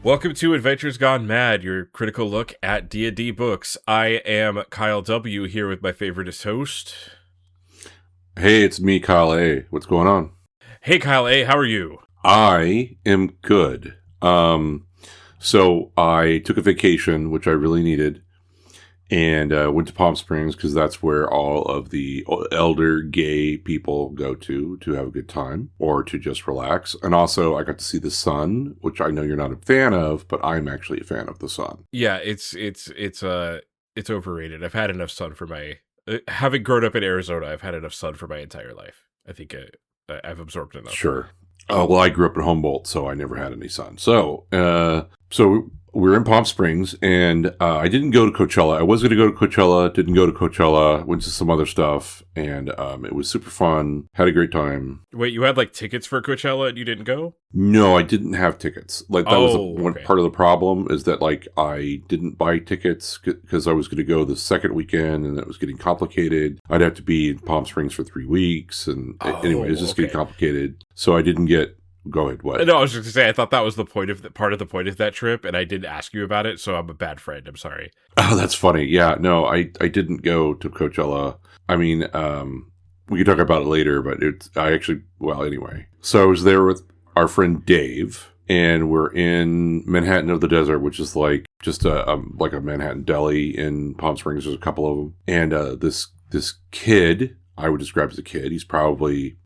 Welcome to Adventures Gone Mad, your critical look at D&D books. I am Kyle W. here with my favoriteest host. Hey, it's me, Kyle A. What's going on? Hey, Kyle A. How are you? I am good. So I took a vacation, which I really needed, and went to Palm Springs because that's where all of the elder gay people go to have a good time or to just relax. And also, I got to see the sun, which I know you're not a fan of, but I'm actually a fan of the sun. Yeah, it's overrated. I've had enough sun for my having grown up in Arizona. I've had enough sun for my entire life. I think I've absorbed enough. Sure. Well, I grew up in Humboldt, so I never had any sun. So we're in Palm Springs, and I didn't go to Coachella. I was going to go to Coachella, didn't go to Coachella, went to some other stuff, and it was super fun. Had a great time. Wait, you had like tickets for Coachella and you didn't go? No, I didn't have tickets. Like that was one part of the problem is that like I didn't buy tickets because I was going to go the second weekend, and it was getting complicated. I'd have to be in Palm Springs for 3 weeks, and anyway, it was just getting complicated. So I didn't get. Go ahead. What? No, I was just going to say I thought that was the point of part of the point of that trip, and I didn't ask you about it, so I'm a bad friend. I'm sorry. Oh, that's funny. Yeah, no, I didn't go to Coachella. I mean, we can talk about it later, but anyway. So I was there with our friend Dave, and we're in Manhattan of the Desert, which is like just a Manhattan deli in Palm Springs. There's a couple of them, and this kid, I would describe as a kid. He's probably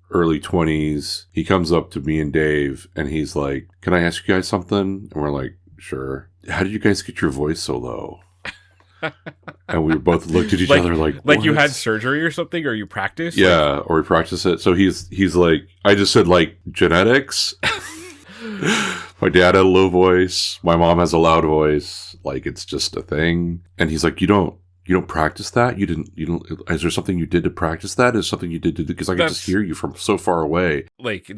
early 20s. He comes up to me and Dave, and he's like, "Can I ask you guys something?" And we're like, "Sure." "How did you guys get your voice so low?" And we both looked at each other like you had surgery or something, or you practiced? Yeah, or we practiced it. So he's like, I just said like genetics. My dad had a low voice. My mom has a loud voice. Like it's just a thing. And he's like, You don't practice that? You didn't, is there something you did to practice that? Is something you did to do? Because I can just hear you from so far away. Like,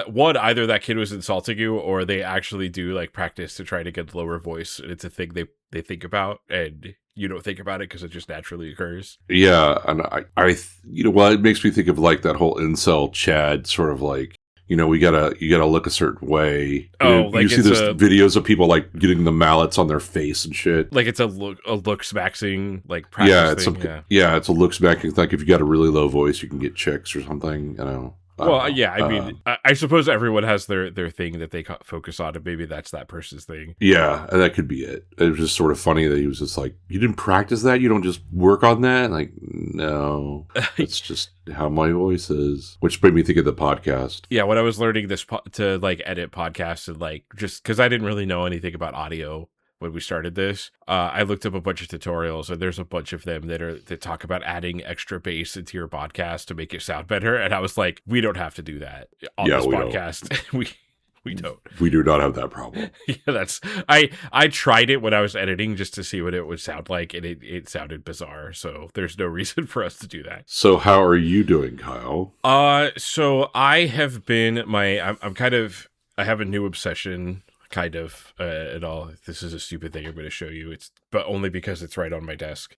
one, either that kid was insulting you, or they actually do, like, practice to try to get lower voice. And it's a thing they think about, and you don't think about it because it just naturally occurs. Yeah, and it makes me think of, like, that whole incel Chad sort of, like, you gotta look a certain way. You see those videos of people like getting the mallets on their face and shit. Like it's a looks maxing like practice thing. It's a looks maxing. Like if you got a really low voice, you can get chicks or something. I mean, I suppose everyone has their thing that they focus on, and maybe that's that person's thing. Yeah, that could be it. It was just sort of funny that he was just like, "You didn't practice that? You don't just work on that?" Like, no, it's just how my voice is. Which made me think of the podcast. Yeah, when I was learning this to like edit podcasts and like just because I didn't really know anything about audio when we started this, I looked up a bunch of tutorials, and there's a bunch of them that talk about adding extra bass into your podcast to make it sound better. And I was like, we don't have to do that on this podcast. We don't. We do not have that problem. Yeah, I tried it when I was editing just to see what it would sound like, and it sounded bizarre. So there's no reason for us to do that. So how are you doing, Kyle? So I have been I have a new obsession. Kind of at all. This is a stupid thing I'm going to show you. But only because it's right on my desk.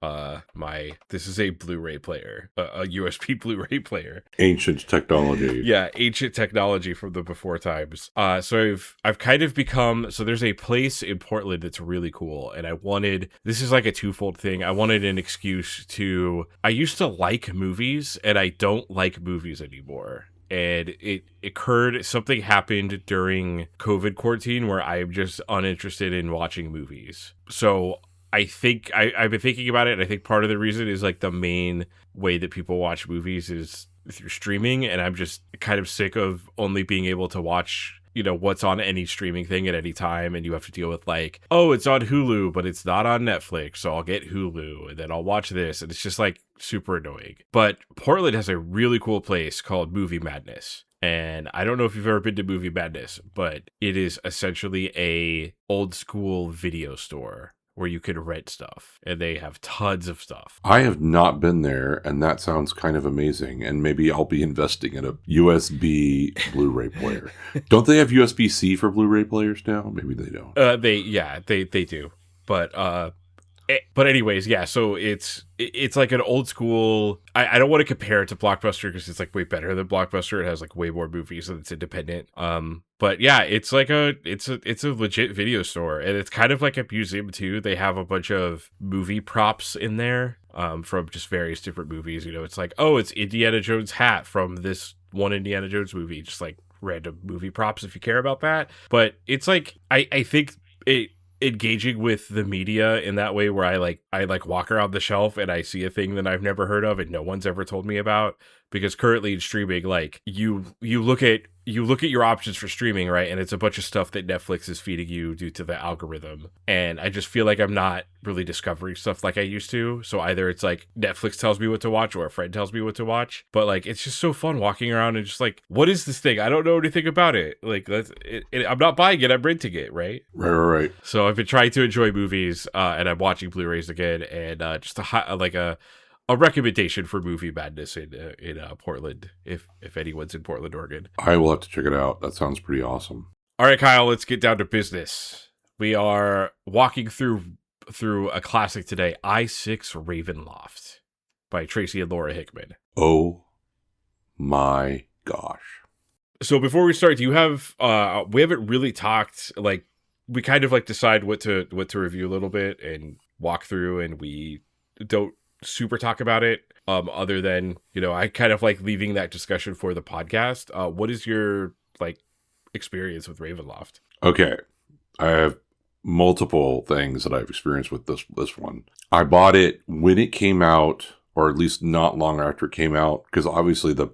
This is a Blu-ray player, a USB Blu-ray player. Ancient technology. Yeah, ancient technology from the before times. So I've kind of become. So there's a place in Portland that's really cool, and this is like a twofold thing. I wanted an excuse to. I used to like movies, and I don't like movies anymore. And it occurred, something happened during COVID quarantine where I'm just uninterested in watching movies. So I think I've been thinking about it, and I think part of the reason is like the main way that people watch movies is through streaming, and I'm just kind of sick of only being able to watch what's on any streaming thing at any time, and you have to deal with like, oh, it's on Hulu, but it's not on Netflix, so I'll get Hulu, and then I'll watch this, and it's just like super annoying. But Portland has a really cool place called Movie Madness, and I don't know if you've ever been to Movie Madness, but it is essentially a old school video store where you can rent stuff, and they have tons of stuff. I have not been there, and that sounds kind of amazing, and maybe I'll be investing in a USB Blu-ray player. Don't they have USB-C for Blu-ray players now? Maybe they don't. They do. But But anyways, yeah, so it's like an old school. I don't want to compare it to Blockbuster because it's like way better than Blockbuster. It has like way more movies and it's independent. But yeah, it's like it's a legit video store, and it's kind of like a museum too. They have a bunch of movie props in there, from just various different movies. You know, it's like, oh, it's Indiana Jones' hat from this one Indiana Jones movie, just like random movie props if you care about that. But it's like I think it engaging with the media in that way where I walk around the shelf and I see a thing that I've never heard of and no one's ever told me about, because currently in streaming, like you look at your options for streaming, right, and it's a bunch of stuff that Netflix is feeding you due to the algorithm, and I just feel like I'm not really discovering stuff like I used to. So either it's like Netflix tells me what to watch or a friend tells me what to watch, but like it's just so fun walking around and just like, what is this thing? I don't know anything about it. Like that's it, I'm not buying it, I'm renting it, right? Right. So I've been trying to enjoy movies, and I'm watching Blu-rays again, and just a recommendation for movie madness in Portland, if anyone's in Portland, Oregon. I will have to check it out. That sounds pretty awesome. All right, Kyle, let's get down to business. We are walking through a classic today, I-6 Ravenloft by Tracy and Laura Hickman. Oh my gosh. So before we start, do you have we haven't really talked, like we kind of like decide what to review a little bit and walk through, and we don't super talk about it, other than, you know, I kind of like leaving that discussion for the podcast. What is your like experience with Ravenloft? Okay, I have multiple things that I've experienced with this one. I bought it when it came out, or at least not long after it came out, because obviously the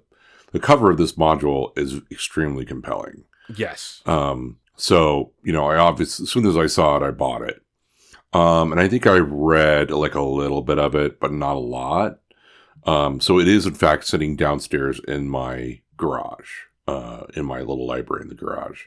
cover of this module is extremely compelling. Yes. So, you know, I obviously, as soon as I saw it, I bought it. And I think I read like a little bit of it, but not a lot. So it is in fact sitting downstairs in my garage, in my little library in the garage.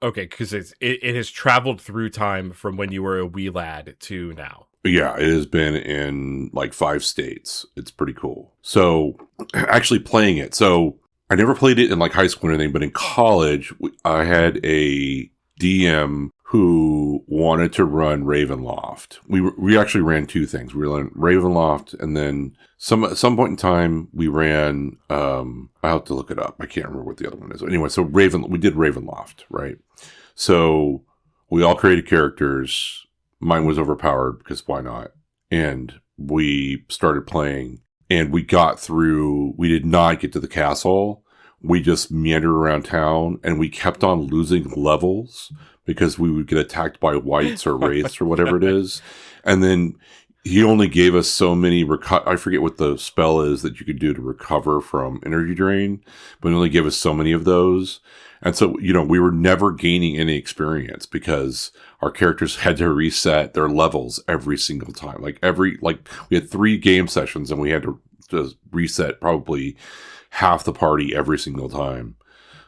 Okay, because it has traveled through time from when you were a wee lad to now. Yeah, it has been in like 5 states. It's pretty cool. So actually playing it. So I never played it in like high school or anything, but in college, I had a DM who wanted to run Ravenloft. We actually ran 2 things. We ran Ravenloft, and then at some point in time we ran. I have to look it up. I can't remember what the other one is. Anyway, so we did Ravenloft, right? So we all created characters. Mine was overpowered because why not? And we started playing, and we got through. We did not get to the castle. We just meandered around town, and we kept on losing levels because we would get attacked by wights or wraiths or whatever it is. And then he only gave us so many, I forget what the spell is that you could do to recover from energy drain, but he only gave us so many of those. And so, you know, we were never gaining any experience because our characters had to reset their levels every single time. Like we had 3 game sessions and we had to just reset probably half the party every single time.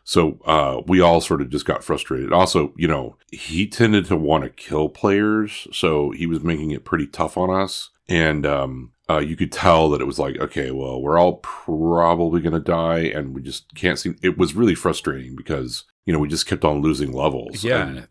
So we all sort of just got frustrated. Also, you know, he tended to want to kill players, so he was making it pretty tough on us. And you could tell that it was like, okay, well, we're all probably going to die, and we just can't seem... It was really frustrating because, you know, we just kept on losing levels. Yeah,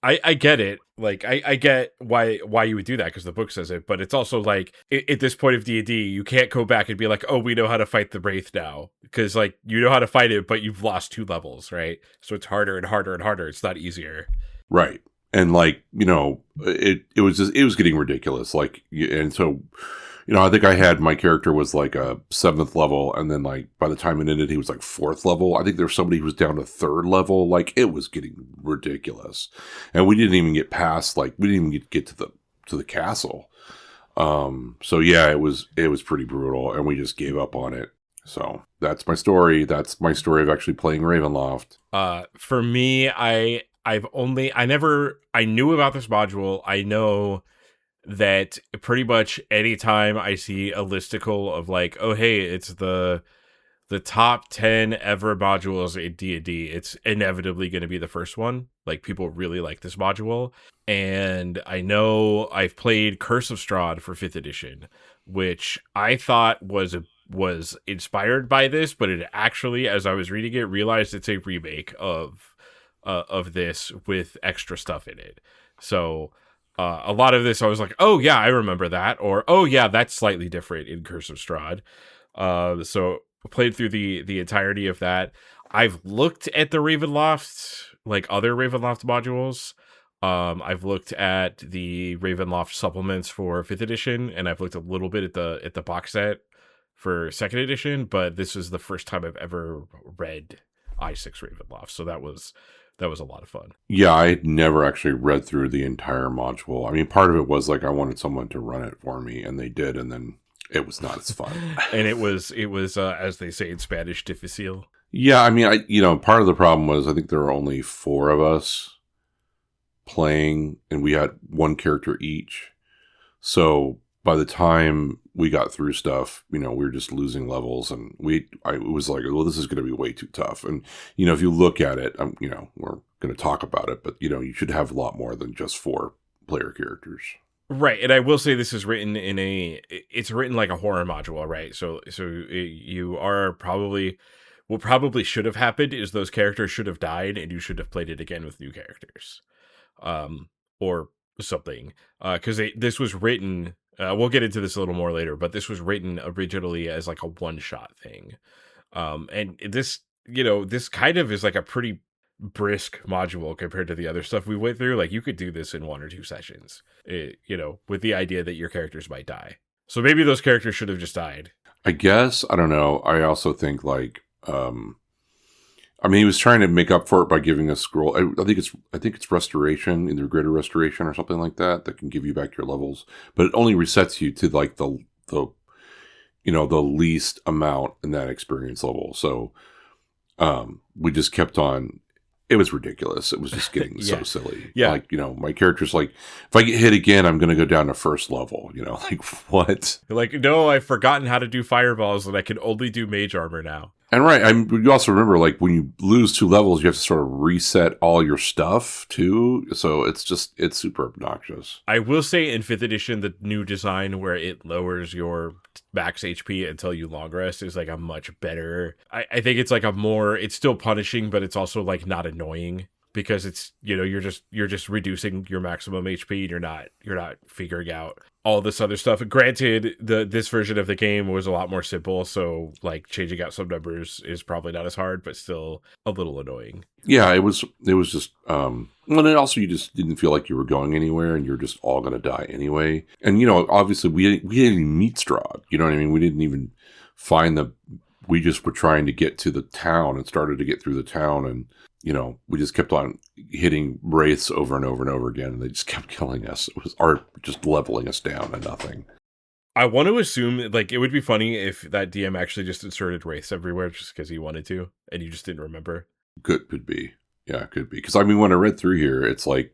I get it. Like, I get why you would do that because the book says it, but it's also like, at this point of D&D, you can't go back and be like, oh, we know how to fight the Wraith now. Because, like, you know how to fight it, but you've lost 2 levels, right? So it's harder and harder and harder. It's not easier. Right. And, like, you know, it was getting ridiculous. Like, and so... You know, I think I had my character was like a 7th level, and then like by the time it ended, he was like 4th level. I think there was somebody who was down to 3rd level. Like it was getting ridiculous, and we didn't even get past we didn't even get to the castle. So yeah, it was pretty brutal, and we just gave up on it. So that's my story. That's my story of actually playing Ravenloft. For me, I knew about this module. I know that pretty much anytime I see a listicle of like, oh hey, it's the top 10 ever modules in D&D, it's inevitably going to be the first one. Like people really like this module, and I know I've played Curse of Strahd for 5th edition, which I thought was inspired by this, but it actually, as I was reading it, realized it's a remake of this with extra stuff in it. So A lot of this I was like, oh yeah, I remember that, or oh yeah, that's slightly different in Curse of Strahd. So played through the entirety of that. I've looked at the Ravenloft, like other Ravenloft modules. I've looked at the Ravenloft supplements for 5th edition, and I've looked a little bit at the box set for 2nd edition, but this is the first time I've ever read I6 Ravenloft, so that was a lot of fun. Yeah, I had never actually read through the entire module. I mean, part of it was like I wanted someone to run it for me, and they did, and then it was not as fun. And it was as they say in Spanish, difícil. Yeah, I mean, part of the problem was I think there were only 4 of us playing, and we had one character each. So by the time we got through stuff, we were just losing levels, and it was like, well, this is going to be way too tough. And if you look at it, we're going to talk about it, but you should have a lot more than just 4 player characters. Right, and I will say this is written it's written like a horror module, right? So you are probably, what probably should have happened is those characters should have died, and you should have played it again with new characters, or something. Because this was written. We'll get into this a little more later, but this was written originally as like a one-shot thing, and this kind of is like a pretty brisk module compared to the other stuff we went through. Like, you could do this in 1 or 2 sessions, with the idea that your characters might die. So maybe those characters should have just died. I guess, I don't know. I also think like, he was trying to make up for it by giving us scroll. I think it's restoration, either greater restoration or something like that can give you back your levels, but it only resets you to like the least amount in that experience level. So, we just kept on. It was ridiculous. It was just getting so silly. Yeah. Like, my character's like, if I get hit again, I'm going to go down to first level. Like, what? Like, no, I've forgotten how to do fireballs, and I can only do mage armor now. And right, you also remember, like, when you lose 2 levels, you have to sort of reset all your stuff, too. So it's super obnoxious. I will say in 5th edition, the new design where it lowers your max HP until you long rest is, like, a much better... I think it's, like, it's still punishing, but it's also, like, not annoying. Because it's, you're just reducing your maximum HP, and you're not figuring out all this other stuff. Granted, this version of the game was a lot more simple, so like changing out some numbers is probably not as hard, but still a little annoying. Yeah, it was just and then also you just didn't feel like you were going anywhere, and you're just all going to die anyway. And obviously we didn't even meet Strahd. You know what I mean? We didn't even find we just were trying to get to the town and started to get through the town, and we just kept on hitting wraiths over and over and over again, and they just kept killing us. It was just leveling us down to nothing. I want to assume, like, it would be funny if that DM actually just inserted wraiths everywhere just because he wanted to, and you just didn't remember. Could be. Yeah, could be. Because, when I read through here, it's like,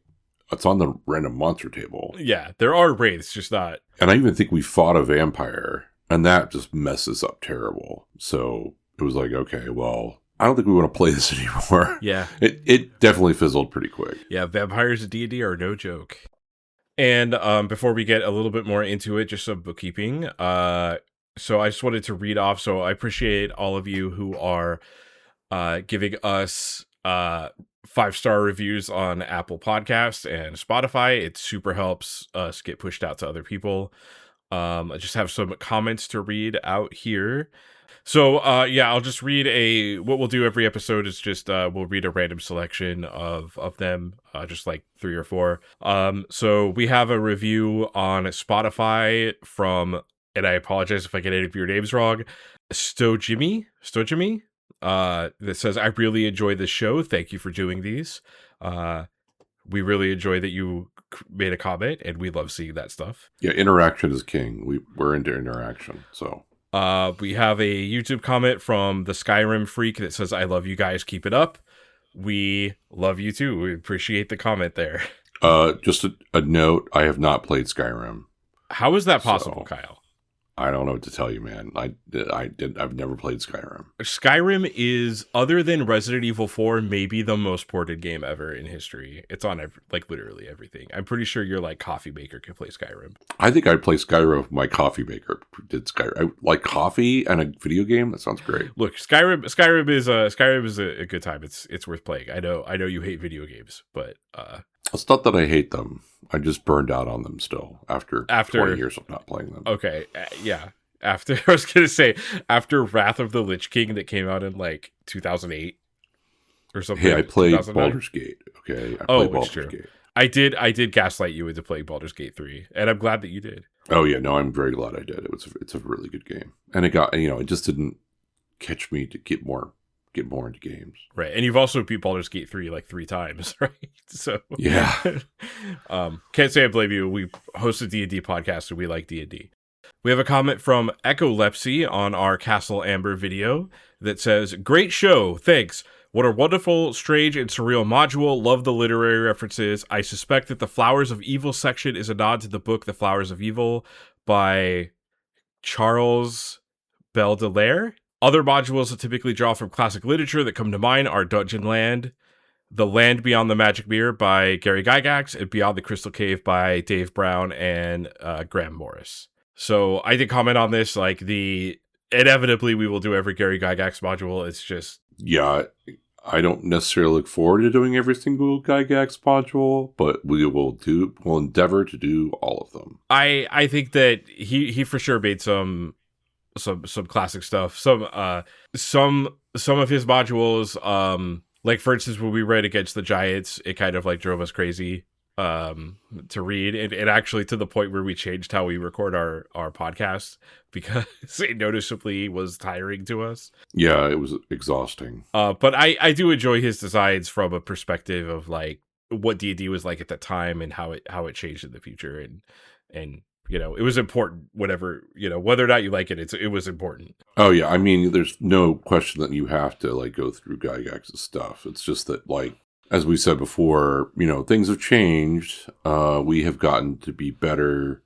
it's on the random monster table. Yeah, there are wraiths, just not... And I even think we fought a vampire, and that just messes up terrible. So it was like, okay, well... I don't think we want to play this anymore. Yeah. It definitely fizzled pretty quick. Yeah, vampires in D&D are no joke. And before we get a little bit more into it, just some bookkeeping. So I just wanted to read off. So I appreciate all of you who are giving us 5-star reviews on Apple Podcasts and Spotify. It super helps us get pushed out to other people. I just have some comments to read out here. So, I'll just read what we'll do every episode is just, we'll read a random selection of them, just like 3 or 4. So we have a review on Spotify from, and I apologize if I get any of your names wrong, Stojimi, that says, I really enjoy this show. Thank you for doing these. We really enjoy that you made a comment, and we love seeing that stuff. Yeah, interaction is king. We're into interaction, so... We have a YouTube comment from the Skyrim Freak that says, I love you guys, keep it up. We love you too. We appreciate the comment there. Just a note, I have not played Skyrim. How is that possible, Kyle? I don't know what to tell you, man. I've never played Skyrim. Skyrim is, other than Resident Evil 4, maybe the most ported game ever in history. It's on literally everything. I'm pretty sure your coffee maker can play Skyrim. I think I'd play Skyrim if my coffee maker did Skyrim. I like coffee and a video game. That sounds great. Look, Skyrim is a good time. It's worth playing. I know you hate video games, but it's not that I hate them. I just burned out on them still after 20 years of not playing them. Okay, yeah. After I was gonna say after Wrath of the Lich King that came out in like 2008 or something. Hey, I played Baldur's Gate. Okay, I played Baldur's Gate. I did gaslight you into playing Baldur's Gate 3, and I'm glad that you did. Oh yeah, no, I'm very glad I did. It's a really good game, and it just didn't catch me to get more into games. Right, and you've also beat Baldur's Gate 3 like 3 times, right? So yeah, can't say I blame you. We host a D&D podcast, and we like D&D. We have a comment from Echolepsy on our Castle Amber video that says, "Great show, thanks. What a wonderful, strange, and surreal module. Love the literary references. I suspect that the Flowers of Evil section is a nod to the book The Flowers of Evil by Charles Baudelaire. Other modules that typically draw from classic literature that come to mind are Dungeon Land, The Land Beyond the Magic Mirror by Gary Gygax, and Beyond the Crystal Cave by Dave Brown and Graeme Morris." So I did comment on this, like inevitably we will do every Gary Gygax module. It's just... Yeah, I don't necessarily look forward to doing every single Gygax module, but we'll endeavor to do all of them. I think that he for sure made some classic stuff. Some of his modules, like for instance when we read Against the Giants, it kind of like drove us crazy to read, and actually to the point where we changed how we record our podcast because it noticeably was tiring to us. Yeah, it was exhausting. But I do enjoy his designs from a perspective of like what D&D was like at the time and how it changed in the future, and it was important. Whatever, whether or not you like it, it was important. Oh yeah, I mean, there's no question that you have to like go through Gygax's stuff. It's just that, like, as we said before, things have changed. We have gotten to be better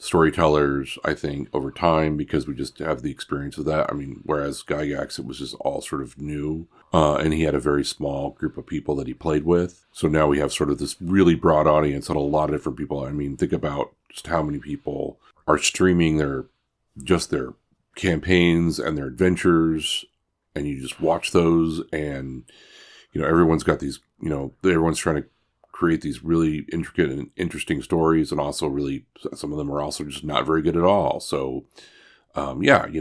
storytellers, I think, over time because we just have the experience of that. I mean, whereas Gygax, it was just all sort of new, and he had a very small group of people that he played with. So now we have sort of this really broad audience and a lot of different people. I mean, think about just how many people are streaming their campaigns and their adventures, and you just watch those, and everyone's got these, everyone's trying to create these really intricate and interesting stories, and also really, some of them are also just not very good at all. So, you got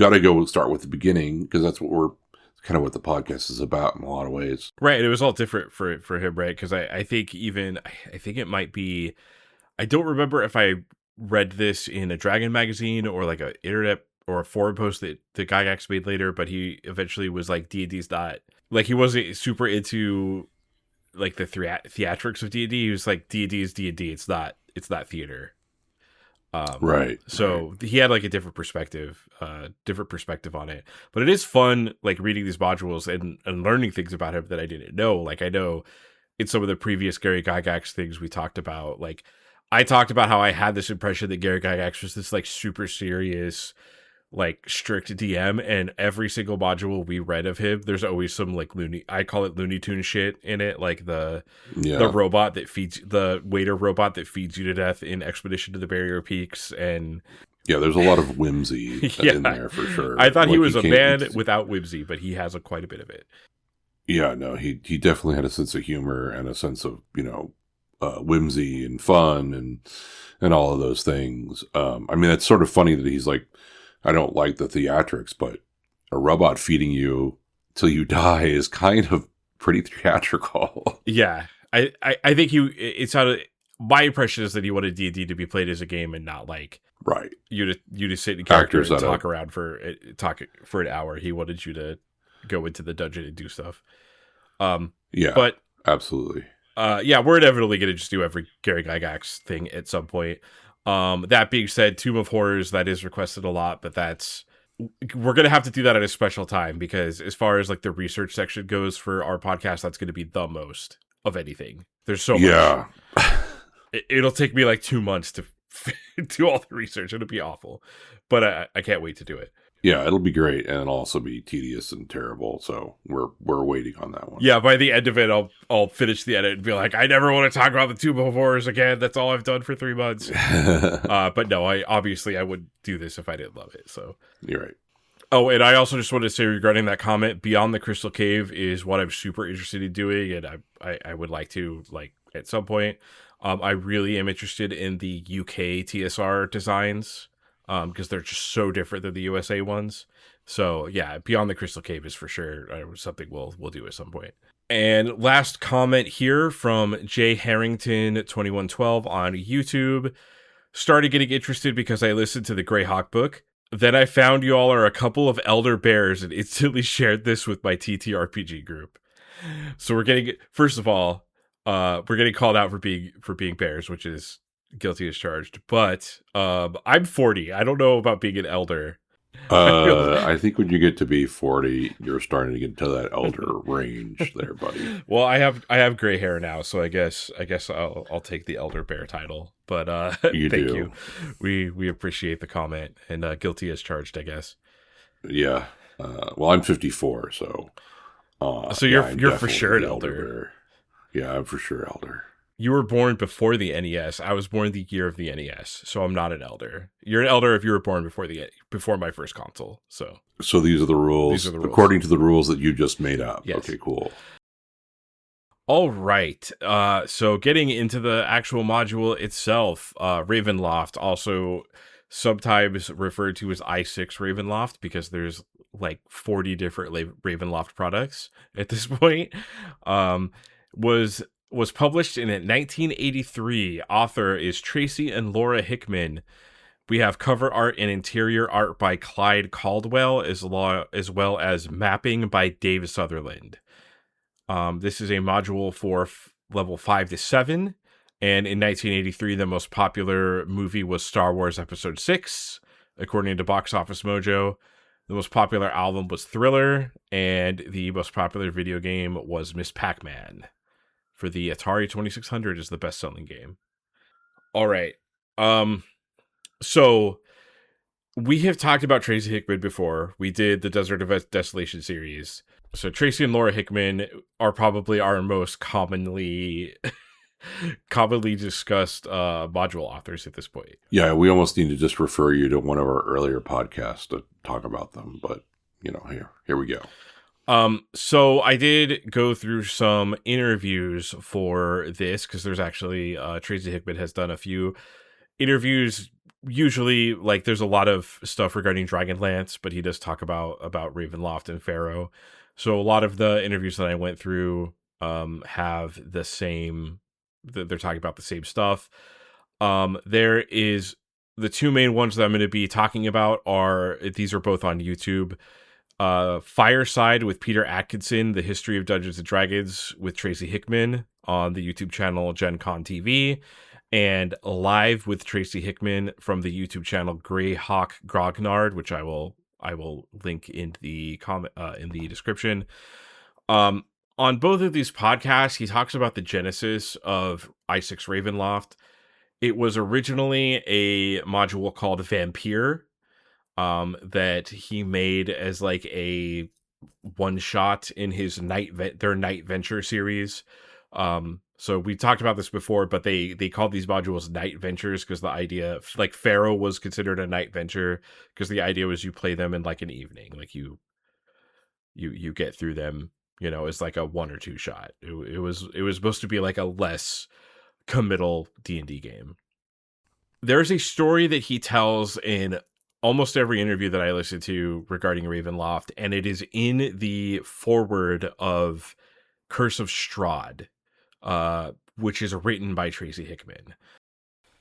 to go start with the beginning, because that's kind of what the podcast is about in a lot of ways. Right. And it was all different for him, right? Because I think it might be, I don't remember if I read this in a Dragon magazine or like a internet or a forum post that Gygax made later, but he eventually was like, D&D's not, like, he wasn't super into like the theatrics of D&D. He was like, D&D is D&D. It's not theater. Right. So he had like a different perspective on it. But it is fun, like, reading these modules and learning things about him that I didn't know. Like, I know in some of the previous Gary Gygax things we talked about, like, I talked about how I had this impression that Gary Gygax was this like super serious, like, strict DM, and every single module we read of him, there's always some like I call it Looney Tune shit in it, like the robot that feeds, the waiter robot that feeds you to death in Expedition to the Barrier Peaks, and there's a lot of whimsy in there for sure. I thought he was a man without whimsy, but he has quite a bit of it. Yeah, no, he definitely had a sense of humor and a sense of whimsy and fun and all of those things. I mean, it's sort of funny that he's like, I don't like the theatrics, but a robot feeding you till you die is kind of pretty theatrical. Yeah, I think it sounded, my impression is that he wanted D&D to be played as a game and not like you to sit in character and talk around for an hour. He wanted you to go into the dungeon and do stuff. But absolutely. We're inevitably going to just do every Gary Gygax thing at some point. That being said, Tomb of Horrors, that is requested a lot, but we're going to have to do that at a special time, because as far as like the research section goes for our podcast, that's going to be the most of anything. There's so much. Yeah. It'll take me like 2 months to do all the research. It'll be awful, but I can't wait to do it. Yeah, it'll be great, and it'll also be tedious and terrible. So we're waiting on that one. Yeah, by the end of it, I'll finish the edit and be like, I never want to talk about the Tomb of Horrors again. That's all I've done for 3 months. But no, I would do this if I didn't love it. So you're right. Oh, and I also just wanted to say regarding that comment, Beyond the Crystal Cave is what I'm super interested in doing, and I would like to, like, at some point. I really am interested in the UK TSR designs, because they're just so different than the USA ones. So yeah, Beyond the Crystal Cave is for sure something we'll do at some point. And last comment here from Jay Harrington 2112 on YouTube. Started getting interested because I listened to the Greyhawk book. Then I found you all are a couple of elder bears and instantly shared this with my TTRPG group. So we're getting, first of all, we're getting called out for being bears, which is guilty as charged. But I'm 40. I don't know about being an elder. I think when you get to be 40, you're starting to get to that elder range there, buddy. Well, I have gray hair now, so I guess I'll take the elder bear title. But thank you. We appreciate the comment, and guilty as charged, I guess. Yeah. Well, I'm 54, so you're for sure an elder bear. Yeah, I'm for sure elder. You were born before the NES. I was born the year of the NES, so I'm not an elder. You're an elder if you were born before my first console. So these are the rules. According to the rules that you just made up. Yes. Okay, cool. All right. So getting into the actual module itself, Ravenloft, also sometimes referred to as i6 Ravenloft, because there's like 40 different Ravenloft products at this point, was published in 1983. Author is Tracy and Laura Hickman. We have cover art and interior art by Clyde Caldwell, as well as mapping by Dave Sutherland. This is a module for level 5 to 7. And in 1983, the most popular movie was Star Wars Episode 6, according to Box Office Mojo. The most popular album was Thriller, and the most popular video game was Miss Pac-Man. For the Atari 2600 is the best-selling game. All right. So we have talked about Tracy Hickman before. We did the Desert of Desolation series. So Tracy and Laura Hickman are probably our most commonly discussed module authors at this point. Yeah, we almost need to just refer you to one of our earlier podcasts to talk about them. But, here we go. So I did go through some interviews for this, because there's actually, Tracy Hickman has done a few interviews. Usually, like, there's a lot of stuff regarding Dragonlance, but he does talk about Ravenloft and Pharaoh. So a lot of the interviews that I went through, have the same, they're talking about the same stuff. There is the two main ones that I'm going to be talking about these are both on YouTube. Fireside with Peter Atkinson, The History of Dungeons & Dragons with Tracy Hickman on the YouTube channel Gen Con TV, and Live with Tracy Hickman from the YouTube channel Greyhawk Grognard, which I will link in the comment in the description. On both of these podcasts, he talks about the genesis of i6 Ravenloft. It was originally a module called Vampire, that he made as like a one shot in his their Night Venture series. So we talked about this before, but they called these modules Night Ventures because the idea, like, Pharaoh was considered a Night Venture because the idea was you play them in like an evening, like you get through them, as like a 1 or 2 shot. It was supposed to be like a less committal D&D game. There's a story that he tells in almost every interview that I listen to regarding Ravenloft, and it is in the foreword of Curse of Strahd, which is written by Tracy Hickman.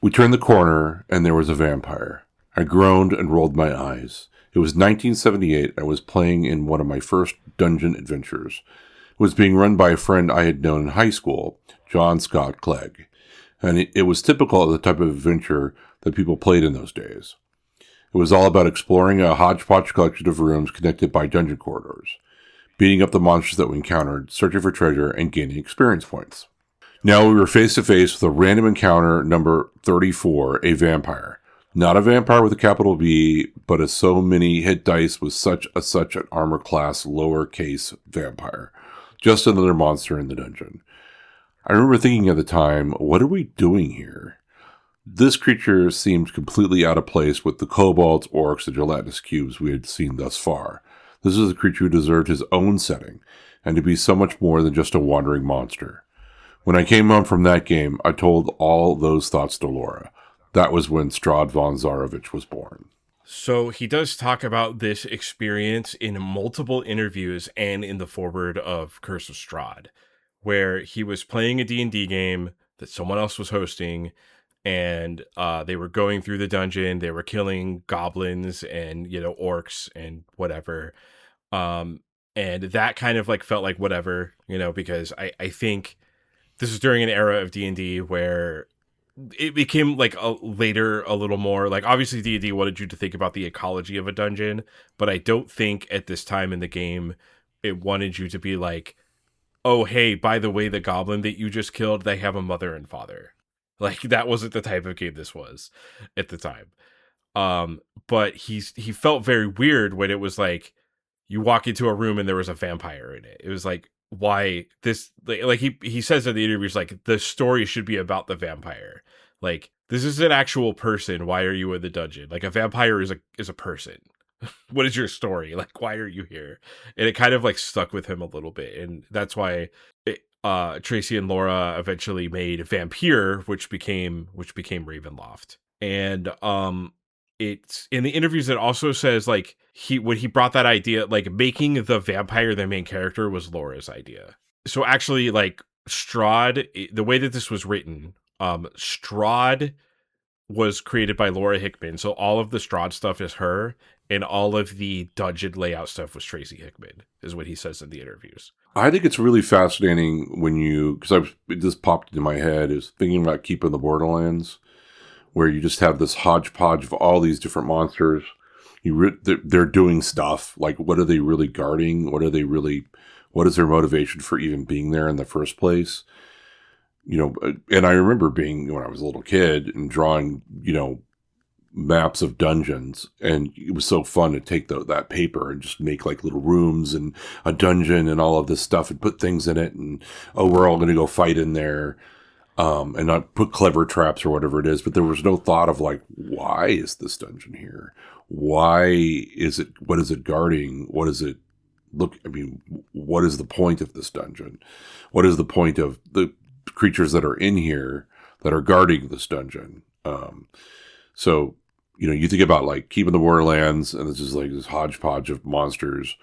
We turned the corner, and there was a vampire. I groaned and rolled my eyes. It was 1978. I was playing in one of my first dungeon adventures. It was being run by a friend I had known in high school, John Scott Clegg, and it was typical of the type of adventure that people played in those days. It was all about exploring a hodgepodge collection of rooms connected by dungeon corridors, beating up the monsters that we encountered, searching for treasure, and gaining experience points. Now we were face to face with a random encounter number 34, a vampire. Not a vampire with a capital V, but a so many hit dice with such an armor class lowercase vampire. Just another monster in the dungeon. I remember thinking at the time, what are we doing here? This creature seemed completely out of place with the kobolds, orcs, and gelatinous cubes we had seen thus far. This is a creature who deserved his own setting, and to be so much more than just a wandering monster. When I came home from that game, I told all those thoughts to Laura. That was when Strahd von Zarovich was born. So he does talk about this experience in multiple interviews and in the foreword of Curse of Strahd, where he was playing a D&D game that someone else was hosting, and they were going through the dungeon, they were killing goblins and, orcs and whatever. And that kind of like felt like whatever, because I think this is during an era of D&D where it became like later a little more like, obviously D&D wanted you to think about the ecology of a dungeon, but I don't think at this time in the game it wanted you to be like, oh hey, by the way, the goblin that you just killed, they have a mother and father. Like that wasn't the type of game this was at the time. But he felt very weird when it was like you walk into a room and there was a vampire in it. It was like, why this, like he says in the interviews, like the story should be about the vampire. Like this is an actual person. Why are you in the dungeon? Like a vampire is a person. What is your story? Like, why are you here? And it kind of like stuck with him a little bit. And that's why Tracy and Laura eventually made Vampire, which became Ravenloft. And it's in the interviews it also says like when he brought that idea, like making the vampire the main character was Laura's idea. So actually like Strahd, the way that this was written, Strahd was created by Laura Hickman. So all of the Strahd stuff is her, and all of the dungeon layout stuff was Tracy Hickman, is what he says in the interviews. I think it's really fascinating when because it just popped into my head, is thinking about Keep in the Borderlands, where you just have this hodgepodge of all these different monsters. They're doing stuff. Like, what are they really guarding? What is their motivation for even being there in the first place? And I remember being, when I was a little kid and drawing, maps of dungeons, and it was so fun to take that paper and just make like little rooms and a dungeon and all of this stuff and put things in it, and we're all going to go fight in there, and not put clever traps or whatever it is. But there was no thought of like, why is this dungeon here? Why is it? What is it guarding? What is it? What is the point of this dungeon? What is the point of the creatures that are in here that are guarding this dungeon? So, you think about like Keep in the Borderlands, and this is like this hodgepodge of monsters.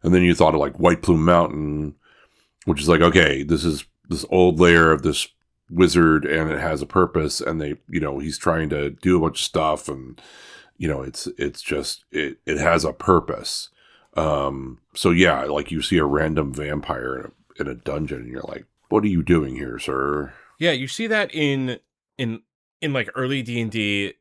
And then you thought of like White Plume Mountain, which is like, okay, this is this old layer of this wizard, and it has a purpose, and he's trying to do a bunch of stuff, and it's just it has a purpose. So yeah, like you see a random vampire in a dungeon, and you're like, what are you doing here, sir? Yeah, you see that in like early D&D.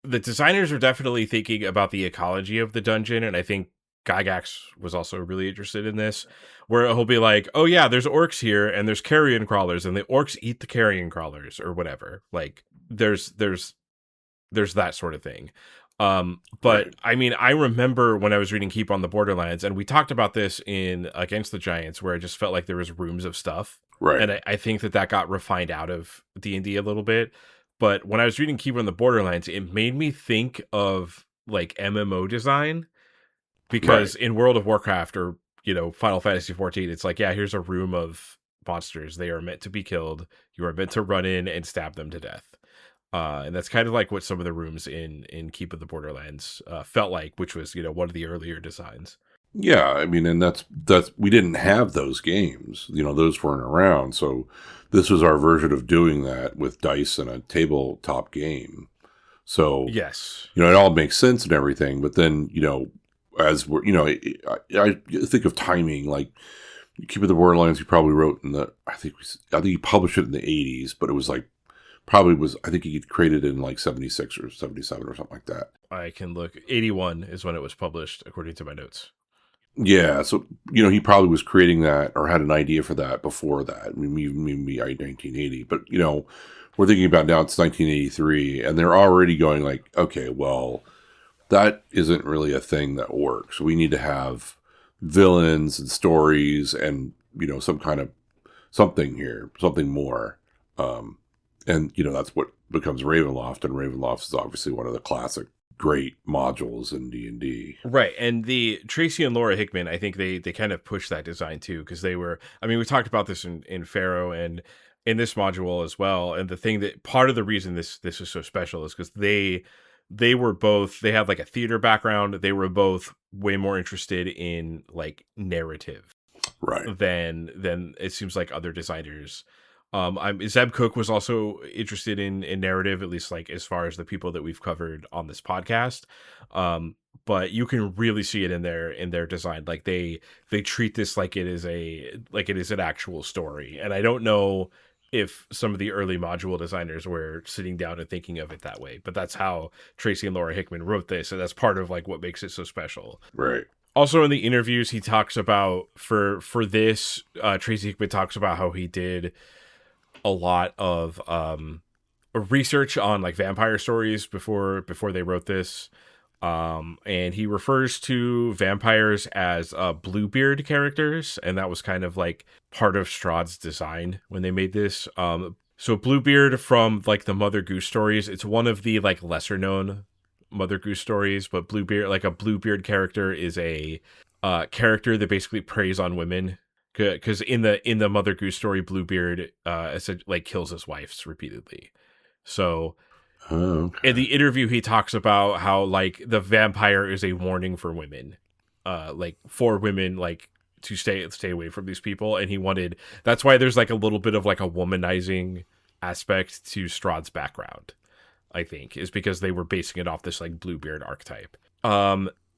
The designers are definitely thinking about the ecology of the dungeon, and I think Gygax was also really interested in this, where he'll be like, oh yeah, there's orcs here, and there's carrion crawlers, and the orcs eat the carrion crawlers, or whatever. Like, there's that sort of thing. But right. I mean, I remember when I was reading Keep on the Borderlands, and we talked about this in Against the Giants, where I just felt like there was rooms of stuff. Right. And I think that got refined out of D&D a little bit. But when I was reading Keep on the Borderlands, it made me think of like MMO design, because in World of Warcraft or, Final Fantasy 14, it's like, yeah, here's a room of monsters. They are meant to be killed. You are meant to run in and stab them to death. And that's kind of like what some of the rooms in Keep of the Borderlands felt like, which was, one of the earlier designs. Yeah, I mean, and that's we didn't have those games. Those weren't around. So this was our version of doing that with dice and a tabletop game. So yes, it all makes sense and everything. But then, as we're, I think of timing, like Keep of the Borderlands, he probably wrote I think he published it in the 80s, but it was like, I think he created it in like 76 or 77 or something like that. I can look. 81 is when it was published, according to my notes. Yeah, so, he probably was creating that or had an idea for that before that. Maybe 1980. But, we're thinking about now it's 1983, and they're already going like, okay, well, that isn't really a thing that works. We need to have villains and stories and, some kind of something here, something more. And, that's what becomes Ravenloft, and Ravenloft is obviously one of the classic great modules in D&D. Right. And the Tracy and Laura Hickman, I think they kind of pushed that design too, because they were, I mean, we talked about this in Pharaoh and in this module as well. And the thing that part of the reason this is so special is because they were both, they had like a theater background. They were both way more interested in like narrative, right, than it seems like other designers. Zeb Cook was also interested in narrative, at least like as far as the people that we've covered on this podcast. But you can really see it in their design. Like they treat this like it is an actual story. And I don't know if some of the early module designers were sitting down and thinking of it that way, but that's how Tracy and Laura Hickman wrote this. And that's part of like what makes it so special. right. Also in the interviews, he talks about for this, Tracy Hickman talks about how he did a lot of research on like vampire stories before they wrote this. And he refers to vampires as Bluebeard characters, and that was kind of like part of Strahd's design when they made this. So Bluebeard from like the Mother Goose stories, it's one of the like lesser known Mother Goose stories, but Bluebeard, like a Bluebeard character, is a character that basically preys on women. Because in the Mother Goose story, Bluebeard like kills his wives repeatedly. So in the interview, he talks about how like the vampire is a warning for women, like for women, like to stay away from these people. And that's why there's like a little bit of like a womanizing aspect to Strahd's background, I think, is because they were basing it off this like Bluebeard archetype.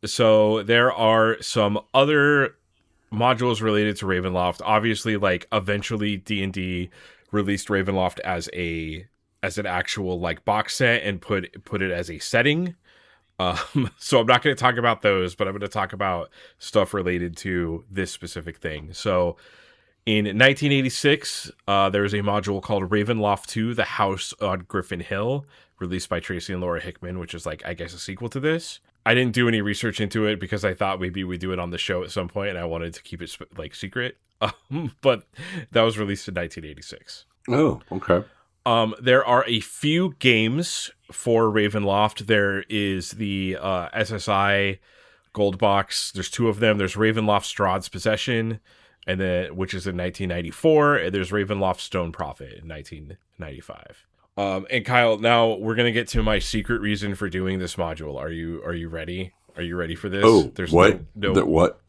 So there are some other modules related to Ravenloft. Obviously, like eventually D&D released Ravenloft as an actual like box set and put it as a setting. So I'm not going to talk about those, but I'm going to talk about stuff related to this specific thing. So in 1986, there was a module called Ravenloft 2, The House on Griffin Hill, released by Tracy and Laura Hickman, which is like, I guess, a sequel to this. I didn't do any research into it because I thought maybe we'd do it on the show at some point, and I wanted to keep it like secret. But that was released in 1986. Oh, okay. There are a few games for Ravenloft. There is the SSI Gold Box. There's two of them. There's Ravenloft Strahd's Possession, and then which is in 1994. And there's Ravenloft Stone Prophet in 1995. And Kyle, now we're gonna get to my secret reason for doing this module. Are you ready? Are you ready for this? Oh, there's what? What?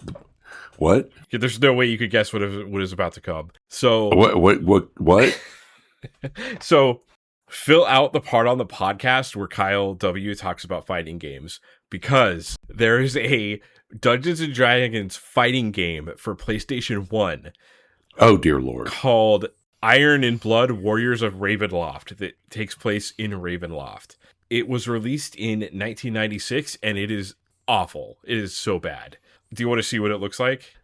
What? There's no way you could guess what is about to come. So what? So fill out the part on the podcast where Kyle W talks about fighting games, because there is a Dungeons and Dragons fighting game for PlayStation 1. Oh dear Lord. Called Iron and Blood Warriors of Ravenloft that takes place in Ravenloft. It was released in 1996 and it is awful. It is so bad. Do you want to see what it looks like?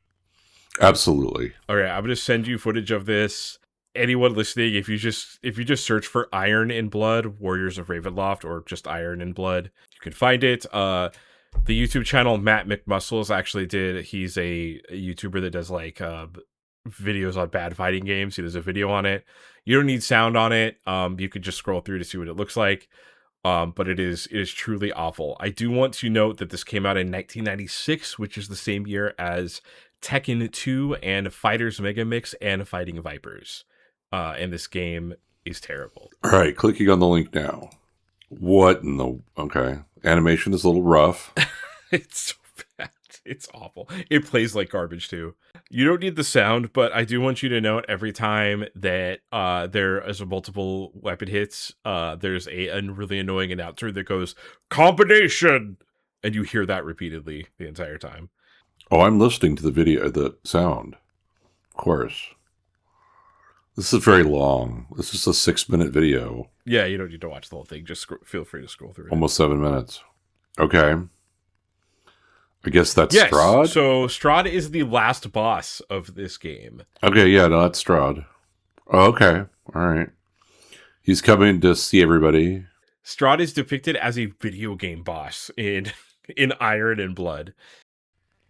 Absolutely. All right, I'm going to send you footage of this. Anyone listening, if you just search for Iron and Blood Warriors of Ravenloft or just Iron and Blood, you can find it. The YouTube channel Matt McMuscles actually did. He's a YouTuber that does like videos on bad fighting games. He does a video on it. You don't need sound on it. You could just scroll through to see what it looks like. But it is truly awful. I do want to note that this came out in 1996, which is the same year as Tekken 2 and Fighters Mega Mix and Fighting Vipers. And this game is terrible. All right, clicking on the link now. What in the... Okay. Animation is a little rough. It's so bad. It's awful. It plays like garbage, too. You don't need the sound, but I do want you to note every time that there is a multiple weapon hits, there's a really annoying announcer that goes, "Combination!" And you hear that repeatedly the entire time. Oh, I'm listening to the video, the sound. Of course. This is very long. This is a 6-minute video. Yeah, you don't need to watch the whole thing. Just feel free to scroll through it. Almost 7 minutes. Okay. I guess that's yes. Strahd? So Strahd is the last boss of this game. Okay, yeah, no, that's Strahd. Oh, okay. All right. He's coming to see everybody. Strahd is depicted as a video game boss in Iron and Blood.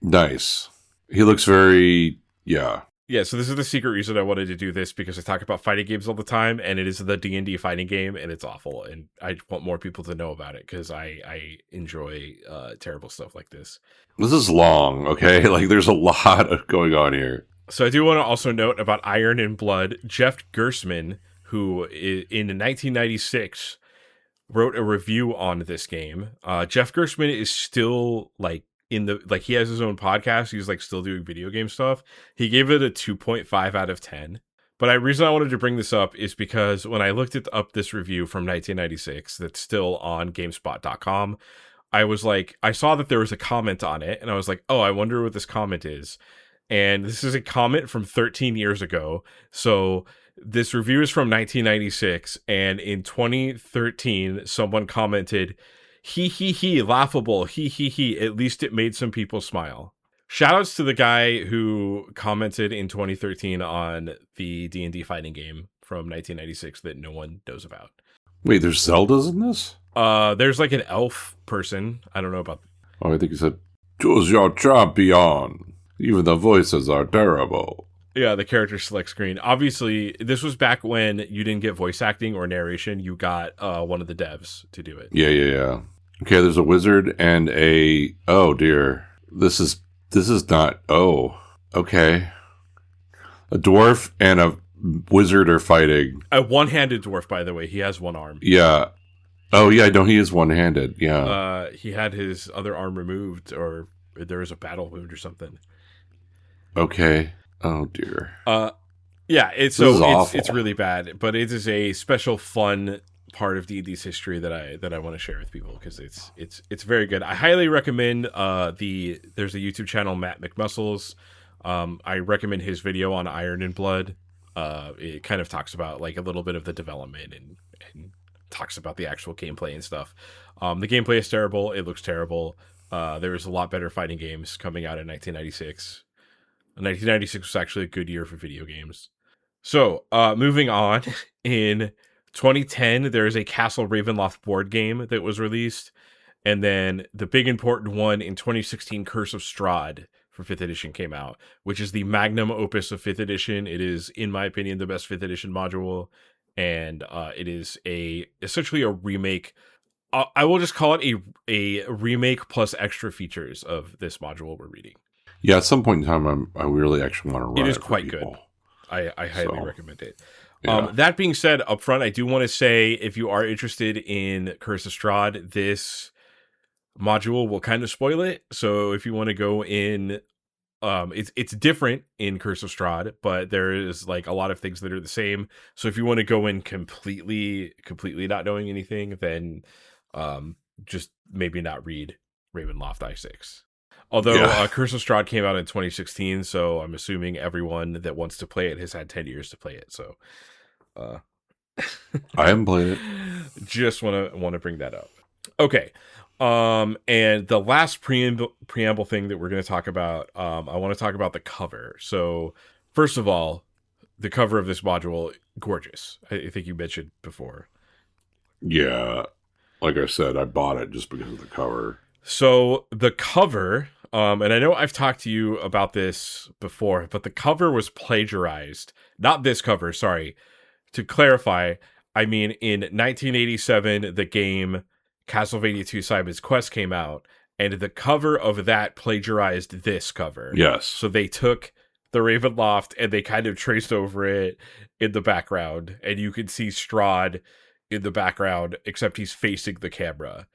Nice. He looks very, yeah. Yeah, so this is the secret reason I wanted to do this, because I talk about fighting games all the time, and it is the D&D fighting game, and it's awful, and I want more people to know about it, because I enjoy terrible stuff like this. This is long, okay? Like, there's a lot of going on here. So I do want to also note about Iron and Blood. Jeff Gersman, who in 1996 wrote a review on this game. Jeff Gersman is still like he has his own podcast. He's like still doing video game stuff. He gave it a 2.5 out of 10. But the reason I wanted to bring this up is because when I looked up this review from 1996 that's still on GameSpot.com, I was like, I saw that there was a comment on it, and I was like, oh, I wonder what this comment is. And this is a comment from 13 years ago. So this review is from 1996, and in 2013, someone commented, he, laughable, he, at least it made some people smile. Shoutouts to the guy who commented in 2013 on the D&D fighting game from 1996 that no one knows about. Wait, there's Zeldas in this? There's like an elf person. I don't know about. Oh, I think he said, choose your champion. Even the voices are terrible. Yeah, the character select screen. Obviously, this was back when you didn't get voice acting or narration. You got one of the devs to do it. Yeah. Okay, there's a wizard and a... Oh, dear. This is not... Oh, okay. A dwarf and a wizard are fighting. A one-handed dwarf, by the way. He has one arm. Yeah. Oh, yeah, no, he is one-handed. Yeah. He had his other arm removed, or there was a battle wound or something. Okay. Oh, dear. Yeah, it's really bad, but it is a special fun part of D&D's history that I want to share with people, because it's very good. I highly recommend there's a YouTube channel, Matt McMuscles. I recommend his video on Iron and Blood. It kind of talks about like a little bit of the development and talks about the actual gameplay and stuff. The gameplay is terrible. It looks terrible. There was a lot better fighting games coming out in 1996. 1996 was actually a good year for video games. So, moving on, in 2010, there is a Castle Ravenloft board game that was released. And then the big important one in 2016, Curse of Strahd for 5th edition came out, which is the magnum opus of 5th edition. It is, in my opinion, the best 5th edition module. And it is essentially a remake. I will just call it a remake plus extra features of this module we're reading. Yeah, at some point in time, I really actually want to run it. It is quite good. I highly recommend it. Yeah. That being said, up front, I do want to say, if you are interested in Curse of Strahd, this module will kind of spoil it. So if you want to go in, it's different in Curse of Strahd, but there is like a lot of things that are the same. So if you want to go in completely not knowing anything, then just maybe not read Ravenloft I6. Although Curse of Strahd came out in 2016, so I'm assuming everyone that wants to play it has had 10 years to play it. So I haven't played it. Just want to bring that up. Okay. And the last preamble thing that we're going to talk about, I want to talk about the cover. So first of all, the cover of this module, gorgeous. I think you mentioned before. Yeah. Like I said, I bought it just because of the cover. So the cover, and I know I've talked to you about this before, but the cover was plagiarized. Not this cover, sorry. To clarify, I mean, in 1987, the game Castlevania 2 Simon's Quest came out, and the cover of that plagiarized this cover. Yes. So they took the Ravenloft and they kind of traced over it in the background, and you can see Strahd in the background, except he's facing the camera.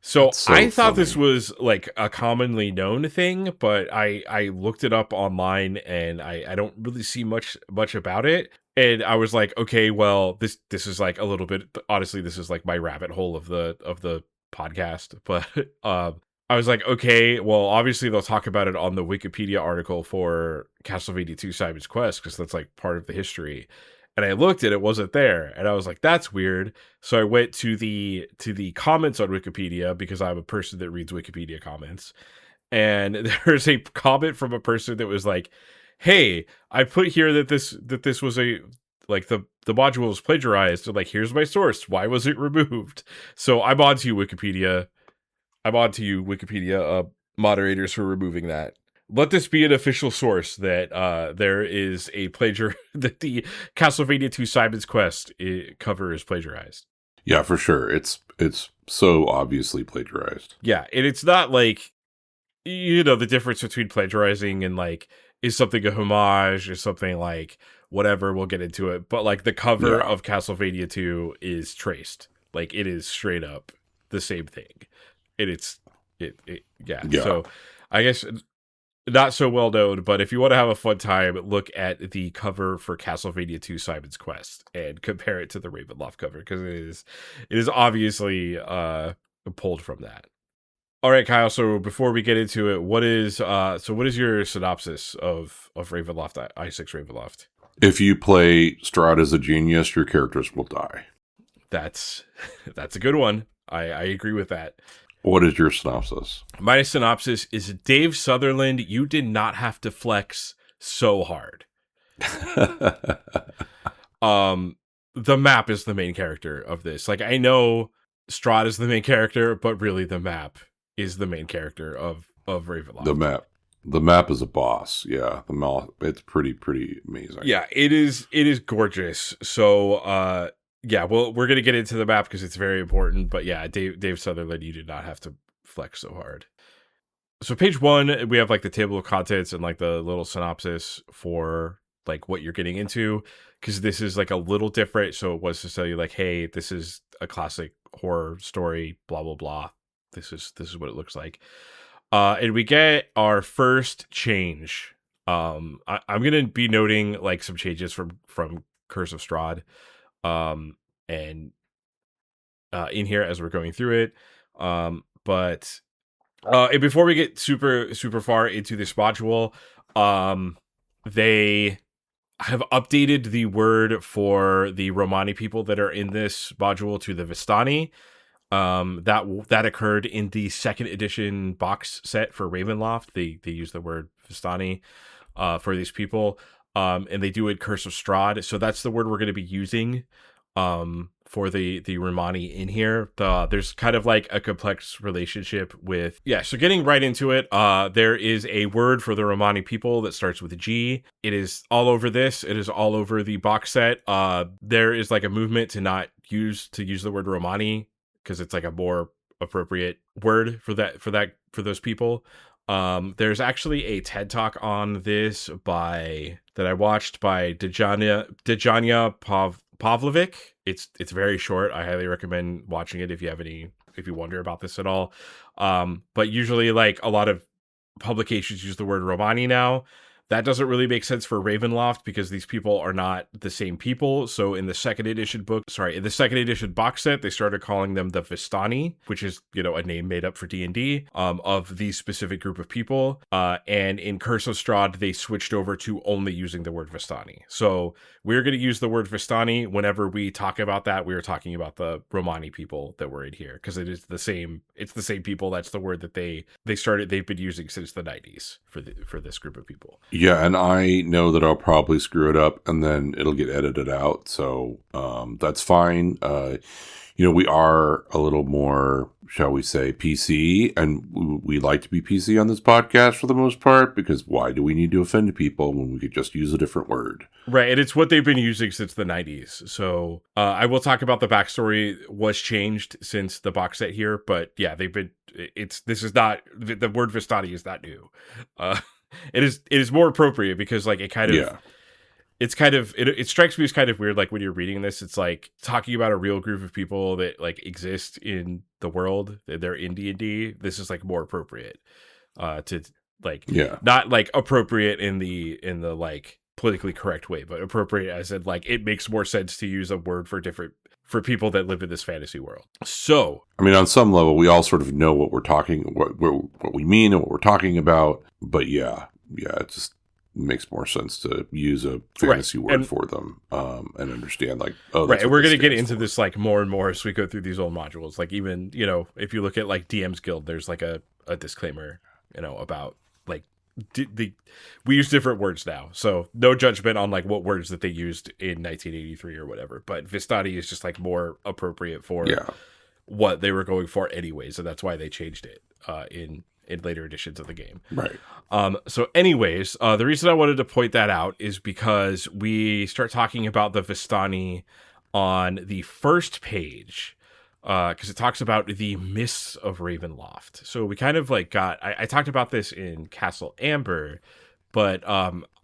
So I thought this was like a commonly known thing, but I looked it up online and I don't really see much about it. And I was like, okay, well, this is like a little bit, honestly, this is like my rabbit hole of the podcast. But I was like, okay, well, obviously they'll talk about it on the Wikipedia article for Castlevania 2 Simon's Quest, because that's like part of the history. And I looked and it wasn't there. And I was like, that's weird. So I went to the comments on Wikipedia, because I'm a person that reads Wikipedia comments. And there's a comment from a person that was like, hey, I put here that this was a, like, the module was plagiarized. And like, here's my source. Why was it removed? So I'm on to you, Wikipedia. Moderators, for removing that. Let this be an official source that there is a that the Castlevania 2 Simon's Quest cover is plagiarized. Yeah, for sure. It's so obviously plagiarized. Yeah, and it's not like, the difference between plagiarizing and like, is something a homage, is something like whatever, we'll get into it. But like the cover of Castlevania 2 is traced. Like it is straight up the same thing. And yeah. So I guess not so well known, but if you want to have a fun time, look at the cover for Castlevania 2 Simon's Quest and compare it to the Ravenloft cover, because it is obviously pulled from that. All right, Kyle. So before we get into it, what is your synopsis of Ravenloft, I6 Ravenloft? If you play Strahd as a genius, your characters will die. That's a good one. I agree with that. What is your synopsis? My synopsis is, Dave Sutherland, you did not have to flex so hard. The map is the main character of this. Like, I know Strahd is the main character, but really the map is the main character of Ravenloft. The map is a boss. Yeah, the map, it's pretty amazing. Yeah, it is gorgeous. So yeah, well, we're gonna get into the map because it's very important. But yeah, Dave Sutherland, you did not have to flex so hard. So page 1, we have like the table of contents and like the little synopsis for like what you're getting into, because this is like a little different. So it was to tell you like, hey, this is a classic horror story, blah blah blah. This is what it looks like. And we get our first change. I'm gonna be noting like some changes from Curse of Strahd, and in here as we're going through it. But and before we get super far into this module, they have updated the word for the Romani people that are in this module to the Vistani. That occurred in the 2nd edition box set for Ravenloft. They use the word Vistani for these people, and they do it Curse of Strahd. So that's the word we're going to be using for the Romani in here. There's kind of like a complex relationship with, so getting right into it, there is a word for the Romani people that starts with a G. It is all over this. It is all over the box set. There is like a movement to not use the word Romani, because it's like a more appropriate word for those people. There's actually a TED Talk on this that I watched by Dejanya Pavlovic. It's very short. I highly recommend watching it if you wonder about this at all. But usually like a lot of publications use the word Romani now. That doesn't really make sense for Ravenloft because these people are not the same people. So in the 2nd edition box set, they started calling them the Vistani, which is, a name made up for D&D, of these specific group of people. And in Curse of Strahd, they switched over to only using the word Vistani. So we're going to use the word Vistani whenever we talk about that. We are talking about the Romani people that were in here, because it's the same people. That's the word that they've been using since the 90s for this group of people. Yeah, and I know that I'll probably screw it up and then it'll get edited out. So that's fine. We are a little more, shall we say, PC, and we like to be PC on this podcast for the most part, because why do we need to offend people when we could just use a different word? Right, and it's what they've been using since the 90s. So I will talk about the backstory was changed since the box set here, but yeah, this is not, the word Vistani is not new. It is more appropriate because like it kind of it strikes me as kind of weird, like when you're reading this, it's like talking about a real group of people that like exist in the world, they're in D&D. This is like more appropriate to like, not like appropriate in the like politically correct way, but appropriate as in like it makes more sense to use a word for people that live in this fantasy world. So, I mean, on some level, we all sort of know what we mean and what we're talking about. But it just makes more sense to use a fantasy word for them and understand like, right. And we're going to get into this like more and more as we go through these old modules. Like even, if you look at like DM's Guild, there's like a disclaimer, about like we use different words now, so no judgment on like what words that they used in 1983 or whatever, but Vistani is just like more appropriate for what they were going for anyways, and that's why they changed it in in later editions of the game. Right. So anyways, the reason I wanted to point that out is because we start talking about the Vistani on the first page, because it talks about the mists of Ravenloft. So we kind of like I talked about this in Castle Amber, but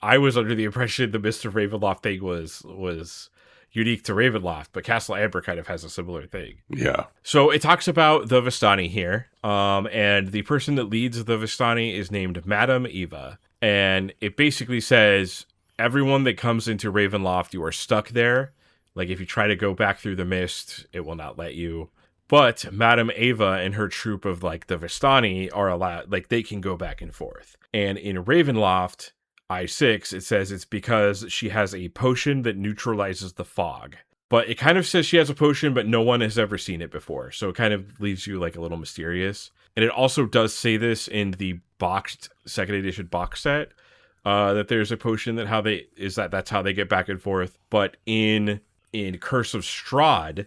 I was under the impression the mists of Ravenloft thing was unique to Ravenloft, but Castle Amber kind of has a similar thing. Yeah. So it talks about the Vistani here, and the person that leads the Vistani is named Madame Eva, and it basically says everyone that comes into Ravenloft, you are stuck there. Like if you try to go back through the mist, it will not let you. But Madame Eva and her troop of like the Vistani are allowed, like they can go back and forth. And in Ravenloft I6, it says it's because she has a potion that neutralizes the fog. But it kind of says she has a potion, but no one has ever seen it before. So it kind of leaves you like a little mysterious. And it also does say this in the boxed second edition box set, that there's a potion that's how they get back and forth. But in Curse of Strahd,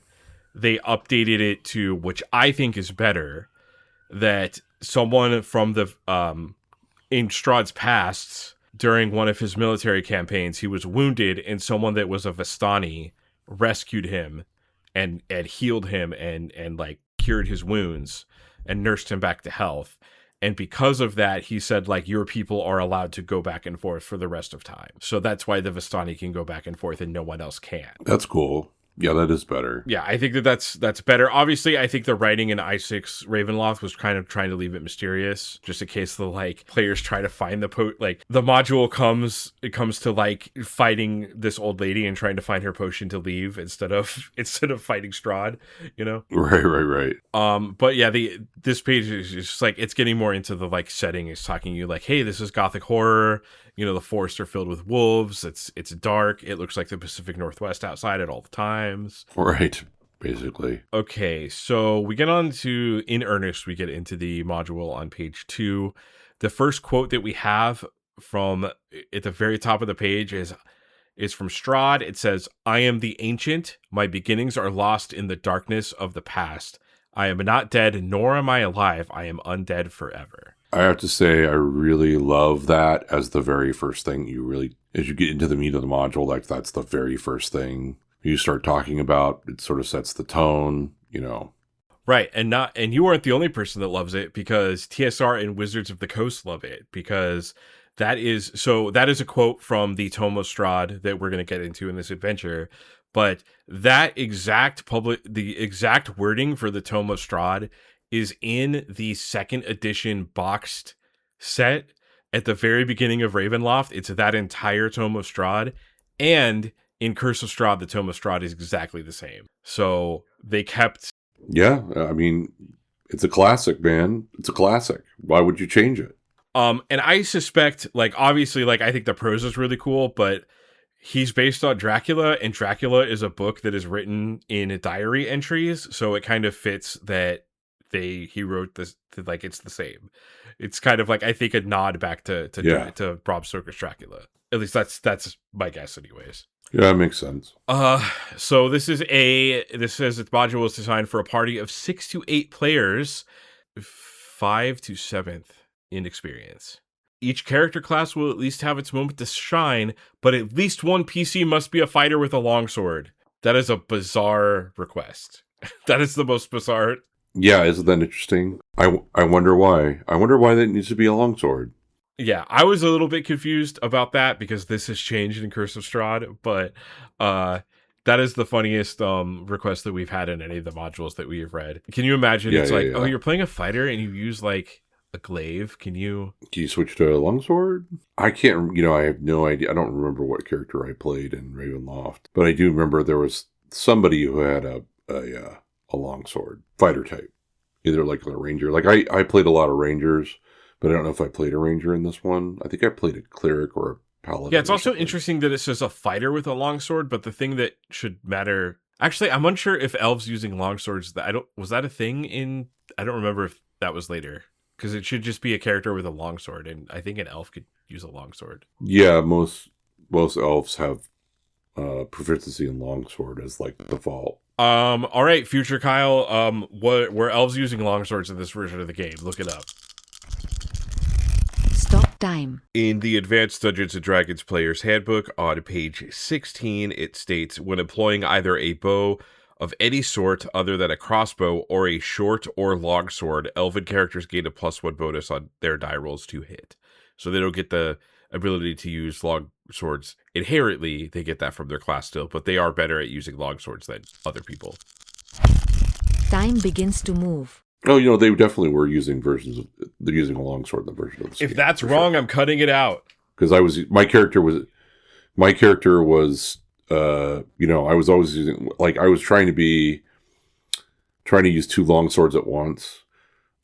they updated it to, which I think is better, that someone from the in Strahd's past, during one of his military campaigns, he was wounded, and someone that was a Vistani rescued him and healed him and like cured his wounds and nursed him back to health. And because of that, he said, like, your people are allowed to go back and forth for the rest of time. So that's why the Vistani can go back and forth and no one else can. That's cool. Yeah, that is better. Yeah, I think that's better. Obviously, I think the writing in I6 Ravenloft was kind of trying to leave it mysterious, just in case the like players try to find the the module comes to like fighting this old lady and trying to find her potion to leave instead of fighting Strahd, you know? Right. But yeah, this page is just like it's getting more into the like setting. It's talking to you like, hey, this is Gothic horror. You know, the forests are filled with wolves. It's dark. It looks like the Pacific Northwest outside at all the times. Right, basically. Okay, so we get on to, in earnest, we get into the module on page 2. The first quote that we have from at the very top of the page is from Strahd. It says, "I am the ancient. My beginnings are lost in the darkness of the past. I am not dead, nor am I alive. I am undead forever." I have to say, I really love that as the very first thing as you get into the meat of the module, like that's the very first thing you start talking about. It sort of sets the tone, you know. Right, and you aren't the only person that loves it, because TSR and Wizards of the Coast love it, because that is a quote from the Tome of Strahd that we're going to get into in this adventure. But that the exact wording for the Tome of Strahd is in the second edition boxed set at the very beginning of Ravenloft. It's that entire Tome of Strahd, and in Curse of Strahd, the Tome of Strahd is exactly the same. So they kept... Yeah, I mean, it's a classic, man. It's a classic. Why would you change it? And I suspect, like, obviously, like, I think the prose is really cool, but he's based on Dracula, and Dracula is a book that is written in diary entries, so it kind of fits that he wrote this, like, it's the same. It's kind of like, I think, a nod back to Bram Stoker's Dracula. At least that's my guess, anyways. Yeah, that makes sense. So this says its module is designed for a party of 6 to 8 players, 5 to 7th in experience. Each character class will at least have its moment to shine, but at least one PC must be a fighter with a longsword. That is a bizarre request. That is the most bizarre. Yeah, isn't that interesting? I wonder why. I wonder why that needs to be a longsword. Yeah, I was a little bit confused about that because this has changed in Curse of Strahd, but that is the funniest request that we've had in any of the modules that we have read. Can you imagine? Oh, you're playing a fighter and you use like a glaive. Can you switch to a longsword? I can't. I have no idea. I don't remember what character I played in Ravenloft, but I do remember there was somebody who had a longsword fighter type, either like a ranger. Like I played a lot of rangers. But I don't know if I played a ranger in this one. I think I played a cleeric or a paladin. Yeah, it's also interesting that it says a fighter with a longsword, but the thing that should matter... Actually, I'm unsure if elves using longswords... Was that a thing in... I don't remember if that was later. Because it should just be a character with a longsword, and I think an elf could use a longsword. Yeah, most elves have proficiency in longsword as like default. All right, future Kyle. Were elves using longswords in this version of the game? Look it up. time. In the Advanced Dungeons & Dragons Player's Handbook on page 16, it states, when employing either a bow of any sort other than a crossbow or a short or long sword, elven characters gain a +1 bonus on their die rolls to hit. So they don't get the ability to use long swords inherently. They get that from their class still, but they are better at using long swords than other people. Time begins to move. Oh, they definitely were using they're using a longsword in the version of the If that's wrong, sure. I'm cutting it out. Because my character was, I was always using, I was trying to use 2 longswords at once.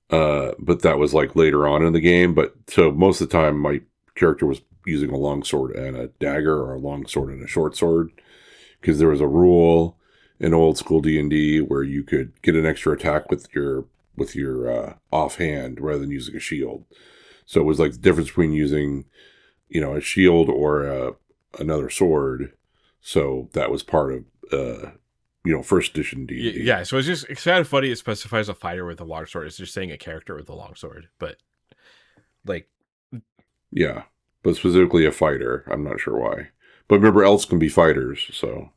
But that was later on in the game. But so most of the time, my character was using a longsword and a dagger, or a longsword and a short sword, because there was a rule in old school D&D where you could get an extra attack with your offhand rather than using a shield. So it was the difference between using, a shield or another sword. So that was part of, first edition D&D. Yeah, so it's kind of funny. It specifies a fighter with a longsword. It's just saying a character with a longsword, but yeah, but specifically a fighter. I'm not sure why. But remember, elves can be fighters, so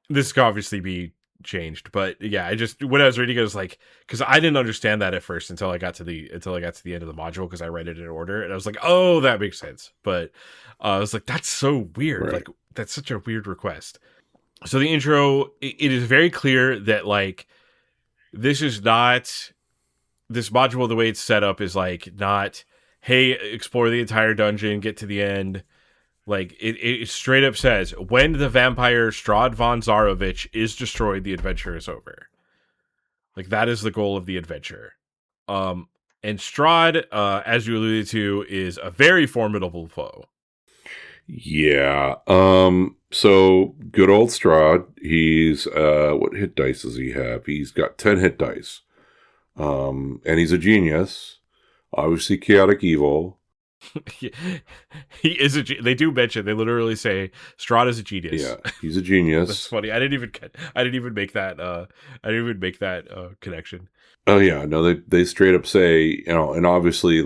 this could obviously be changed. But yeah, when I was reading it, was because I didn't understand that at first until I got to the end of the module, because I read it in order, and I was like, oh, that makes sense. But I was like, that's so weird. Right. That's such a weird request. So the intro, it is very clear that this is not, this module, the way it's set up is not, hey, explore the entire dungeon, get to the end. It straight up says, when the vampire Strahd von Zarovich is destroyed, the adventure is over. That is the goal of the adventure. And Strahd, as you alluded to, is a very formidable foe. Yeah. So good old Strahd, he's, what hit dice does he have? He's got 10 hit dice. And he's a genius, obviously chaotic evil. He is they do mention, they literally say Strahd is a genius. Yeah, he's a genius. That's funny. I didn't even make that connection. Oh yeah, no, they straight up say, and obviously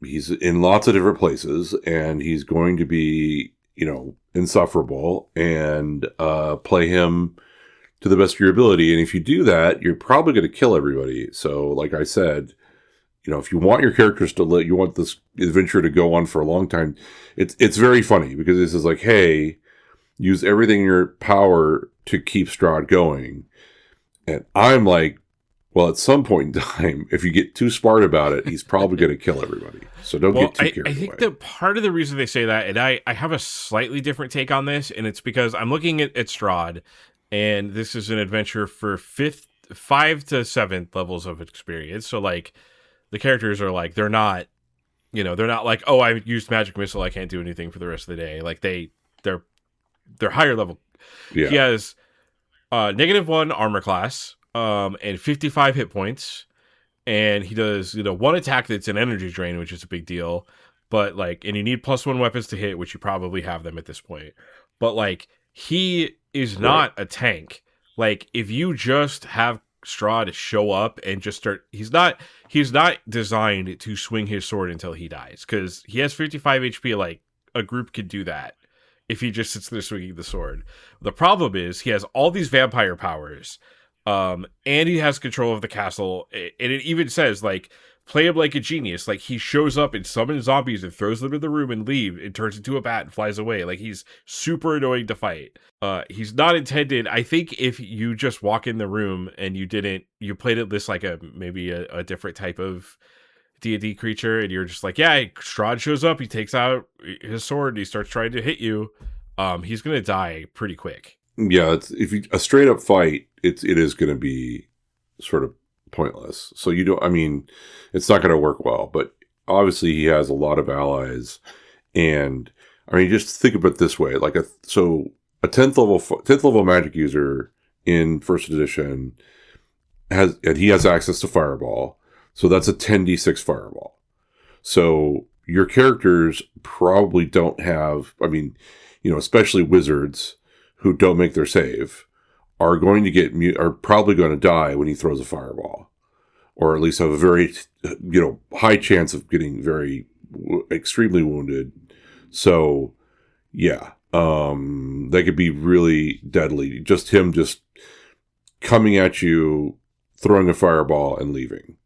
he's in lots of different places, and he's going to be, insufferable, and play him to the best of your ability. And if you do that, you're probably going to kill everybody. So like I said, if you want your characters to you want this adventure to go on for a long time, it's very funny, because this is hey, use everything in your power to keep Strahd going. And I'm well, at some point in time, if you get too smart about it, he's probably going to kill everybody. So don't get too carried away. I think that part of the reason they say that, and I have a slightly different take on this, and it's because I'm looking at Strahd, and this is an adventure for 5th to 7th levels of experience. So the characters are they're not, they're not oh, I used magic missile, I can't do anything for the rest of the day. They're higher level. Yeah. He has -1 armor class, and 55 hit points, and he does 1 attack that's an energy drain, which is a big deal. But and you need +1 weapons to hit, which you probably have them at this point. But he is not a tank. If you just have Strahd show up and just start, he's not designed to swing his sword until he dies, because he has 55 HP. A group could do that if he just sits there swinging the sword. The problem is he has all these vampire powers, and he has control of the castle, and it even says play him like a genius. He shows up and summons zombies and throws them in the room and leave and turns into a bat and flies away. He's super annoying to fight. He's not intended. I think if you just walk in the room and you played it this maybe a different type of D&D creature, and you're just Strahd shows up, he takes out his sword, and he starts trying to hit you, he's gonna die pretty quick. Yeah, a straight up fight, it is going to be sort of pointless. So it's not going to work well. But obviously, he has a lot of allies, and just think about it this way: a 10th level magic user in first edition he has access to Fireball, so that's a 10d6 Fireball. So your characters probably don't have. Especially wizards who don't make their save are probably going to die when he throws a fireball, or at least have a very high chance of getting very extremely wounded. So, yeah, that could be really deadly. Just him just coming at you, throwing a fireball, and leaving.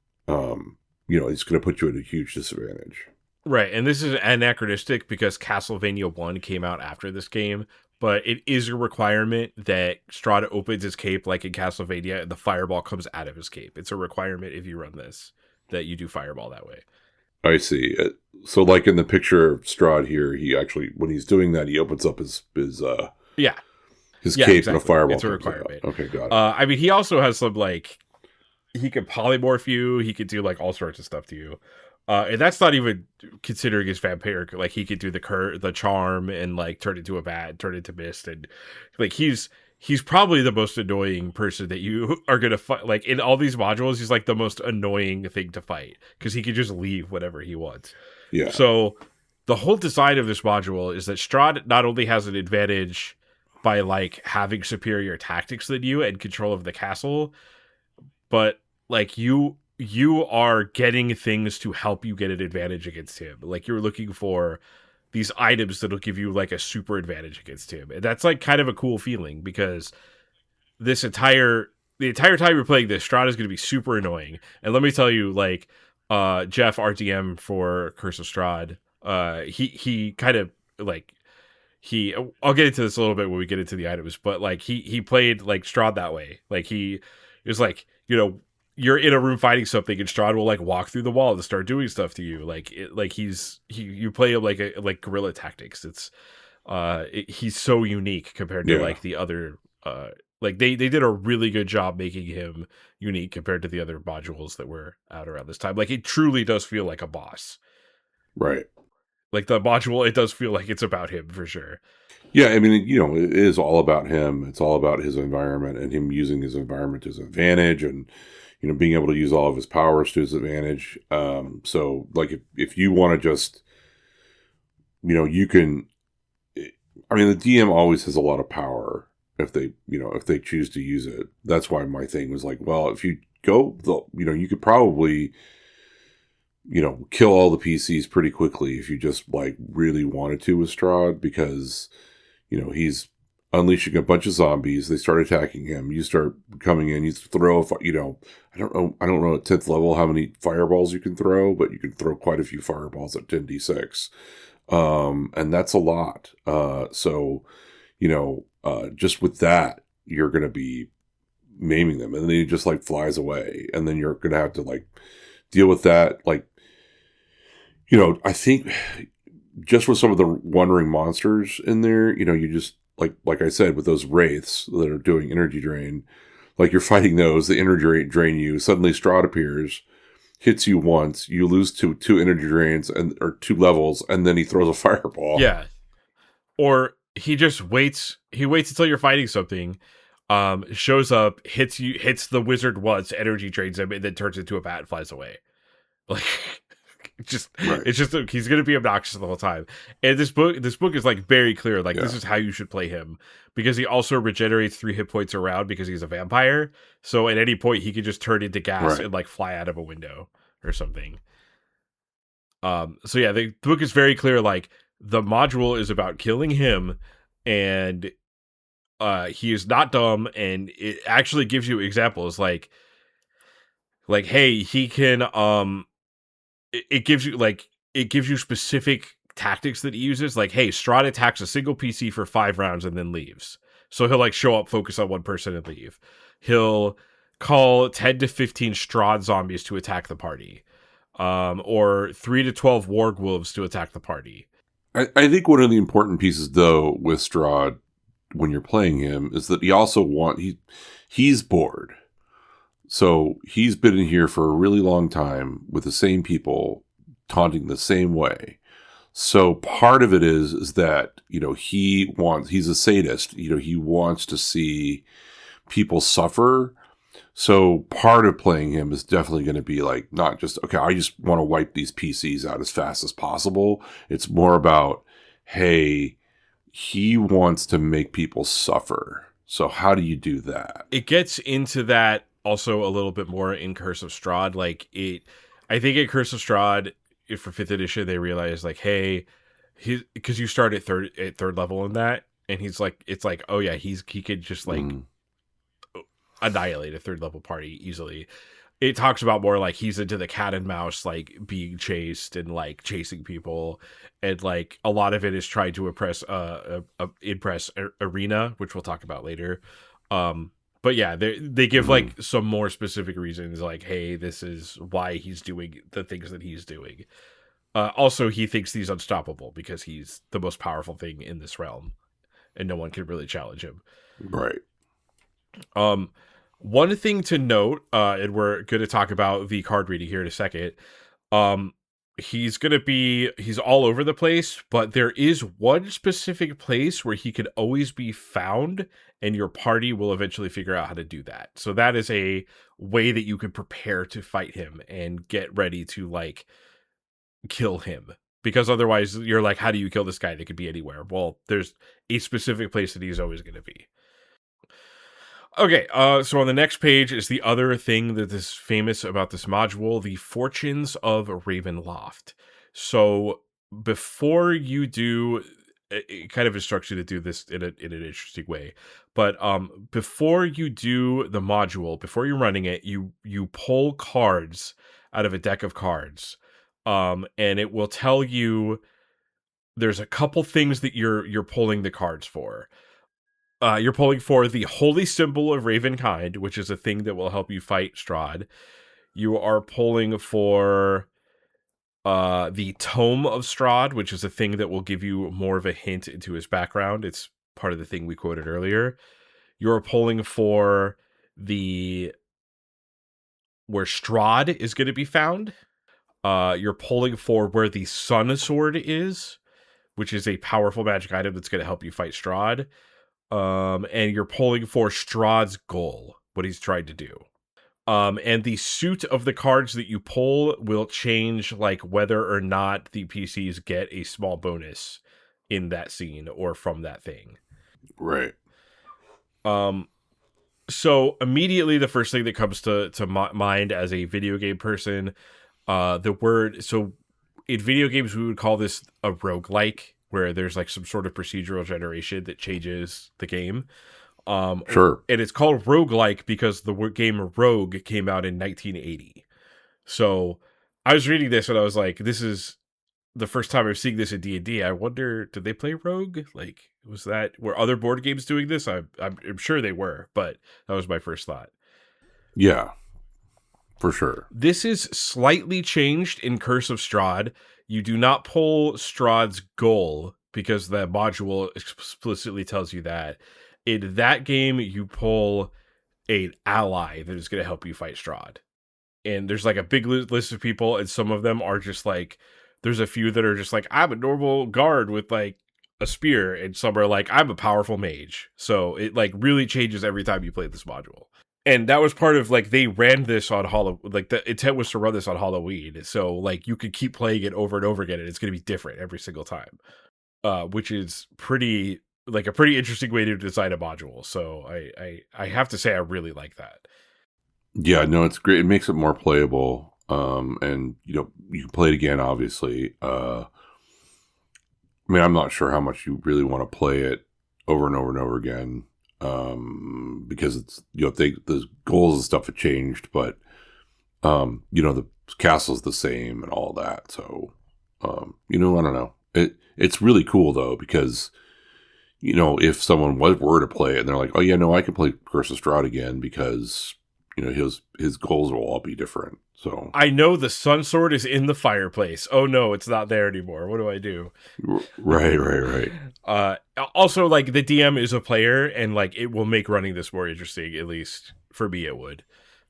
He's going to put you at a huge disadvantage. Right, and this is anachronistic because Castlevania 1 came out after this game, but it is a requirement that Strahd opens his cape like in Castlevania, and the fireball comes out of his cape. It's a requirement if you run this, that you do fireball that way. I see. So, like in the picture of Strahd here, he actually, when he's doing that, he opens up his cape exactly. and a fireball. It's a requirement. Okay, got it. He also has some he could polymorph you. He could do all sorts of stuff to you. And that's not even considering his vampiric. Like he could do the charm and turn into a bat, turn into mist, and he's probably the most annoying person that you are gonna fight. In all these modules, he's the most annoying thing to fight because he can just leave whenever he wants. Yeah. So the whole design of this module is that Strahd not only has an advantage by having superior tactics than you and control of the castle, but you are getting things to help you get an advantage against him. You're looking for these items that'll give you a super advantage against him. And that's kind of a cool feeling because the entire time you're playing this, Strahd is going to be super annoying. And let me tell you, Jeff, RTM for Curse of Strahd, he kind of I'll get into this a little bit when we get into the items, but he played Strahd that way. He is you're in a room fighting something, and Strahd will walk through the wall and start doing stuff to you. You play him like guerrilla tactics. It's he's so unique compared to the other. They did a really good job making him unique compared to the other modules that were out around this time. It truly does feel like a boss, right? The module, it does feel like it's about him for sure. Yeah, I mean, it is all about him. It's all about his environment and him using his environment to his advantage, and being able to use all of his powers to his advantage. So if you want to just, you can, I mean, the DM always has a lot of power if they choose to use it. That's why my thing was well, if you go, you could probably, kill all the PCs pretty quickly if you just really wanted to with Strahd, because, he's unleashing a bunch of zombies. They start attacking him. You start coming in. You throw I don't know at 10th level how many fireballs you can throw, but you can throw quite a few fireballs at 10d6. And that's a lot. Just with that, you're going to be maiming them, and then he just flies away, and then you're going to have to deal with that. I think just with some of the wandering monsters in there, you just, like I said, with those wraiths that are doing energy drain, you're fighting those, the energy drain you, suddenly Strahd appears, hits you once, you lose two energy drains or 2 levels, and then he throws a fireball. Yeah. Or he just waits until you're fighting something, shows up, hits the wizard once, energy drains him, and then turns into a bat and flies away. It's just he's going to be obnoxious the whole time. And this book is very clear. This is how you should play him, because he also regenerates 3 hit points around because he's a vampire. So at any point he could just turn into gas and fly out of a window or something. So yeah, the book is very clear. The module is about killing him, and he is not dumb, and it actually gives you examples hey, he can it gives you specific tactics that he uses. Hey, Strahd attacks a single PC for 5 rounds and then leaves. So he'll show up, focus on one person, and leave. He'll call 10 to 15 Strahd zombies to attack the party, or 3 to 12 warg wolves to attack the party. I think one of the important pieces, though, with Strahd when you're playing him is that he also he's bored. So he's been in here for a really long time with the same people, taunting the same way. So part of it is that, he's a sadist. He wants to see people suffer. So part of playing him is definitely going to be not just, okay, I just want to wipe these PCs out as fast as possible. It's more about, hey, he wants to make people suffer. So how do you do that? It gets into that also a little bit more in Curse of Strahd. I think in Curse of Strahd, for 5th edition, they realize like, hey, because you start at third level in that, and he's like, it's like, oh yeah, he could just like annihilate a 3rd level party easily. It talks about more like he's into the cat and mouse, like being chased and like chasing people, and like a lot of it is trying to impress Arena, which we'll talk about later. But yeah, they give like some more specific reasons, like, hey, this is why he's doing the things that he's doing. Also, he thinks he's unstoppable because he's the most powerful thing in this realm, and no one can really challenge him. Right. One thing to note, and we're going to talk about the card reading here in a second. He's all over the place, but there is one specific place where he can always be found, and your party will eventually figure out how to do that. So that is a way that you can prepare to fight him and get ready to like kill him. Because otherwise you're like, how do you kill this guy? They could be anywhere. Well, there's a specific place that he's always going to be. Okay, so on the next page is the other thing that is famous about this module, the Fortunes of Ravenloft. So before you do, it kind of instructs you to do this in an interesting way. But before you do the module, before you're running it, you pull cards out of a deck of cards, and it will tell you there's a couple things that you're pulling the cards for. You're pulling for the Holy Symbol of Ravenkind, which is a thing that will help you fight Strahd. You are pulling for the Tome of Strahd, which is a thing that will give you more of a hint into his background. It's part of the thing we quoted earlier. You're pulling for where Strahd is going to be found. You're pulling for where the Sun Sword is, which is a powerful magic item that's going to help you fight Strahd. And you're pulling for Strahd's goal, what he's trying to do. And the suit of the cards that you pull will change like whether or not the PCs get a small bonus in that scene or from that thing. Right. So immediately the first thing that comes to mind as a video game person, the word, so in video games we would call this a roguelike, where there's like some sort of procedural generation that changes the game. Sure. And it's called roguelike because the game Rogue came out in 1980. So I was reading this and I was like, this is the first time I'm seeing this in D&D. I wonder, did they play Rogue? Like, were other board games doing this? I'm sure they were, but that was my first thought. Yeah, for sure. This is slightly changed in Curse of Strahd. You do not pull Strahd's goal because the module explicitly tells you that. In that game, you pull an ally that is going to help you fight Strahd. And there's like a big list of people, and some of them are just like, there's a few that are just like, I'm a normal guard with like a spear, and some are like, I'm a powerful mage. So it like really changes every time you play this module. And that was part of, like, they ran this on Halloween. Like, the intent was to run this on Halloween. So, like, you could keep playing it over and over again, and it's going to be different every single time. Which is a pretty interesting way to design a module. So, I have to say I really like that. Yeah, no, it's great. It makes it more playable. And, you can play it again, obviously. I mean, I'm not sure how much you really want to play it over and over and over again. Because it's, the goals and stuff have changed, but, the castle's the same and all that. So, I don't know. It's really cool though, because, if someone were to play it and they're like, oh yeah, no, I can play Curse of Strahd again because, his goals will all be different. So I know the Sun Sword is in the fireplace. Oh no, it's not there anymore. What do I do? Right. Also, like, the DM is a player, and like it will make running this more interesting. At least for me, it would.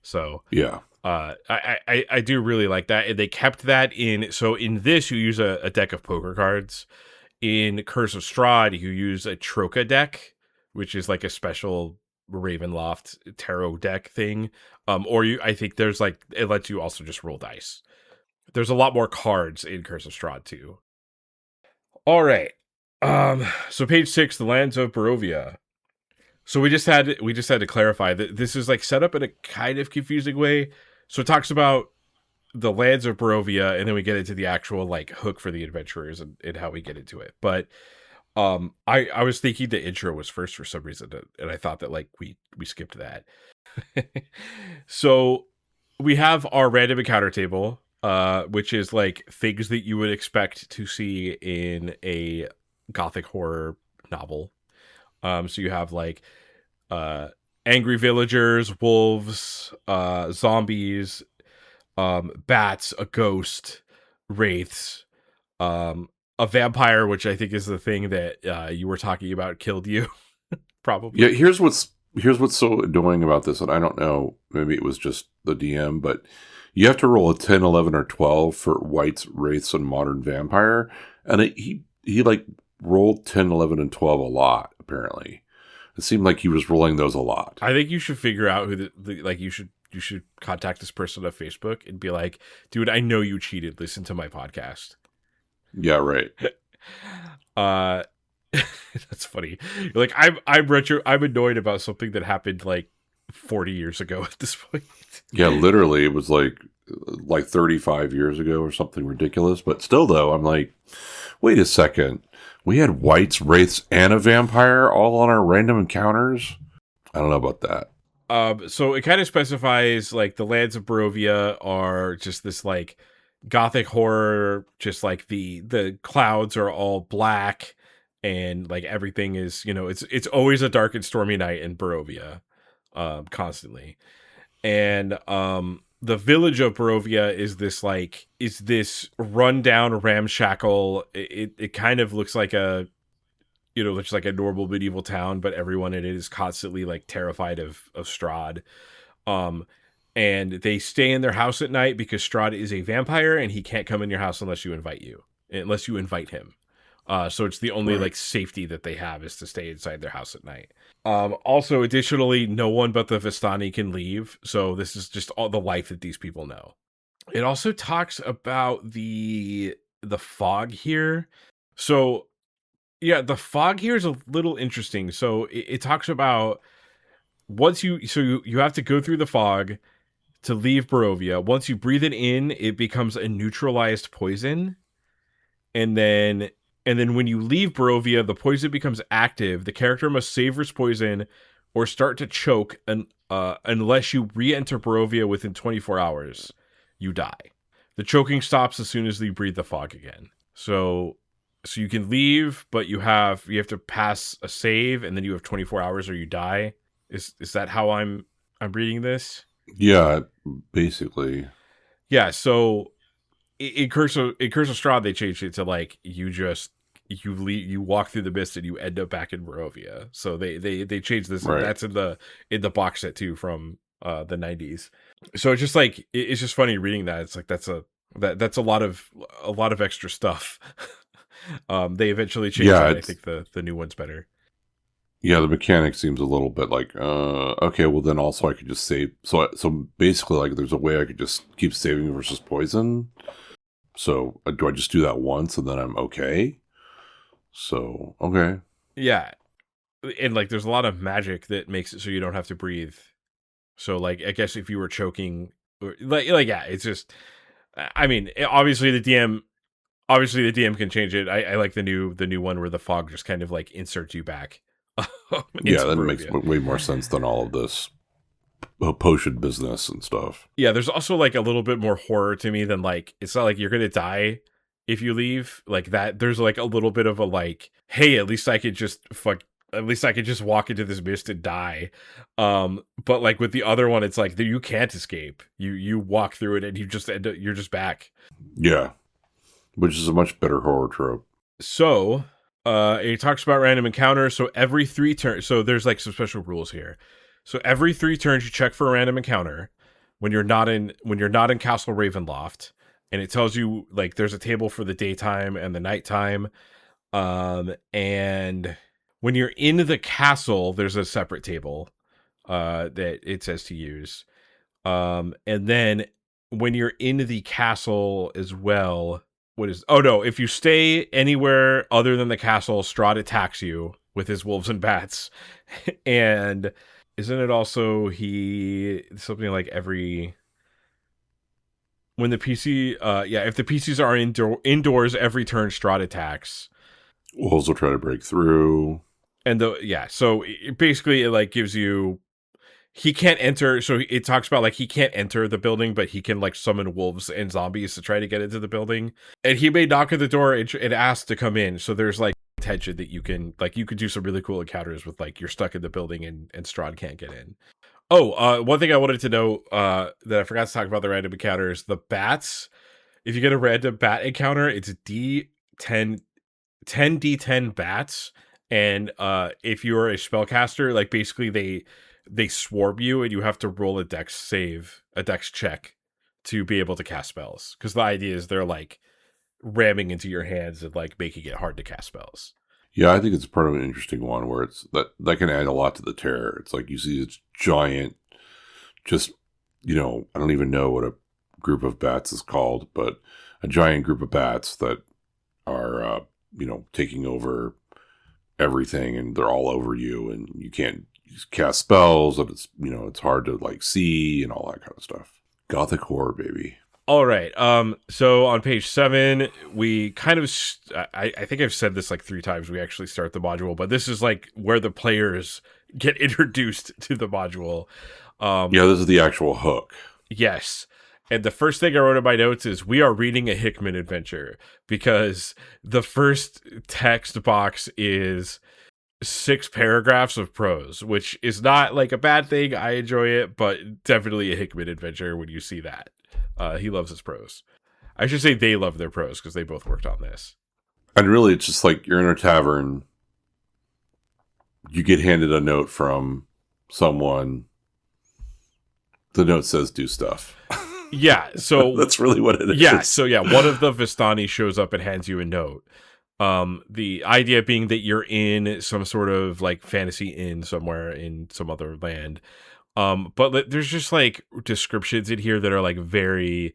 So yeah, I do really like that, and they kept that in. So in this, you use a deck of poker cards. In Curse of Strahd, you use a Troca deck, which is like a special Ravenloft tarot deck thing. I think there's like, it lets you also just roll dice. There's a lot more cards in Curse of Strahd too. All right. So page 6, the lands of Barovia. So we just had to clarify that this is like set up in a kind of confusing way. So it talks about the lands of Barovia, and then we get into the actual like hook for the adventurers and how we get into it. But I was thinking the intro was first for some reason, and I thought that like we skipped that. So we have our random encounter table, which is like things that you would expect to see in a gothic horror novel. So you have like angry villagers, wolves, zombies, bats, a ghost, wraiths, a vampire, which I think is the thing that you were talking about killed you, probably. Yeah, here's what's so annoying about this, and I don't know, maybe it was just the DM, but you have to roll a 10, 11, or 12 for wights, wraiths, and modern vampire, and he like rolled 10, 11, and 12 a lot, apparently. It seemed like he was rolling those a lot. I think you should figure out who like you should contact this person on Facebook and be like, dude, I know you cheated. Listen to my podcast. Yeah, right. That's funny. You're like, I'm annoyed about something that happened like 40 years ago at this point. Yeah, literally, it was like 35 years ago or something ridiculous. But still, though, I'm like, wait a second. We had wights, wraiths, and a vampire all on our random encounters? I don't know about that. So it kind of specifies like the lands of Barovia are just this like gothic horror, just like the clouds are all black and like everything is, it's always a dark and stormy night in Barovia, constantly. And the village of Barovia is this rundown ramshackle. It kind of looks like looks like a normal medieval town, but everyone in it is constantly like terrified of Strahd. And they stay in their house at night because Strahd is a vampire and he can't come in your house unless you invite him. So it's the only like safety that they have is to stay inside their house at night. Also, additionally, no one but the Vistani can leave. So this is just all the life that these people know. It also talks about the fog here. So yeah, the fog here is a little interesting. So it talks about you have to go through the fog to leave Barovia. Once you breathe it in, it becomes a neutralized poison. And then when you leave Barovia, the poison becomes active. The character must savor its poison or start to choke unless you re-enter Barovia within 24 hours. You die. The choking stops as soon as you breathe the fog again. So you can leave, but you have to pass a save, and then you have 24 hours or you die. Is that how I'm reading this? Yeah, basically. Yeah, so in Curse of Strahd, they changed it to like you walk through the mist and you end up back in Barovia. So they changed this. Right. That's in the box set too from the 90s. So it's just like it's just funny reading that. It's like that's a lot of extra stuff. They eventually changed it. I think the new one's better. Yeah, the mechanic seems a little bit like, okay, well then also I could just save. So basically, like, there's a way I could just keep saving versus poison. So do I just do that once and then I'm okay? So, okay. Yeah. And like, there's a lot of magic that makes it so you don't have to breathe. So like, I guess if you were choking, or yeah, it's just, I mean, obviously the DM can change it. I like the new one where the fog just kind of like inserts you back. Yeah, that makes way more sense than all of this potion business and stuff. Yeah, there's also like a little bit more horror to me than like, it's not like you're gonna die if you leave like that. There's like a little bit of a like, hey, at least I could just walk into this mist and die. But like with the other one, it's like you can't escape. You walk through it and you just you're just back. Yeah, which is a much better horror trope. So it talks about random encounters. So every 3 turns, so there's like some special rules here. So every 3 turns, you check for a random encounter when you're not in Castle Ravenloft, and it tells you like there's a table for the daytime and the nighttime. And when you're in the castle, there's a separate table that it says to use. And then when you're in the castle as well, if you stay anywhere other than the castle, Strahd attacks you with his wolves and bats. And isn't it also something like every When the PC, if the PCs are indoors every turn, Strahd attacks. Wolves will try to break through. And so basically it like gives you, he can't enter. So it talks about like he can't enter the building, but he can like summon wolves and zombies to try to get into the building. And he may knock at the door and ask to come in. So there's like tension that you could do some really cool encounters with like you're stuck in the building and Strahd can't get in. Oh, one thing I wanted to know that I forgot to talk about the random encounters, the bats. If you get a random bat encounter, it's D10 10d10 bats, and if you're a spellcaster, like basically they swarm you and you have to roll a dex check to be able to cast spells, because the idea is they're like ramming into your hands and like making it hard to cast spells. Yeah, I think it's part of an interesting one where it's that can add a lot to the terror. It's like you see this giant, just, I don't even know what a group of bats is called, but a giant group of bats that are taking over everything, and they're all over you, and you can't cast spells, and it's hard to like see and all that kind of stuff. Gothic horror, baby. All right. So on page 7, we kind of, I think I've said this like 3 times. We actually start the module, but this is like where the players get introduced to the module. This is the actual hook. Yes. And the first thing I wrote in my notes is we are reading a Hickman adventure, because the first text box is 6 paragraphs of prose, which is not like a bad thing. I enjoy it, but definitely a Hickman adventure when you see that. He loves his prose. I should say they love their prose because they both worked on this. And really, it's just like you're in a tavern. You get handed a note from someone. The note says do stuff. Yeah, so that's really what it is. Yeah, so one of the Vistani shows up and hands you a note. The idea being that you're in some sort of like fantasy inn somewhere in some other land. But there's just like descriptions in here that are like very,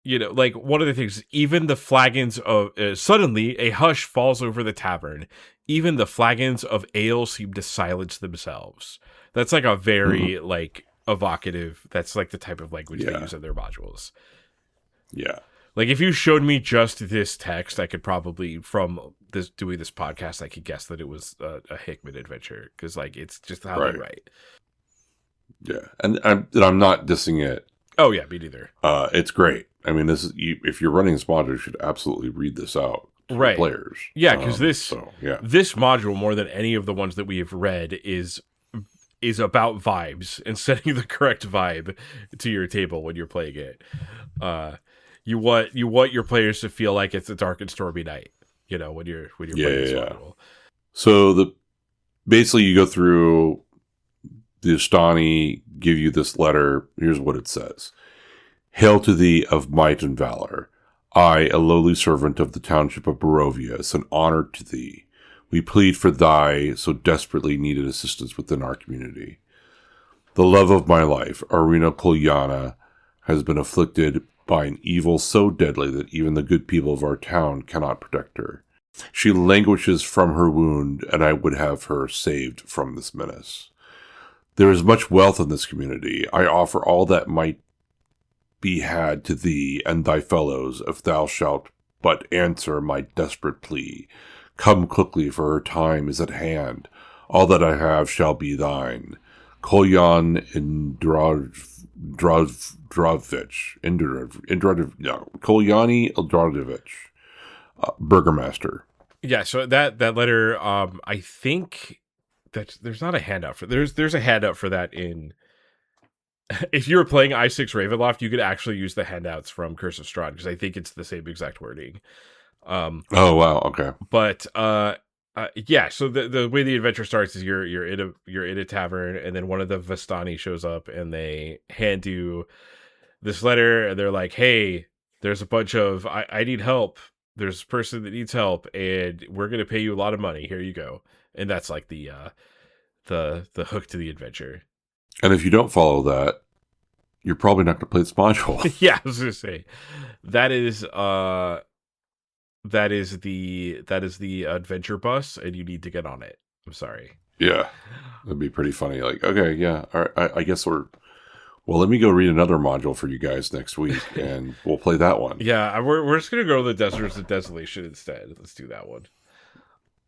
like one of the things, even the flagons of, suddenly a hush falls over the tavern. Even the flagons of ale seem to silence themselves. That's like a very like evocative, that's like the type of language they use in their modules. Yeah. Like if you showed me just this text, I could probably, from doing this podcast, I could guess that it was a Hickman adventure, because like it's just how they write. Yeah, and I'm not dissing it. Oh yeah, me neither. It's great. I mean, this is if you're running this module, you should absolutely read this out to players. Yeah, because this module, more than any of the ones that we have read, is about vibes and setting the correct vibe to your table when you're playing it. You want your players to feel like it's a dark and stormy night. When you're playing this module. So basically you go through. The Vistani give you this letter. Here's what it says. Hail to thee of might and valor. I, a lowly servant of the township of Barovia, is an honor to thee. We plead for thy so desperately needed assistance within our community. The love of my life, Arena Kolyana, has been afflicted by an evil so deadly that even the good people of our town cannot protect her. She languishes from her wound, and I would have her saved from this menace. There is much wealth in this community. I offer all that might be had to thee and thy fellows, if thou shalt but answer my desperate plea. Come quickly, for her time is at hand. All that I have shall be thine. Kolyan Kolyani Indradovich, Burgomaster. Yeah, so that letter, I think that there's not a handout for there's a handout for that in. If you were playing I6 Ravenloft, you could actually use the handouts from Curse of Strahd, because I think it's the same exact wording. Oh wow, okay. But so the way the adventure starts is you're in a tavern, and then one of the Vistani shows up and they hand you this letter, and they're like, "Hey, there's a bunch of I need help. There's a person that needs help, and we're gonna pay you a lot of money. Here you go." And that's like the hook to the adventure. And if you don't follow that, you're probably not going to play this module. Yeah, I was going to say that is the adventure bus, and you need to get on it. I'm sorry. Yeah, it'd be pretty funny. Like, okay, yeah, all right, I guess we're Well, let me go read another module for you guys next week, and we'll play that one. Yeah, we're just gonna go to the Deserts of Desolation instead. Let's do that one.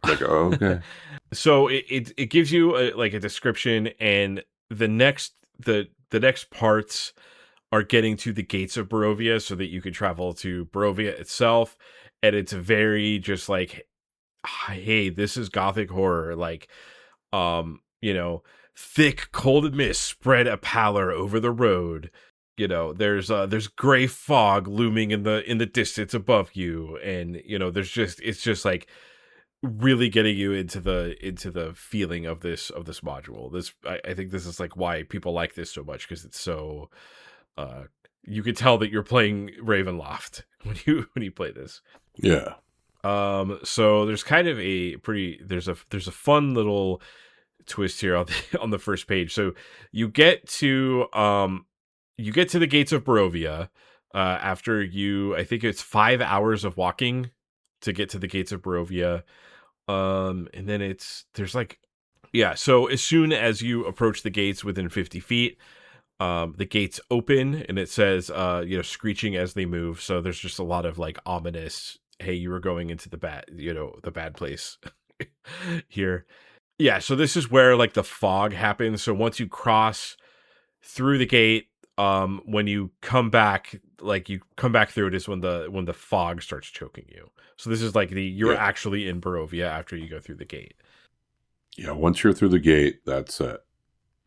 Like, oh, okay. So it gives you a description, and the next parts are getting to the gates of Barovia, so that you can travel to Barovia itself, and it's very just like, hey, this is gothic horror, like, thick cold mist spread a pallor over the road. There's gray fog looming in the distance above you, and it's just like really getting you into the feeling of this module. I think this is like why people like this so much, because it's so you can tell that you're playing Ravenloft when you play this. Yeah. So there's kind of there's a fun little twist here on the first page. So you get to the gates of Barovia after I think it's 5 hours of walking to get to the gates of Barovia. And then so as soon as you approach the gates within 50 feet, the gates open, and it says screeching as they move. So there's just a lot of like ominous, hey, you were going into the bad place here. Yeah, so this is where like the fog happens. So once you cross through the gate, when you come back through it is when the fog starts choking you. So this is like you're actually in Barovia after you go through the gate. Yeah, once you're through the gate, that's it.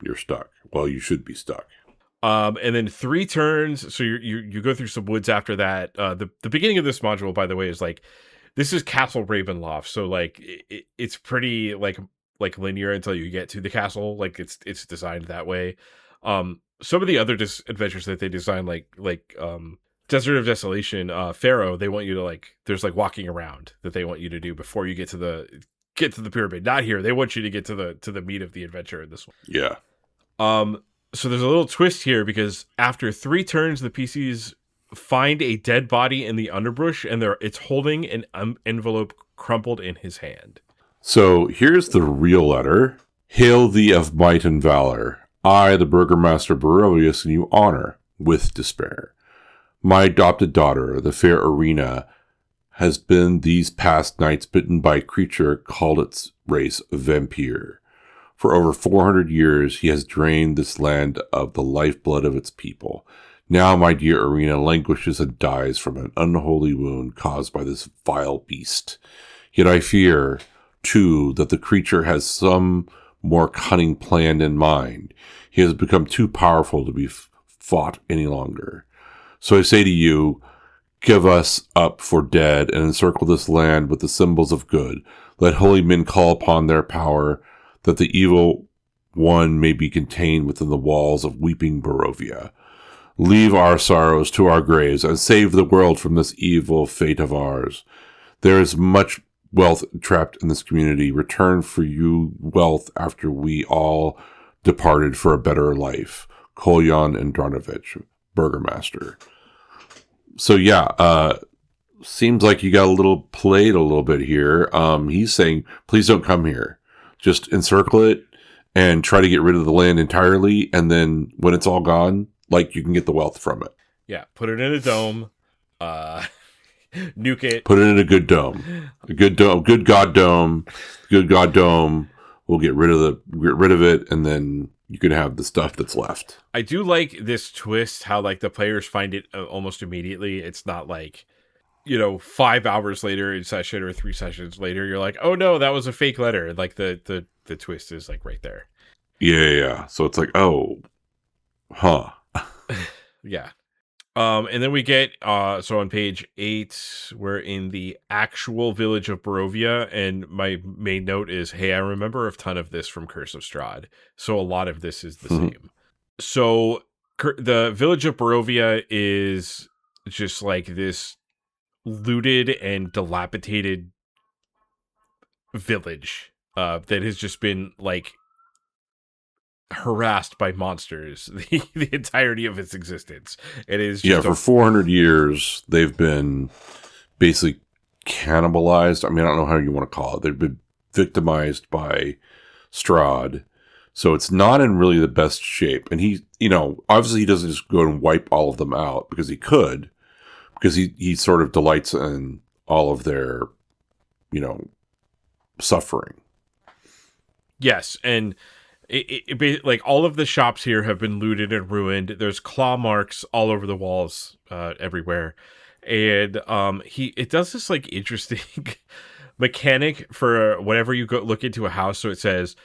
You're stuck. Well, you should be stuck. And then 3 turns. So you go through some woods after that. The beginning of this module, by the way, is like, this is Castle Ravenloft. So like it's pretty like linear until you get to the castle. Like it's designed that way. Some of the other adventures that they design, like Desert of Desolation, Pharaoh, they want you to there's walking around that they want you to do before you get to the pyramid. Not here. They want you to get to the meat of the adventure in this one. Yeah. So there's a little twist here, because after 3 turns, the PCs find a dead body in the underbrush, and it's holding an envelope crumpled in his hand. So here's the real letter. Hail thee of might and valor. I, the Burgomaster Barovia, send you honor with despair. My adopted daughter, the fair Irina, has been these past nights bitten by a creature called its race vampire. For over 400 years, he has drained this land of the lifeblood of its people. Now my dear Irina languishes and dies from an unholy wound caused by this vile beast. Yet I fear, too, that the creature has some more cunning plan in mind. He has become too powerful to be fought any longer. So I say to you, give us up for dead and encircle this land with the symbols of good. Let holy men call upon their power, that the evil one may be contained within the walls of weeping Barovia. Leave our sorrows to our graves and save the world from this evil fate of ours. There is much wealth trapped in this community. Return for you wealth after we all departed for a better life. Kolyan Andranovich, Burgomaster. So yeah, seems like you got played a little bit here. He's saying, please don't come here. Just encircle it and try to get rid of the land entirely. And then when it's all gone, you can get the wealth from it. Yeah. Put it in a dome. Nuke it. Put it in a good dome. A good dome. Good God dome. Good God dome. We'll get rid of it, and then you can have the stuff that's left. I do like this twist, how the players find it almost immediately. It's not 5 hours later in session or 3 sessions later, you're like, oh no, that was a fake letter. The twist is right there. Yeah. So it's oh, huh. Yeah. And then we get, so on page 8, we're in the actual village of Barovia, and my main note is, hey, I remember a ton of this from Curse of Strahd. So a lot of this is the same. So the village of Barovia is just this looted and dilapidated village that has just been harassed by monsters the entirety of its existence. It is just for 400 years they've been basically cannibalized. I mean, I don't know how you want to call it. They've been victimized by Strahd So it's not in really the best shape. And he, obviously he doesn't just go and wipe all of them out because he could, because he sort of delights in all of their, suffering. Yes, and like all of the shops here have been looted and ruined. There's claw marks all over the walls, everywhere, and it does this like interesting mechanic for whenever you go look into a house. So it says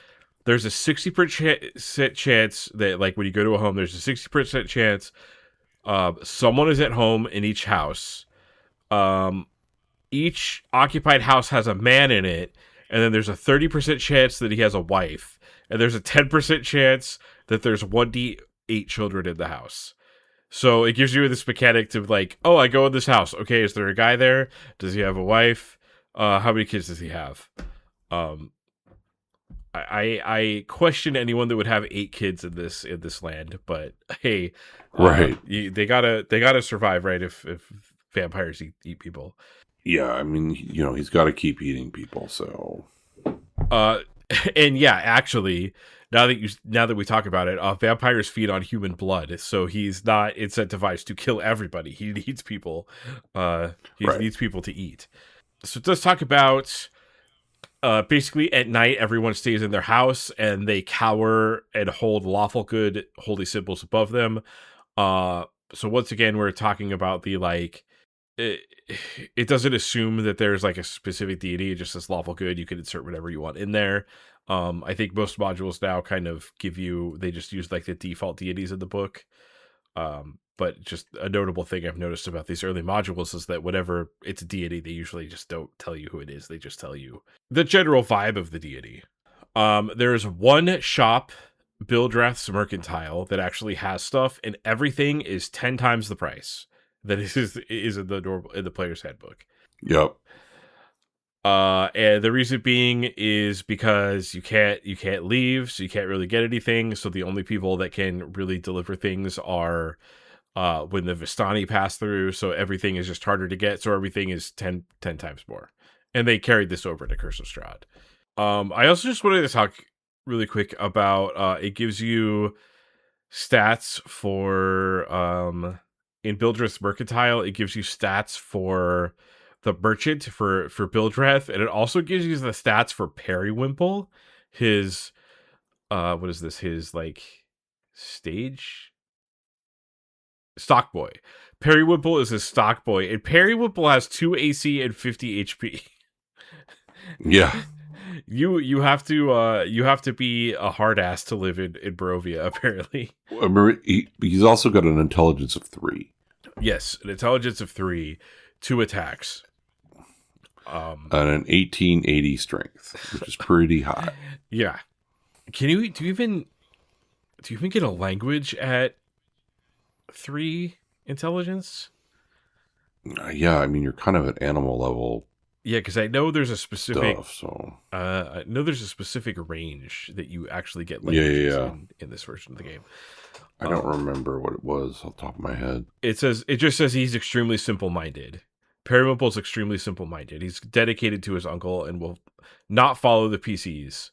there's a 60% chance that, like, when you go to a home, there's a 60% chance someone is at home in each house. Each occupied house has a man in it, and then there's a 30% chance that he has a wife, and there's a 10% chance that there's 1d8 children in the house. So it gives you this mechanic to, like, oh, I go in this house. Okay, is there a guy there? Does he have a wife? How many kids does he have? I question anyone that would have 8 kids in this land, but hey, right? They gotta survive, right? If vampires eat people. Yeah, I mean, he's got to keep eating people. So, and yeah, actually, now that we talk about it, vampires feed on human blood, so he's not incentivized to kill everybody. He needs people. Needs people to eat. So let's talk about. Basically, at night, everyone stays in their house and they cower and hold lawful good holy symbols above them. So once again, we're talking about the, like, it doesn't assume that there's like a specific deity. It just says lawful good. You can insert whatever you want in there. I think most modules now kind of they just use like the default deities in the book. But just a notable thing I've noticed about these early modules is that whenever it's a deity, they usually just don't tell you who it is. They just tell you the general vibe of the deity. There's one shop, Bildrath's Mercantile, that actually has stuff, and everything is 10 times the price that is in the player's handbook. Yep. And the reason being is because you can't leave, so you can't really get anything. So the only people that can really deliver things are when the Vistani pass through, so everything is just harder to get, so everything is 10 times more. And they carried this over to Curse of Strahd. I also just wanted to talk really quick about, it gives you stats for, in Bildrath's Mercantile, it gives you stats for the merchant for Bildrath, and it also gives you the stats for Periwimple, his, what is this, his, like, stage... stock boy. Periwimple is his stock boy, and Periwimple has 2 AC and 50 HP. Yeah. You have to be a hard ass to live in Barovia, apparently. He's also got an intelligence of 3. Yes, an intelligence of 3, 2 attacks. And an 1880 strength, which is pretty high. Yeah. Do you even get a language at 3 intelligence? Yeah, I mean, you're kind of at animal level. Yeah, because I know there's a specific stuff, so I know there's a specific range that you actually get languages in this version of the game. I don't remember what it was off the top of my head. It just says he's extremely simple-minded. Periwimple's extremely simple-minded. He's dedicated to his uncle and will not follow the PCs.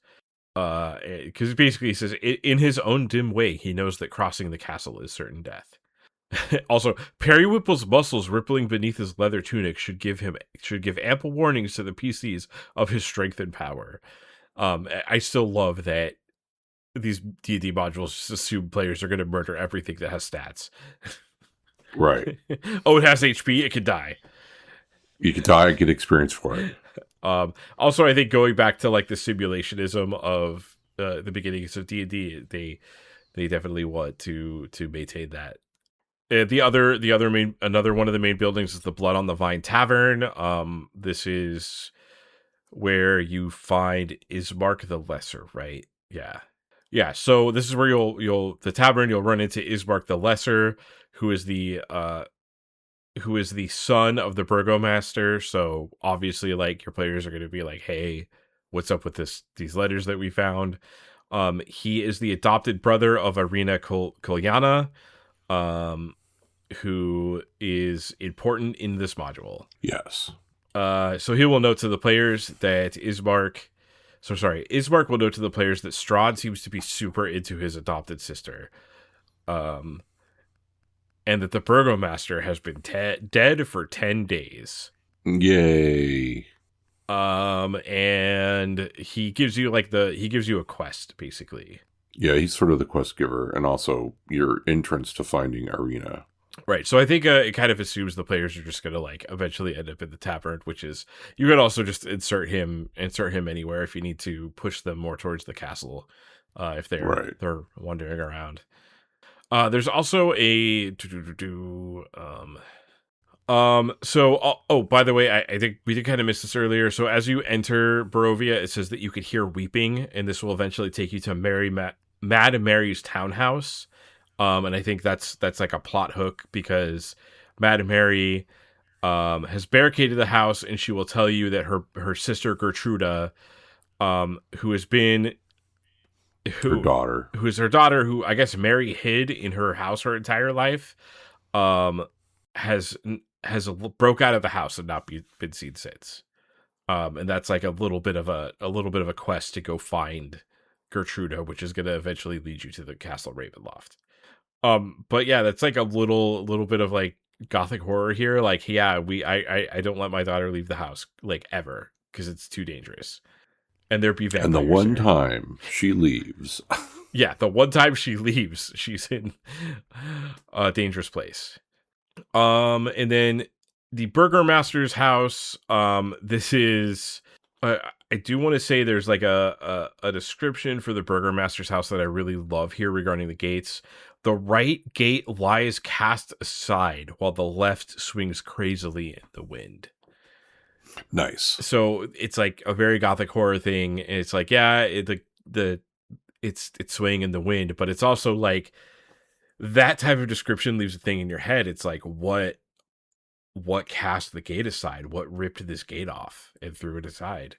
Because basically he says, in his own dim way, he knows that crossing the castle is certain death. Also, Periwimple's muscles rippling beneath his leather tunic should give ample warnings to the PCs of his strength and power. I still love that these D&D modules just assume players are going to murder everything that has stats. Right. Oh, it has HP, it could die. You could die and get experience for it. Also, I think going back to like the simulationism of the beginnings of D&D, they definitely want to maintain that. Another one of the main buildings is the Blood on the Vine Tavern. This is where you find Ismark the Lesser, right? Yeah. So this is where you'll run into Ismark the Lesser, who is the son of the Burgomaster. So obviously, like, your players are going to be like, "Hey, what's up with these letters that we found?" He is the adopted brother of Arena Kolyana, who is important in this module. Yes. So he will note to the players that Ismark. So sorry, Ismark will note to the players that Strahd seems to be super into his adopted sister. And that the Burgomaster has been dead for 10 days. Yay. And he gives you a quest, basically. Yeah, he's sort of the quest giver, and also your entrance to finding Irina. Right, so I think it kind of assumes the players are just going to like eventually end up in the tavern, which is, you could also just insert him anywhere if you need to push them more towards the castle, if they're wandering around. There's also a by the way, I think we did kind of miss this earlier. So as you enter Barovia, it says that you could hear weeping, and this will eventually take you to Mad Mary's townhouse. And I think that's like a plot hook, because Mad Mary has barricaded the house, and she will tell you that her sister Gertruda, who is her daughter, who I guess Mary hid in her house her entire life, has broke out of the house and not been seen since. And that's like a little bit of a quest to go find Gertruda, which is going to eventually lead you to the Castle Ravenloft. But yeah, that's like a little bit of like gothic horror here. Like, yeah, I don't let my daughter leave the house, like, ever, because it's too dangerous. And there be vampires. And the one time she leaves. Yeah, the one time she leaves, she's in a dangerous place. And then the Burgomaster's house. This is, I do want to say there's like a description for the Burgomaster's house that I really love here regarding the gates. The right gate lies cast aside, while the left swings crazily in the wind. Nice. So it's like a very gothic horror thing. And it's like, yeah, it's swaying in the wind, but it's also like that type of description leaves a thing in your head. It's like, what cast the gate aside? What ripped this gate off and threw it aside?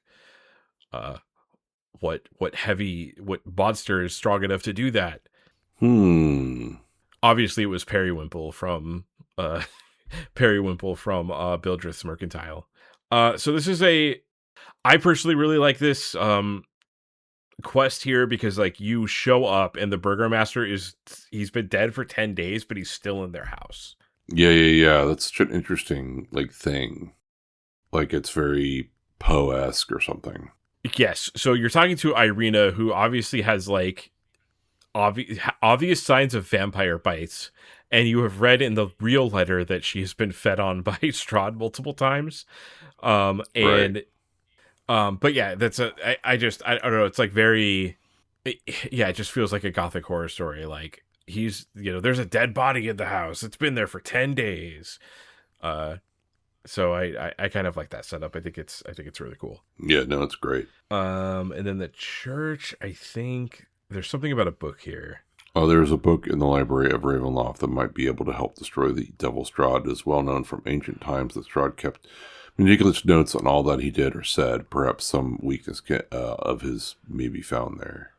What monster is strong enough to do that? Obviously it was Periwinkle from Bildreth's Mercantile. So this is I personally really like this quest here, because like you show up and the Burgomaster he's been dead for 10 days, but he's still in their house. Yeah. That's such an interesting like thing. Like, it's very Poe-esque or something. Yes. So you're talking to Irina, who obviously has like obvious signs of vampire bites, and you have read in the real letter that she has been fed on by Strahd multiple times. But yeah, that's I don't know. It's like it just feels like a gothic horror story. Like, there's a dead body in the house. It's been there for 10 days. So I kind of like that setup. I think it's really cool. Yeah, no, it's great. And then the church, I think there's something about a book here. Oh, there's a book in the library of Ravenloft that might be able to help destroy the Devil Strahd. It is well known from ancient times that Strahd kept meticulous notes on all that he did or said. Perhaps some weakness of his may be found there.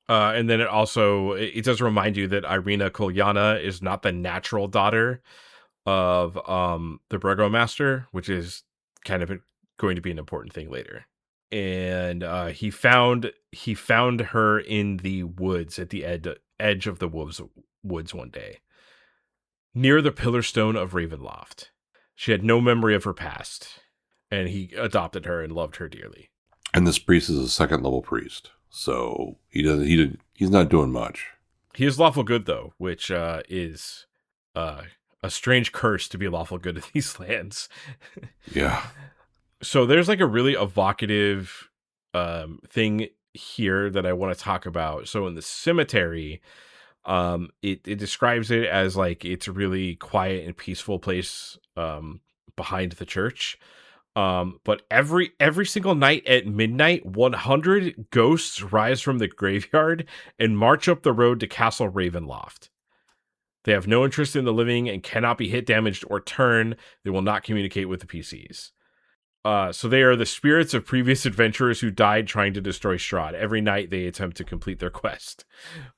And then it does remind you that Irina Kolyana is not the natural daughter of the Burgomaster, which is kind of going to be an important thing later. And he found her in the woods at the edge of the woods one day, near the pillar stone of Ravenloft. She had no memory of her past, and he adopted her and loved her dearly. And this priest is a second level priest, so he's not doing much. He is lawful good, though, which is a strange curse to be lawful good in these lands. Yeah. So there's like a really evocative thing here that I want to talk about. So in the cemetery, it describes it as like it's a really quiet and peaceful place behind the church. But every single night at midnight, 100 ghosts rise from the graveyard and march up the road to Castle Ravenloft. They have no interest in the living and cannot be hit, damaged, or turned. They will not communicate with the PCs. So they are the spirits of previous adventurers who died trying to destroy Strahd. Every night they attempt to complete their quest.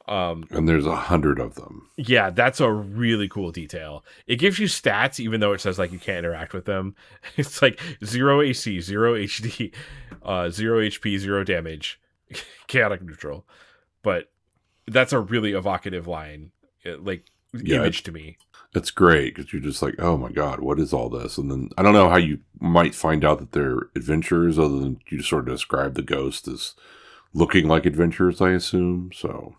And there's 100 of them. Yeah, that's a really cool detail. It gives you stats, even though it says like you can't interact with them. It's like 0 AC, 0 HD, 0 HP, 0 damage. chaotic neutral. But that's a really evocative line, like Yeah, image to me. it's great because you're just like, oh my god, what is all this? And then I don't know how you might find out that they're adventures, other than you just sort of describe the ghost as looking like adventures, I assume. So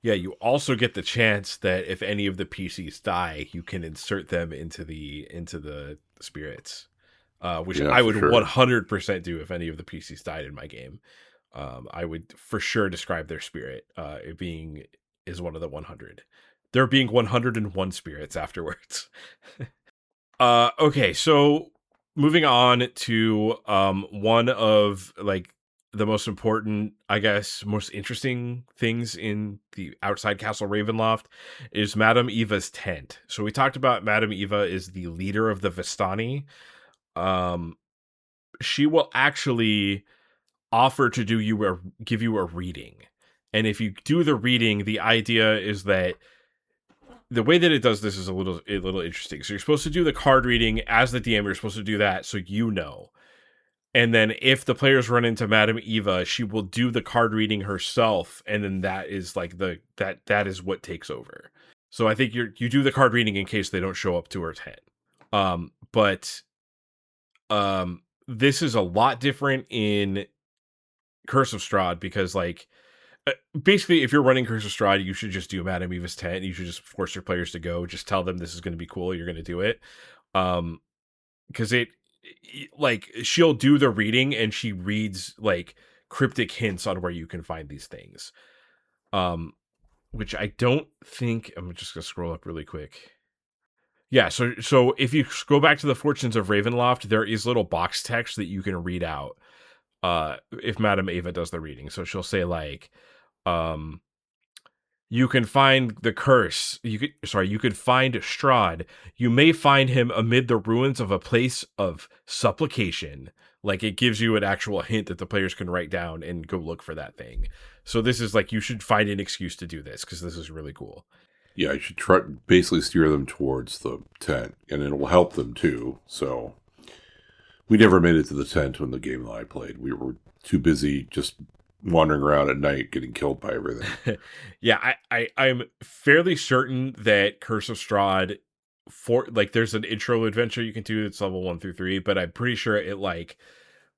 Yeah, you also get the chance that if any of the PCs die, you can insert them into the spirits, which yeah, I for would sure. 100% do if any of the PCs died in my game. I would for sure describe their spirit it being is one of the 100. There being 101 spirits afterwards. Okay, so moving on to one of like the most important, I guess, most interesting things in the outside Castle Ravenloft is Madame Eva's tent. So we talked about Madame Eva is the leader of the Vistani. Um, she will actually offer to give you a reading. And if you do the reading, the idea is that the way that it does this is a little interesting. So you're supposed to do the card reading as the DM. You're supposed to do that so you know. And then if the players run into Madame Eva, she will do the card reading herself, and then that is like that is what takes over. So I think you do the card reading in case they don't show up to her tent. But this is a lot different in Curse of Strahd because like basically, if you're running Curse of Strahd, you should just do Madame Eva's tent. You should just force your players to go. Just tell them this is going to be cool. You're going to do it. Because like, she'll do the reading and she reads like cryptic hints on where you can find these things. Which I don't think. I'm just going to scroll up really quick. Yeah, so if you go back to the Fortunes of Ravenloft, there is little box text that you can read out. If Madame Eva does the reading, so she'll say like. You can find the curse. You could find Strahd. You may find him amid the ruins of a place of supplication. Like it gives you an actual hint that the players can write down and go look for that thing. So this is like you should find an excuse to do this because this is really cool. Yeah, you should try basically steer them towards the tent, and it will help them too. So we never made it to the tent when the game that I played. We were too busy just wandering around at night getting killed by everything. Yeah, I'm fairly certain that Curse of Strahd there's an intro adventure you can do that's level 1 through 3, but I'm pretty sure it like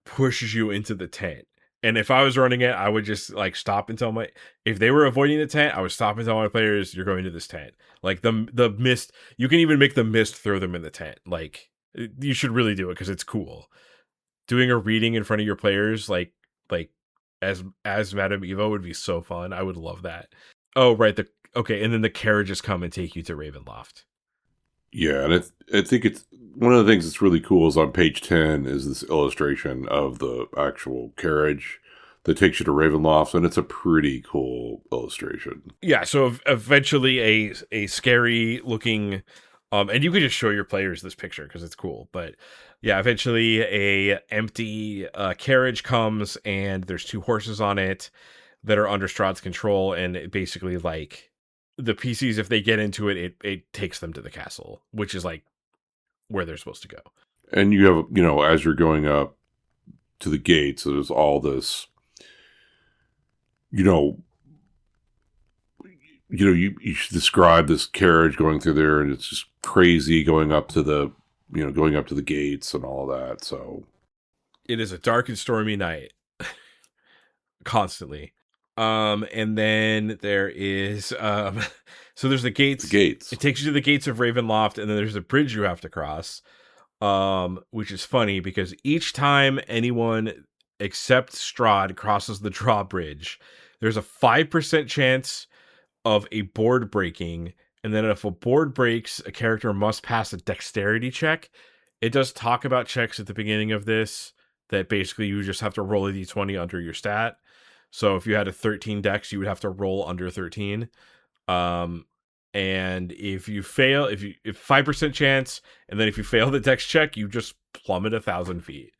pushes you into the tent. And if I was running it, I would just like stop and tell if they were avoiding the tent, I would stop and tell my players, you're going to this tent. Like the mist, you can even make the mist throw them in the tent. Like you should really do it because it's cool. Doing a reading in front of your players, like as Madame Eva would be so fun. I would love that. Oh, right. And then the carriages come and take you to Ravenloft. Yeah, and I think it's one of the things that's really cool is on page 10 is this illustration of the actual carriage that takes you to Ravenloft, and it's a pretty cool illustration. Yeah, so eventually a scary looking and you could just show your players this picture because it's cool, but yeah, eventually a empty carriage comes and there's 2 horses on it that are under Strahd's control, and it basically like the PCs, if they get into it takes them to the castle, which is like where they're supposed to go. And you have, as you're going up to the gates, there's all this, you describe this carriage going through there, and it's just crazy going up to the gates and all that. So it is a dark and stormy night constantly. And then there is so there's the gates. The gates. It takes you to the gates of Ravenloft, and then there's a bridge you have to cross. Which is funny because each time anyone except Strahd crosses the drawbridge, there's a 5% chance of a board breaking, and then if a board breaks, a character must pass a dexterity check. It does talk about checks at the beginning of this that basically you just have to roll a d20 under your stat. So if you had a 13 dex, you would have to roll under 13. And if you fail, if 5% chance, and then if you fail the dex check, you just plummet 1,000 feet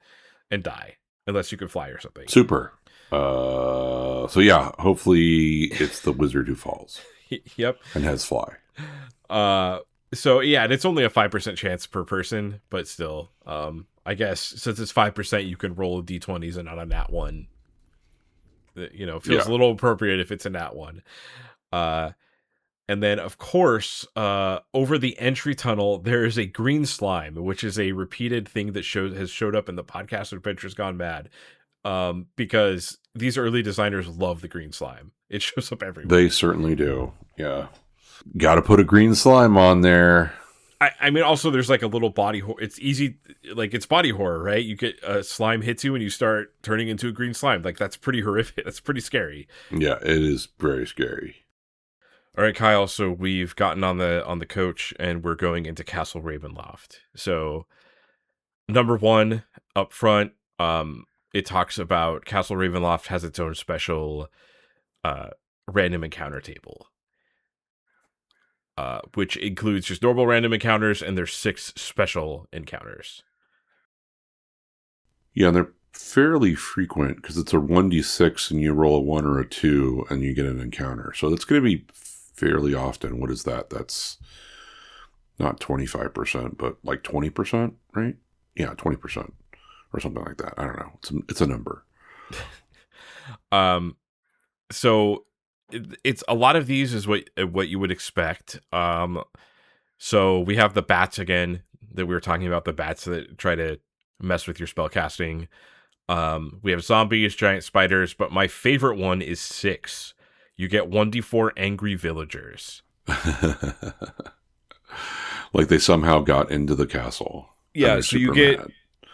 and die, unless you can fly or something. Super. So yeah, hopefully it's the wizard who falls. Yep. And has fly. So yeah, and it's only a 5% chance per person, but still, I guess since it's 5%, you can roll d20s and not a nat one. feels a little appropriate if it's a nat one. And then, of course, over the entry tunnel, there is a green slime, which is a repeated thing that has showed up in the podcast Adventures Gone Mad. Because these early designers love the green slime. It shows up everywhere. They certainly do. Yeah. Got to put a green slime on there. I mean, also, there's like a little body horror. It's easy, like, it's body horror, right? You get a slime hits you and you start turning into a green slime. Like, that's pretty horrific. That's pretty scary. Yeah, it is very scary. All right, Kyle, so we've gotten on the coach and we're going into Castle Ravenloft. So, number one, up front, it talks about Castle Ravenloft has its own special random encounter table. Which includes just normal random encounters, and there's 6 special encounters. Yeah, and they're fairly frequent because it's a 1d6 and you roll a 1 or a 2 and you get an encounter. So that's going to be fairly often. What is that? That's not 25%, but like 20%, right? Yeah, 20% or something like that. I don't know. It's a number. So it's a lot of these is what you would expect. So we have the bats again that we were talking about, the bats that try to mess with your spell casting. We have zombies, giant spiders, but my favorite one is 6. You get 1d4 angry villagers. Like they somehow got into the castle. Yeah, so you get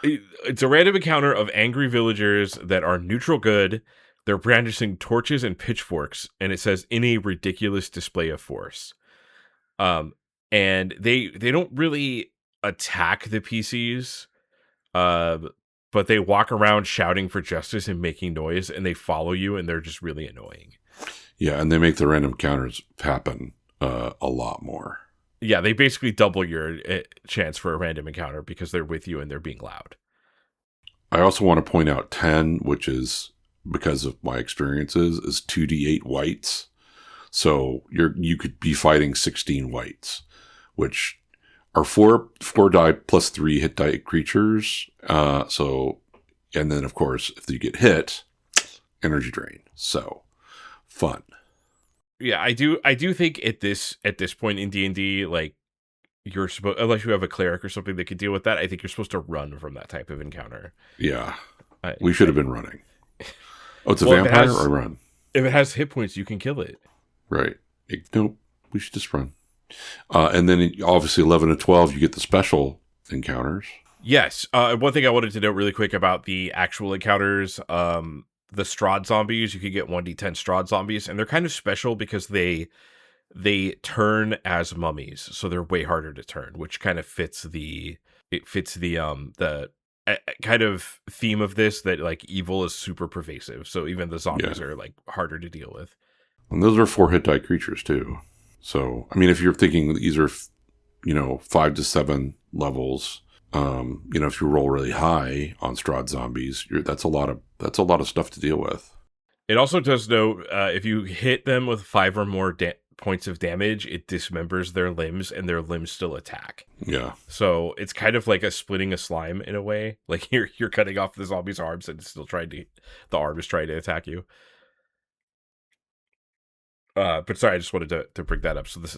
it's a random encounter of angry villagers that are neutral good. They're brandishing torches and pitchforks, and it says, in a ridiculous display of force. And they don't really attack the PCs, but they walk around shouting for justice and making noise, and they follow you, and they're just really annoying. Yeah, and they make the random encounters happen a lot more. Yeah, they basically double your chance for a random encounter because they're with you and they're being loud. I also want to point out 10, which is, because of my experiences, is 2d8 whites. So you could be fighting 16 whites, which are 4 die plus 3 hit die creatures. And then of course, if you get hit, energy drain. So fun. Yeah, I do think at this point in D&D, like, you're supposed, unless you have a cleric or something that can deal with that, I think you're supposed to run from that type of encounter. Yeah, we should have been running. Oh, it's a vampire or run? If it has hit points, you can kill it. Right. Nope. We should just run. And then obviously 11 to 12, you get the special encounters. Yes. One thing I wanted to note really quick about the actual encounters, the Strahd zombies, you can get 1d10 Strahd zombies, and they're kind of special because they turn as mummies, so they're way harder to turn, which kind of fits the kind of theme of this, that like evil is super pervasive, so even the zombies are like harder to deal with. And those are 4 hit die creatures too. So I mean, if you're thinking these are 5 to 7 levels, if you roll really high on Strahd zombies, that's a lot of stuff to deal with. It also does note if you hit them with 5 or more points of damage, it dismembers their limbs, and their limbs still attack. Yeah. So it's kind of like splitting a slime in a way. Like you're cutting off the zombie's arms, and it's still the arm is trying to attack you. But sorry, I just wanted to bring that up. So this,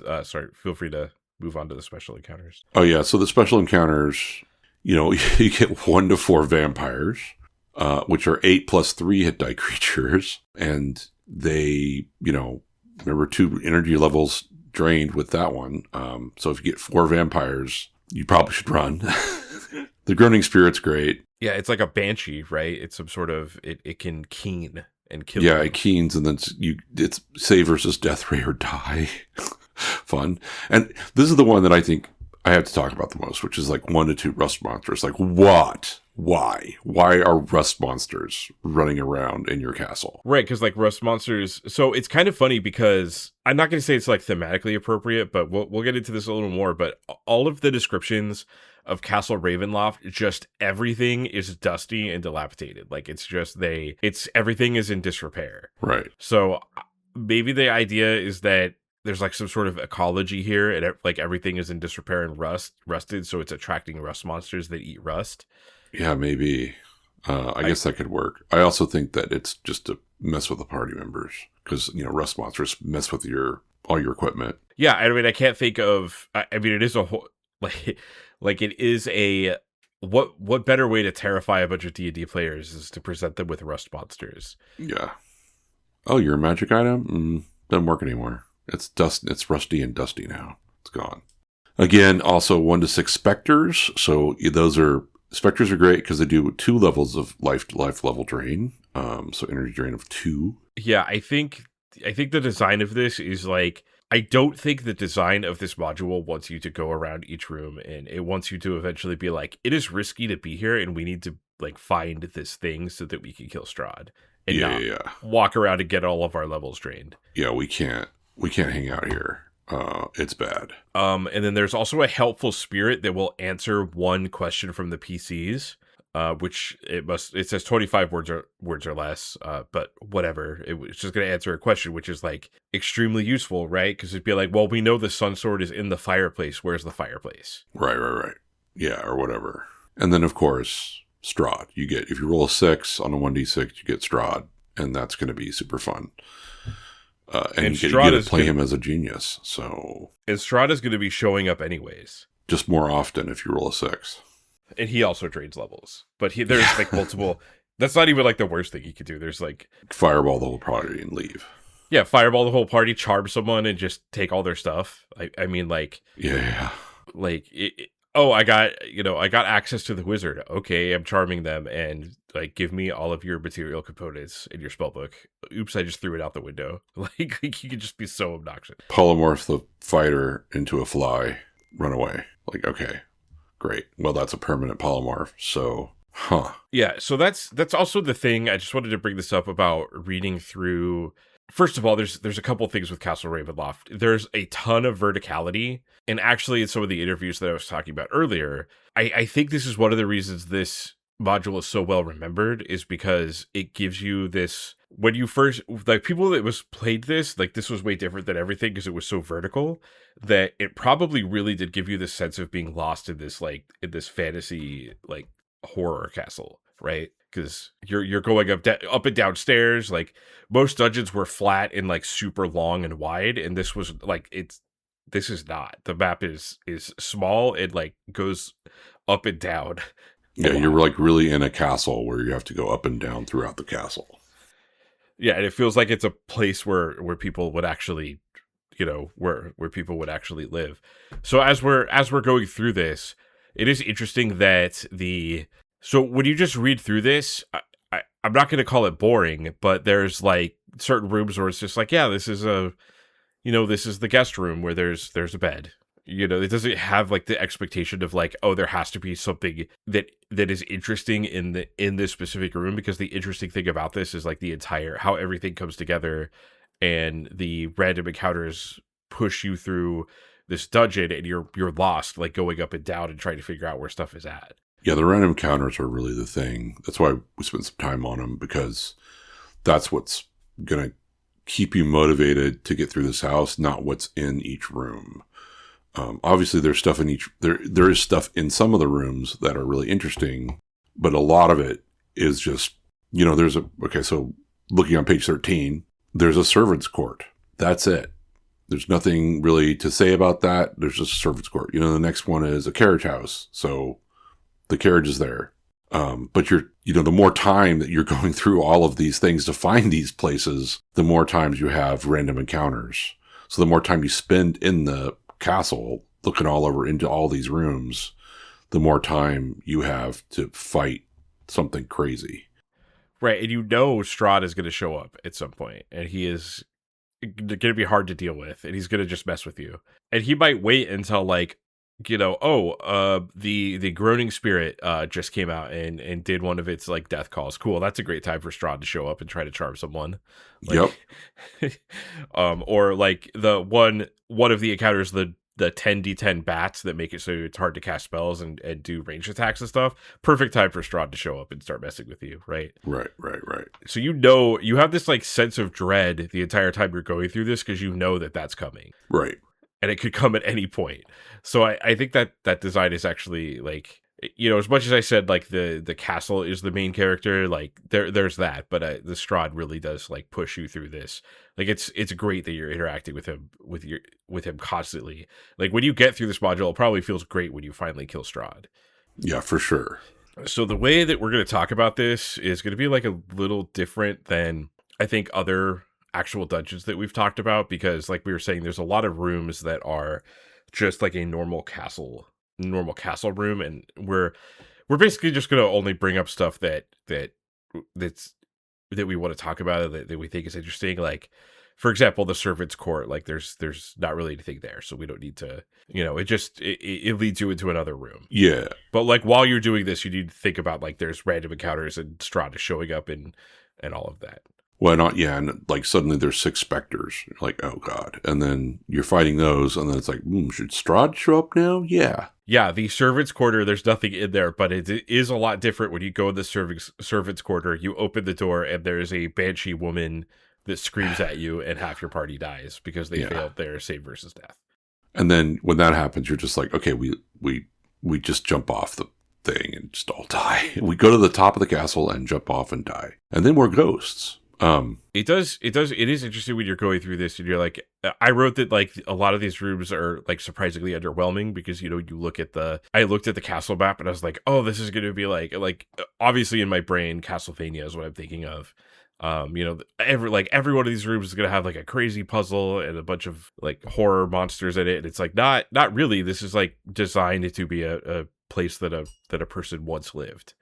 feel free to move on to the special encounters. Oh yeah, so the special encounters, you get 1 to 4 vampires, which are 8 plus 3 hit die creatures, and they, remember 2 energy levels drained with that one. So if you get 4 vampires, you probably should run. The Groaning Spirit's great. Yeah, it's like a banshee, right? It's some sort of it can keen and kill. Yeah, it keens, and then it's save versus death, ray or die. Fun. And this is the one that I think I have to talk about the most, which is like 1 to 2 rust monsters. Like, what? Why are rust monsters running around in your castle? Right, because like rust monsters. So it's kind of funny because I'm not going to say it's like thematically appropriate, but we'll get into this a little more. But all of the descriptions of Castle Ravenloft, just everything is dusty and dilapidated. Like it's everything is in disrepair. Right. So maybe the idea is that there's like some sort of ecology here, and like everything is in disrepair and rusted, so it's attracting rust monsters that eat rust. Yeah, maybe. I guess that could work. I also think that it's just mess with the party members because rust monsters mess with all your equipment. Yeah, I mean, I can't think of. I mean, it is a whole like it is a what better way to terrify a bunch of D&D players is to present them with rust monsters. Yeah. Oh, you're a magic item? Doesn't work anymore. It's rusty and dusty now. It's gone. Again, also 1 to 6 specters. So specters are great because they do 2 levels of life level drain. So energy drain of 2. Yeah, I think the design of this is like, I don't think the design of this module wants you to go around each room, and it wants you to eventually be like, it is risky to be here, and we need to like find this thing so that we can kill Strahd and not walk around and get all of our levels drained. Yeah, we can't hang out here. It's bad. And then there's also a helpful spirit that will answer 1 question from the PCs. Which it says 25 words or less, but whatever. It's just going to answer a question, which is like extremely useful, right? Because it'd be like, well, we know the sun sword is in the fireplace. Where's the fireplace? Right. Yeah, or whatever. And then, of course, Strahd. If you roll a 6 on a 1d6, you get Strahd, and that's going to be super fun. And you get to play him as a genius. And Strahd is going to be showing up anyways. Just more often if you roll a 6. And he also drains levels. But there's like multiple... That's not even like the worst thing he could do. There's like... Fireball the whole party and leave. Yeah, fireball the whole party, charm someone, and just take all their stuff. I mean, like... Yeah. Like, I got access to the wizard. Okay, I'm charming them, and like, give me all of your material components in your spellbook. Oops, I just threw it out the window. Like you could just be so obnoxious. Polymorph the fighter into a fly. Run away. Like, okay. Great. Well, that's a permanent polymorph, so, Yeah, so that's also the thing. I just wanted to bring this up about reading through. First of all, there's a couple things with Castle Ravenloft. There's a ton of verticality, and actually in some of the interviews that I was talking about earlier, I think this is one of the reasons this module is so well remembered, is because it gives you this, when you first, like, people that played this, like, this was way different than everything because it was so vertical that it probably really did give you this sense of being lost in this, like, in this fantasy, like, horror castle, right? Because you're going up and down stairs. Like, most dungeons were flat and like super long and wide, and this was like, this is not. The map is small and like goes up and down. Yeah, you're like really in a castle where you have to go up and down throughout the castle. Yeah, and it feels like it's a place where people would actually, where people would actually live. So as we're going through this, it is interesting that so when you just read through this, I'm not going to call it boring, but there's like certain rooms where it's just like, yeah, this is this is the guest room where there's a bed. It doesn't have like the expectation of like, oh, there has to be something that is interesting in this specific room, because the interesting thing about this is like the entire, how everything comes together, and the random encounters push you through this dungeon, and you're lost, like going up and down and trying to figure out where stuff is at. Yeah, the random encounters are really the thing. That's why we spent some time on them, because that's what's going to keep you motivated to get through this house, not what's in each room. Obviously, there's stuff in there is stuff in some of the rooms that are really interesting, but a lot of it is just, so looking on page 13, there's a servant's court. That's it. There's nothing really to say about that. There's just a servant's court. The next one is a carriage house. So the carriage is there. But the more time that you're going through all of these things to find these places, the more times you have random encounters. So the more time you spend in the castle looking all over into all these rooms, the more time you have to fight something crazy. Right. And Strahd is going to show up at some point, and he is going to be hard to deal with, and he's going to just mess with you. And he might wait until like, the groaning spirit just came out and did one of its like death calls. Cool. That's a great time for Strahd to show up and try to charm someone. Like, yep. Or like the one of the encounters, the 10d10 bats that make it so it's hard to cast spells and do ranged attacks and stuff. Perfect time for Strahd to show up and start messing with you, right? Right. So you have this like sense of dread the entire time you're going through this, because that's coming. Right. And it could come at any point. So I think that design is actually like, you know, as much as I said like the castle is the main character, like there's that, but the Strahd really does like push you through this. Like it's great that you're interacting with him with him constantly. Like when you get through this module, it probably feels great when you finally kill Strahd. Yeah, for sure. So the way that we're going to talk about this is going to be like a little different than I think other actual dungeons that we've talked about, because like we were saying, there's a lot of rooms that are just like a normal castle room, and we're basically just going to only bring up stuff that's that we want to talk about, that we think is interesting. Like, for example, the servants' court, like there's not really anything there, so we don't need to, you know, it leads you into another room. Yeah. But like while you're doing this, you need to think about like there's random encounters and Strahd is showing up and all of that. Well, not, yeah, and like suddenly there's 6 specters. You're like, oh god. And then you're fighting those, and then it's like, should Strahd show up now? Yeah. Yeah, the servants' quarter, there's nothing in there, but it is a lot different when you go in the servants' quarter. You open the door, and there's a banshee woman that screams at you, and half your party dies because they failed their save versus death. And then when that happens, you're just like, okay, we just jump off the thing and just all die. We go to the top of the castle and jump off and die. And then we're ghosts. It is interesting when you're going through this and you're like, I wrote that like a lot of these rooms are like surprisingly underwhelming because, you know, I looked at the castle map and I was like, oh, this is going to be like obviously in my brain, Castlevania is what I'm thinking of. You know, every one of these rooms is going to have like a crazy puzzle and a bunch of like horror monsters in it. And it's like, not really. This is like designed to be a place that a person once lived.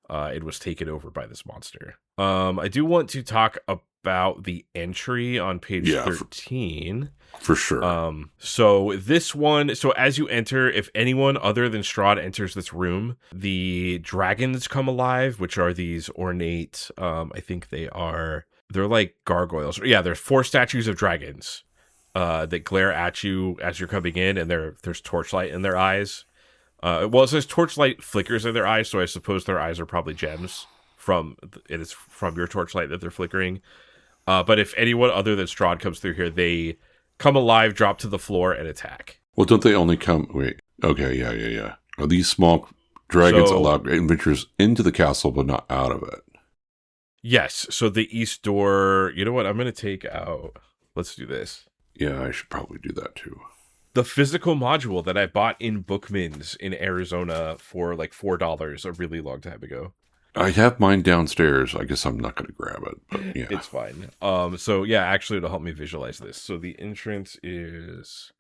It was taken over by this monster. I do want to talk about the entry on page 13. For sure. So this one, so as you enter, if anyone other than Strahd enters this room, the dragons come alive, which are these ornate, I think they're like gargoyles. Yeah, there's 4 statues of dragons that glare at you as you're coming in, and there's torchlight in their eyes. Well, it says torchlight flickers in their eyes, so I suppose their eyes are probably gems it's from your torchlight that they're flickering. But if anyone other than Strahd comes through here, they come alive, drop to the floor, and attack. Well, don't they only come... Wait. Okay, yeah. Are these small dragons allow adventurers into the castle, but not out of it? Yes. So the east door... You know what? I'm going to take out... Let's do this. Yeah, I should probably do that, too. The physical module that I bought in Bookman's in Arizona for like $4 a really long time ago. I have mine downstairs. I guess I'm not going to grab it, but yeah. It's fine. So yeah, actually it'll help me visualize this. So the entrance is...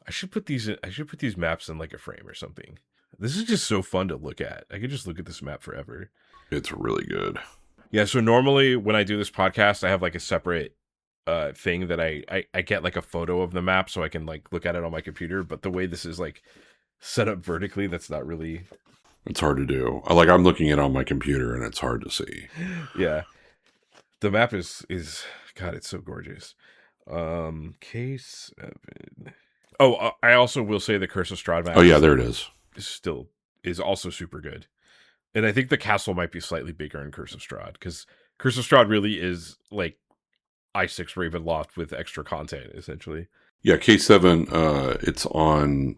I should put these maps in like a frame or something. This is just so fun to look at. I could just look at this map forever. It's really good. Yeah, so normally when I do this podcast, I have like a separate thing that I get like a photo of the map so I can like look at it on my computer, but the way this is like set up vertically, that's not really... It's hard to do. I'm looking at it on my computer and it's hard to see. Yeah. The map is God, it's so gorgeous. K7. Oh, I also will say the Curse of Strahd map. Oh yeah, there it is. Is also super good. And I think the castle might be slightly bigger in Curse of Strahd, because Curse of Strahd really is like I6 Ravenloft with extra content, essentially. Yeah, K7, it's on...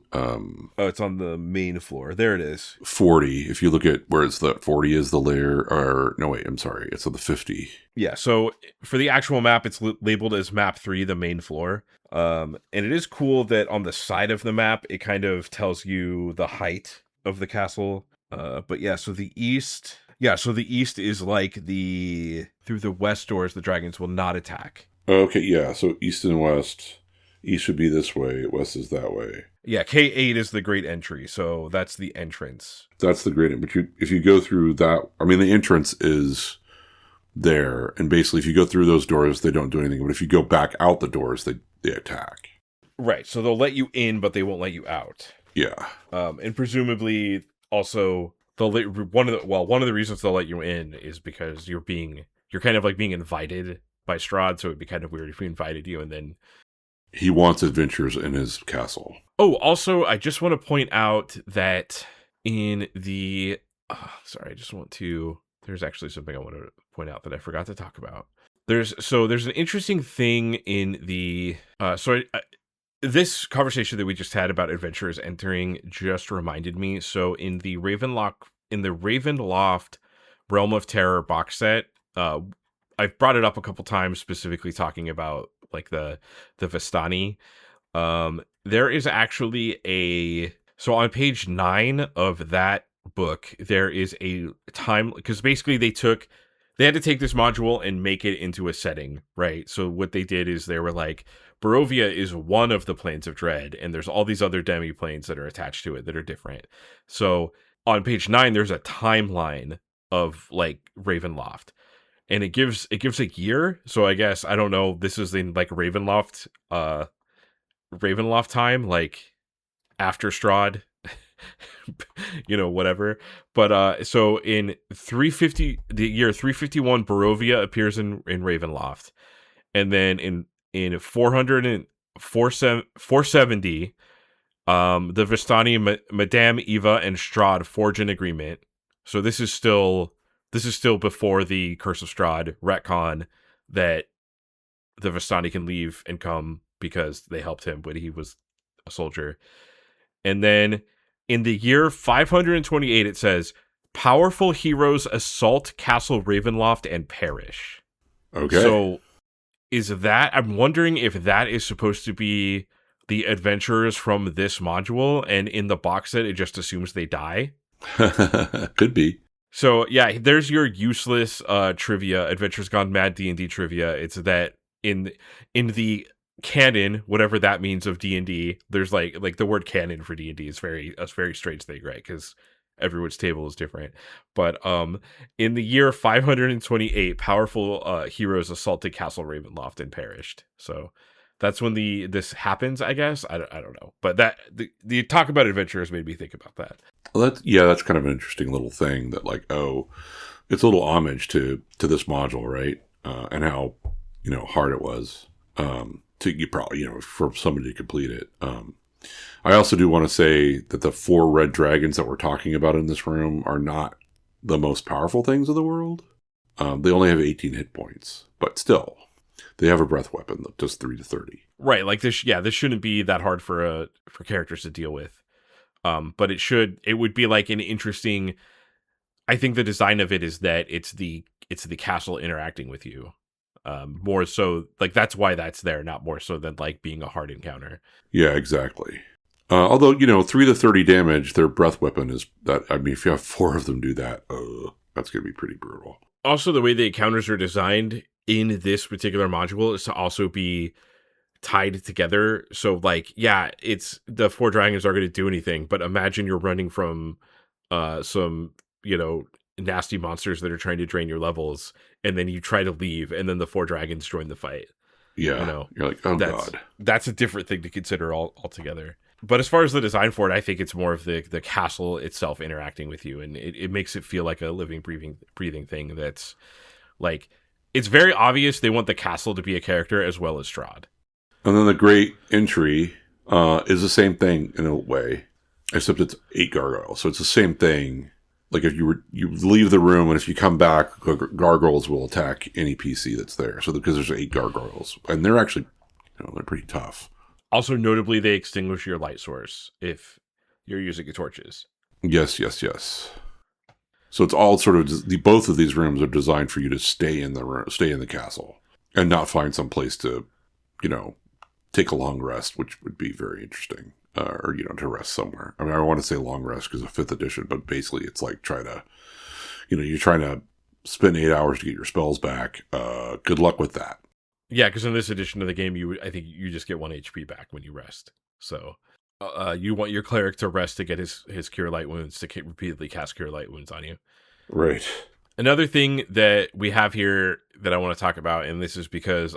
it's on the main floor. There it is. 40. If you look at where it's the 40 is the layer, or... No, wait, I'm sorry. It's on the 50. Yeah, so for the actual map, it's labeled as map 3, the main floor. And it is cool that on the side of the map, it kind of tells you the height of the castle. But yeah, so the east... Yeah, so the east is like through the west doors, the dragons will not attack. Okay, yeah, so east and west. East would be this way, west is that way. Yeah, K8 is the great entry, so that's the entrance. That's the great, but if you go through that, I mean, the entrance is there, and basically if you go through those doors, they don't do anything, but if you go back out the doors, they attack. Right, so they'll let you in, but they won't let you out. Yeah. And presumably, also... one of the reasons they'll let you in is because you're kind of like being invited by Strahd, so it'd be kind of weird if we invited you and then... He wants adventures in his castle. Oh, also, I just want to point out that in the... There's actually something I want to point out that I forgot to talk about. There's an interesting thing in the... this conversation that we just had about adventurers entering just reminded me. So in the Ravenloft Realm of Terror box set, I've brought it up a couple times, specifically talking about like the Vistani. There is actually so on page 9 of that book, there is a time, because basically they had to take this module and make it into a setting, right? So what they did is they were like, Barovia is one of the planes of dread, and there's all these other demi-planes that are attached to it that are different. So on page 9, there's a timeline of like Ravenloft, and it gives a year. So I guess, I don't know, this is in like Ravenloft time, like after Strahd, whatever. But so in 350, the year 351, Barovia appears in Ravenloft, and then in 470, the Vistani, Madame Eva and Strahd forge an agreement. So this is still before the Curse of Strahd retcon that the Vistani can leave and come because they helped him when he was a soldier. And then in the year 528, it says, powerful heroes assault Castle Ravenloft and perish. Okay. So I'm wondering if that is supposed to be the adventurers from this module, and in the box set, it just assumes they die. Could be. So yeah, there's your useless trivia, Adventures Gone Mad D&D trivia. It's that in the canon, whatever that means of D&D, there's like the word canon for D&D is a very strange thing, right? Because everyone's table is different. But in the year 528, powerful heroes assaulted Castle Ravenloft and perished. So that's when this happens, I guess. I don't know. But the talk about adventurers made me think about that. Well, that's kind of an interesting little thing that, like, it's a little homage to this module, right? And how, hard it was for somebody to complete it. I also do want to say that the 4 red dragons that we're talking about in this room are not the most powerful things in the world. They only have 18 hit points, but still, they have a breath weapon that does 3 to 30. Right, like this shouldn't be that hard for characters to deal with. But it would be like an interesting. I think the design of it is that it's the castle interacting with you. More so, like, that's why that's there, not more so than like being a hard encounter. Yeah, exactly. Although, 3 to 30 damage, their breath weapon is that. I mean, if you have 4 of them do that, that's going to be pretty brutal. Also, the way the encounters are designed in this particular module is to also be tied together. So, like, yeah, it's the 4 dragons are going to do anything, but imagine you're running from some, nasty monsters that are trying to drain your levels, and then you try to leave, and then the 4 dragons join the fight. Yeah, you're like, oh god. That's a different thing to consider altogether. But as far as the design for it, I think it's more of the castle itself interacting with you, and it makes it feel like a living, breathing thing that's like, it's very obvious they want the castle to be a character as well as Strahd. And then the Great Entry is the same thing in a way, except it's 8 gargoyles. So it's the same thing. Like, if you leave the room, and if you come back, gargoyles will attack any PC that's there. So because there's 8 gargoyles, and they're actually, they're pretty tough. Also, notably, they extinguish your light source if you're using torches. Yes. So it's all sort of both of these rooms are designed for you to stay in the castle, and not find some place to, take a long rest, which would be very interesting. Or, to rest somewhere. I mean, I want to say long rest because of 5th edition, but basically it's like you're trying to spend 8 hours to get your spells back. Good luck with that. Yeah, because in this edition of the game, I think you just get 1 HP back when you rest. So you want your cleric to rest to get his Cure Light Wounds, to repeatedly cast Cure Light Wounds on you. Right. Another thing that we have here that I want to talk about, and this is because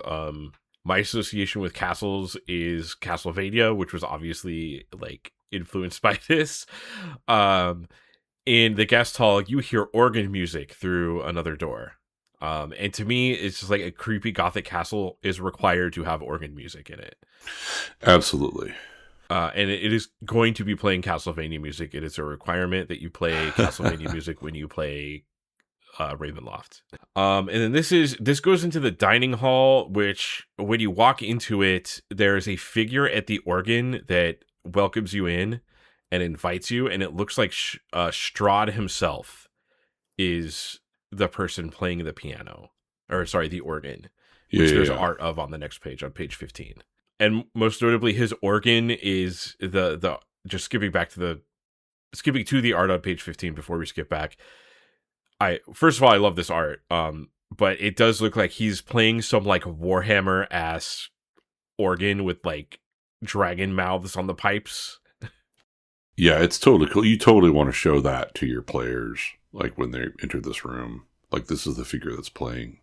my association with castles is Castlevania, which was obviously like influenced by this. In the guest hall, you hear organ music through another door. And to me, it's just like a creepy gothic castle is required to have organ music in it. Absolutely. And it is going to be playing Castlevania music. It is a requirement that you play Castlevania music when you play Ravenloft. And then this goes into the dining hall, which when you walk into it, there's a figure at the organ that welcomes you in and invites you, and it looks like Strahd himself is the person playing the piano, or sorry, the organ, which there's art of on the next page, on page 15. And most notably, his organ is the just skipping to the art on page 15 before we skip back. First of all, I love this art, but it does look like he's playing some like Warhammer ass organ with like dragon mouths on the pipes. Yeah, it's totally cool. You totally want to show that to your players, like when they enter this room. Like, this is the figure that's playing.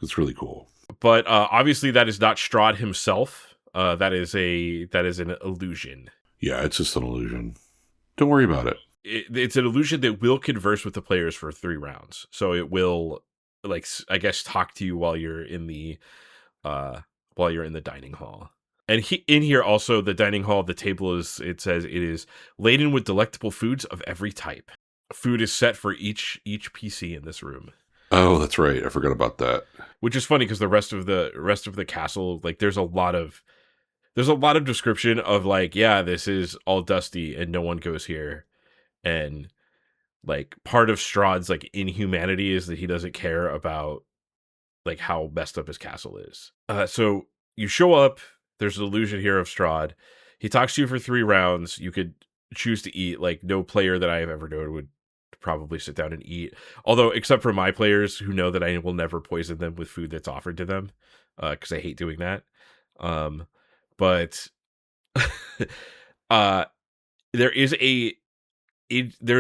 It's really cool. But obviously, that is not Strahd himself. That is an illusion. Yeah, it's just an illusion. Don't worry about it. It's an illusion that will converse with the players for 3 rounds. So it will, like, I guess, talk to you while you're in the dining hall. And in here also, the dining hall, the table says it is laden with delectable foods of every type. Food is set for each PC in this room. Oh, that's right. I forgot about that. Which is funny because the rest of the castle, like, there's a lot of description of like, yeah, this is all dusty and no one goes here. And like part of Strahd's like inhumanity is that he doesn't care about like how messed up his castle is. So you show up. There's an illusion here of Strahd. He talks to you for 3 rounds. You could choose to eat. Like, no player that I have ever known would probably sit down and eat. Although, except for my players who know that I will never poison them with food that's offered to them, because I hate doing that. But there's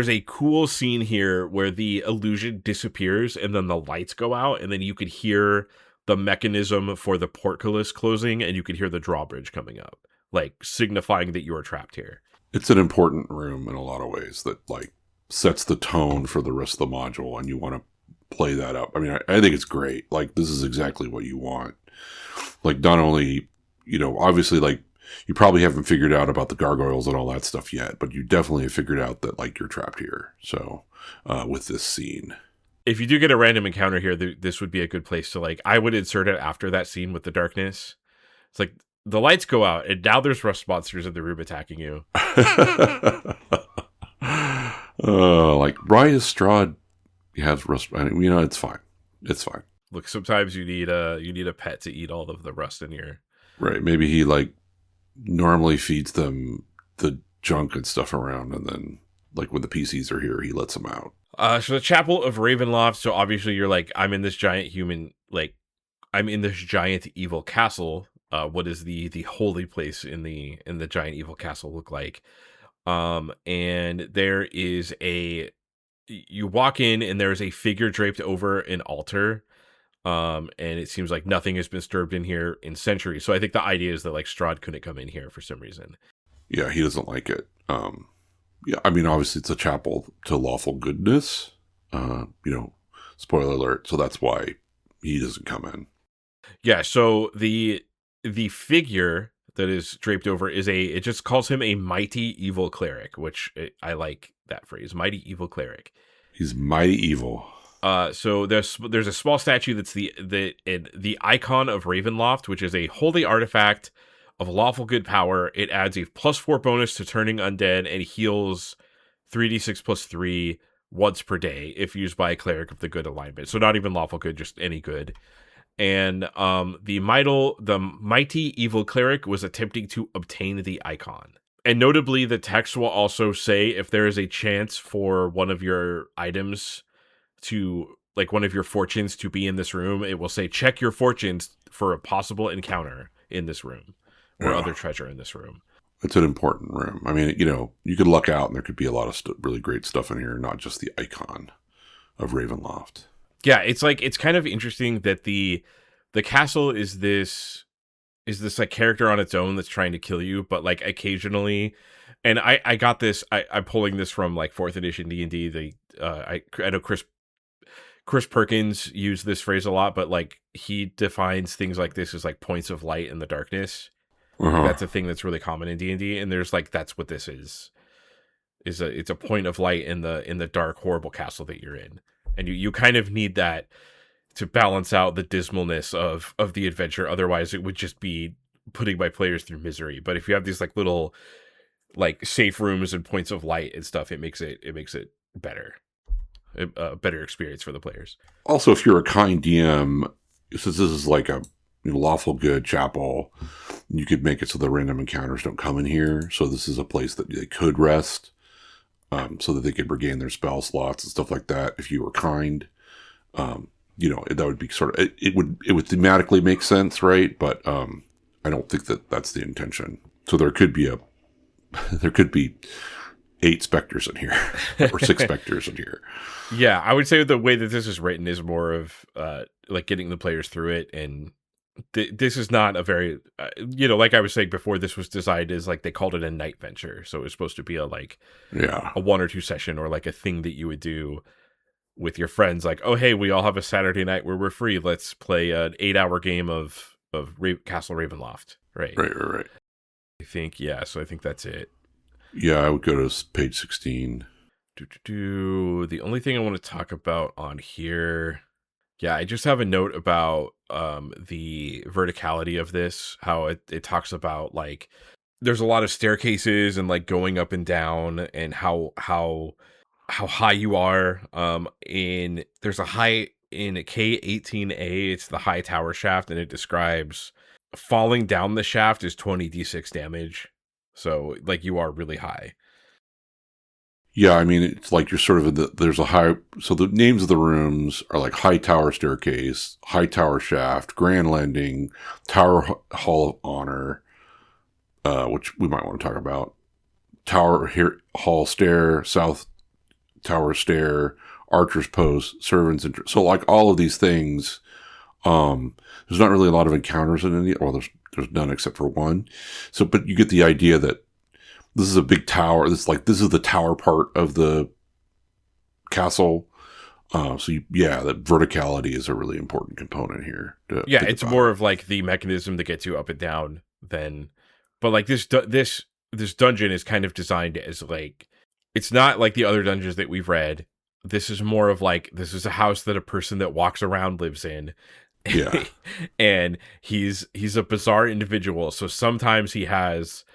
a cool scene here where the illusion disappears and then the lights go out, and then you could hear the mechanism for the portcullis closing, and you could hear the drawbridge coming up, like signifying that you are trapped here. It's an important room in a lot of ways that like sets the tone for the rest of the module, and you want to play that up. I mean, I think it's great. Like, this is exactly what you want. Like, not only, obviously, like, you probably haven't figured out about the gargoyles and all that stuff yet, but you definitely have figured out that like you're trapped here. So with this scene, if you do get a random encounter here, this would be a good place to, like, I would insert it after that scene with the darkness. It's like the lights go out and now there's rust monsters in the room attacking you. Like, why is Strahd has rust? It's fine. It's fine. Look, sometimes you need a pet to eat all of the rust in here. Right. Maybe he like normally feeds them the junk and stuff around, and then like when the PCs are here, he lets them out. So the Chapel of Ravenloft. So obviously you're like, I'm in this giant evil castle. What does the holy place in the giant evil castle look like? And there is you walk in and there's a figure draped over an altar. And it seems like nothing has been disturbed in here in centuries. So I think the idea is that like Strahd couldn't come in here for some reason. Yeah, he doesn't like it. Yeah, I mean, obviously it's a chapel to lawful goodness. Spoiler alert. So that's why he doesn't come in. Yeah. So the figure that is draped over it just calls him a mighty evil cleric, which I like that phrase, mighty evil cleric. He's mighty evil. So there's a small statue that's the icon of Ravenloft, which is a holy artifact of lawful good power. It adds a +4 bonus to turning undead and heals 3d6 + 3 once per day if used by a cleric of the good alignment. So not even lawful good, just any good. And the mighty evil cleric was attempting to obtain the icon. And notably, the text will also say if there is a chance for one of your items one of your fortunes to be in this room, it will say check your fortunes for a possible encounter in this room or other treasure in this room. It's an important room. I mean, you could luck out and there could be a lot of really great stuff in here, not just the icon of Ravenloft. Yeah, it's kind of interesting that the castle is this like character on its own that's trying to kill you, but like occasionally, and I got this. I'm pulling this from like 4th edition D&D. I know Chris Perkins used this phrase a lot, but like he defines things like this as like points of light in the darkness. Uh-huh. That's a thing that's really common in D&D, and there's like that's what this is. It's a point of light in the dark, horrible castle that you're in. And you kind of need that to balance out the dismalness of the adventure. Otherwise, it would just be putting my players through misery. But if you have these like little like safe rooms and points of light and stuff, it makes it better, a better experience for the players. Also, if you're a kind DM, since this is like a lawful good chapel, you could make it so the random encounters don't come in here. So this is a place that they could rest, so that they could regain their spell slots and stuff like that. If you were kind, that would be sort of it would thematically make sense, right? But I don't think that that's the intention. So there could be 8 specters in here or 6 specters in here. Yeah, I would say the way that this is written is more of like getting the players through it, and this is not a very like I was saying before, this was designed as like they called it a night venture, so it was supposed to be a 1 or 2 session, or like a thing that you would do with your friends, like, oh hey, we all have a Saturday night where we're free, let's play an 8-hour game of Castle Ravenloft, right? I think so I think that's it. Yeah, I would go to page 16. The only thing I want to talk about on here, I just have a note about the verticality of this, how it talks about like there's a lot of staircases and like going up and down, and how high you are. There's a high in K18A, it's the high tower shaft, and it describes falling down the shaft is 20d6 damage. So like you are really high. Yeah, I mean, it's like you're sort of there's a high, so the names of the rooms are like High Tower Staircase, High Tower Shaft, Grand Landing, Tower Hall of Honor, which we might want to talk about, Tower Hall Stair, South Tower Stair, Archer's Post, Servants, so like all of these things, there's not really a lot of encounters in any, or there's none except for one. So, but you get the idea that this is a big tower. This is the tower part of the castle. That verticality is a really important component here. It's more of like the mechanism that gets you up and down but like this dungeon is kind of designed as like, it's not like the other dungeons that we've read. This is more of like, this is a house that a person that walks around lives in. Yeah. And he's a bizarre individual. So sometimes he has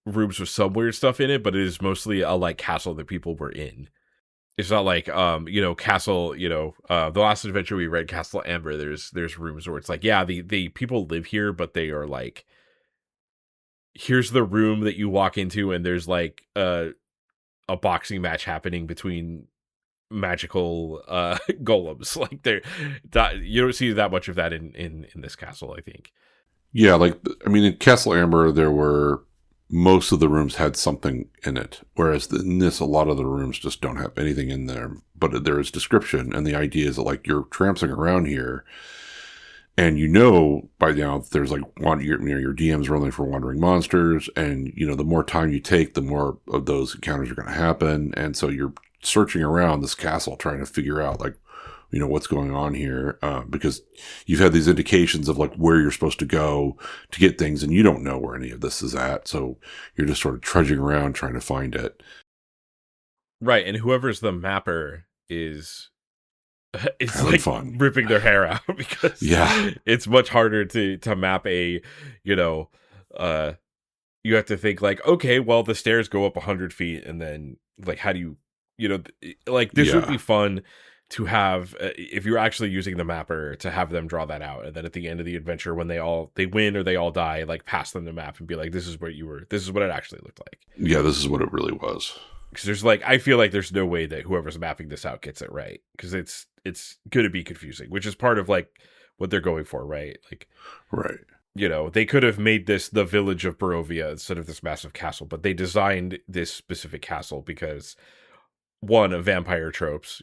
rooms with some weird stuff in it, but it is mostly a like castle that people were in. It's not like castle, the last adventure we read, Castle Amber, there's rooms where it's like, the people live here, but they are like, here's the room that you walk into, and there's like a boxing match happening between magical golems. Like you don't see that much of that in this castle, I think. Yeah, like I mean, in Castle Amber, most of the rooms had something in it, whereas in this, a lot of the rooms just don't have anything in there. But there is description, and the idea is that like you're tramping around here, and by now there's like your DMs are only for wandering monsters, and the more time you take, the more of those encounters are going to happen, and so you're searching around this castle trying to figure out like what's going on here, because you've had these indications of like where you're supposed to go to get things, and you don't know where any of this is at, so you're just sort of trudging around trying to find it. Right, and whoever's the mapper is it's having like fun, ripping their hair out, because it's much harder to map a you have to think like, okay, well the stairs go up 100 feet, and then like how do you like this would be fun to have if you're actually using the mapper, to have them draw that out, and then at the end of the adventure, when they win or they all die, like pass them the map and be like, this is where you were, this is what it actually looked like. Yeah, this is what it really was. Because there's like, I feel like there's no way that whoever's mapping this out gets it right, because it's going to be confusing, which is part of like what they're going for, right? Like, right. They could have made this the village of Barovia instead of this massive castle, but they designed this specific castle because, one, of vampire tropes,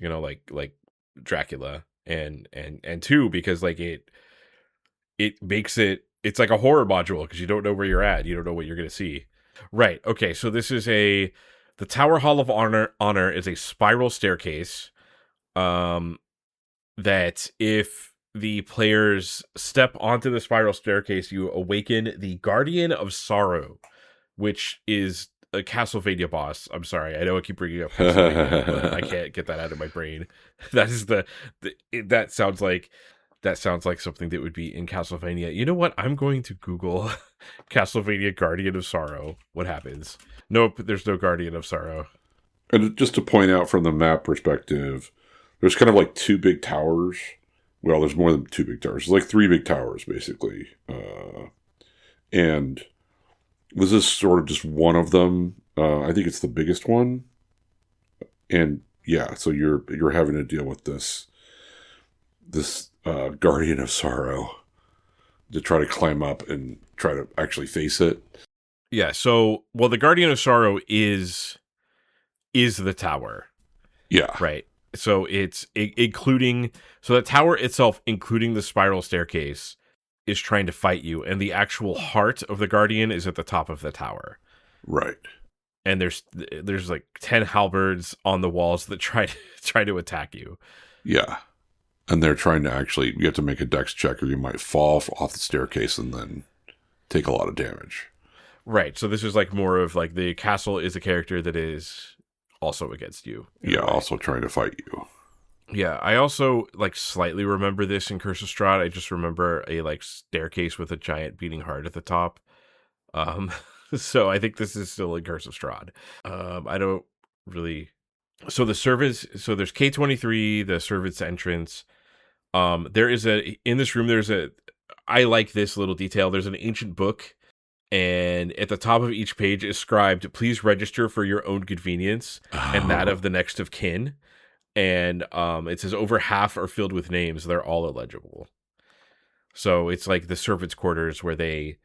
like Dracula, and two, because like it makes it's like a horror module, because you don't know where you're at, you don't know what you're going to see. Right. Okay. So this is the Tower Hall of Honor is a spiral staircase, that if the players step onto the spiral staircase, you awaken the Guardian of Sorrow, which is a Castlevania boss. I'm sorry, I know I keep bringing up Castlevania, but I can't get that out of my brain. That is that sounds like something that would be in Castlevania. You know what? I'm going to Google Castlevania Guardian of Sorrow. What happens? Nope, there's no Guardian of Sorrow. And just to point out from the map perspective, there's kind of like two big towers. Well, there's more than two big towers. There's like three big towers, basically. And this is sort of just one of them. I think it's the biggest one. And yeah, so you're having to deal with this Guardian of Sorrow to try to climb up and try to actually face it. Yeah, so the Guardian of Sorrow is the tower. Yeah. Right. So it's including the tower itself, including the spiral staircase, is trying to fight you, and the actual heart of the Guardian is at the top of the tower. Right. And there's like 10 halberds on the walls that try to attack you. Yeah. And they're trying to actually, you have to make a dex check or you might fall off the staircase and then take a lot of damage. Right. So this is like more of like the castle is a character that is also against you. Yeah, also trying to fight you. Yeah, I also like slightly remember this in Curse of Strahd. I just remember a like staircase with a giant beating heart at the top. So I think this is still in Curse of Strahd. I don't really. So the servants. So there's K23, the servants entrance. There is in this room. I like this little detail. There's an ancient book, and at the top of each page is scribed, "Please register for your own convenience and that of the next of kin." And it says over half are filled with names. They're all illegible. So it's like the servants' quarters where they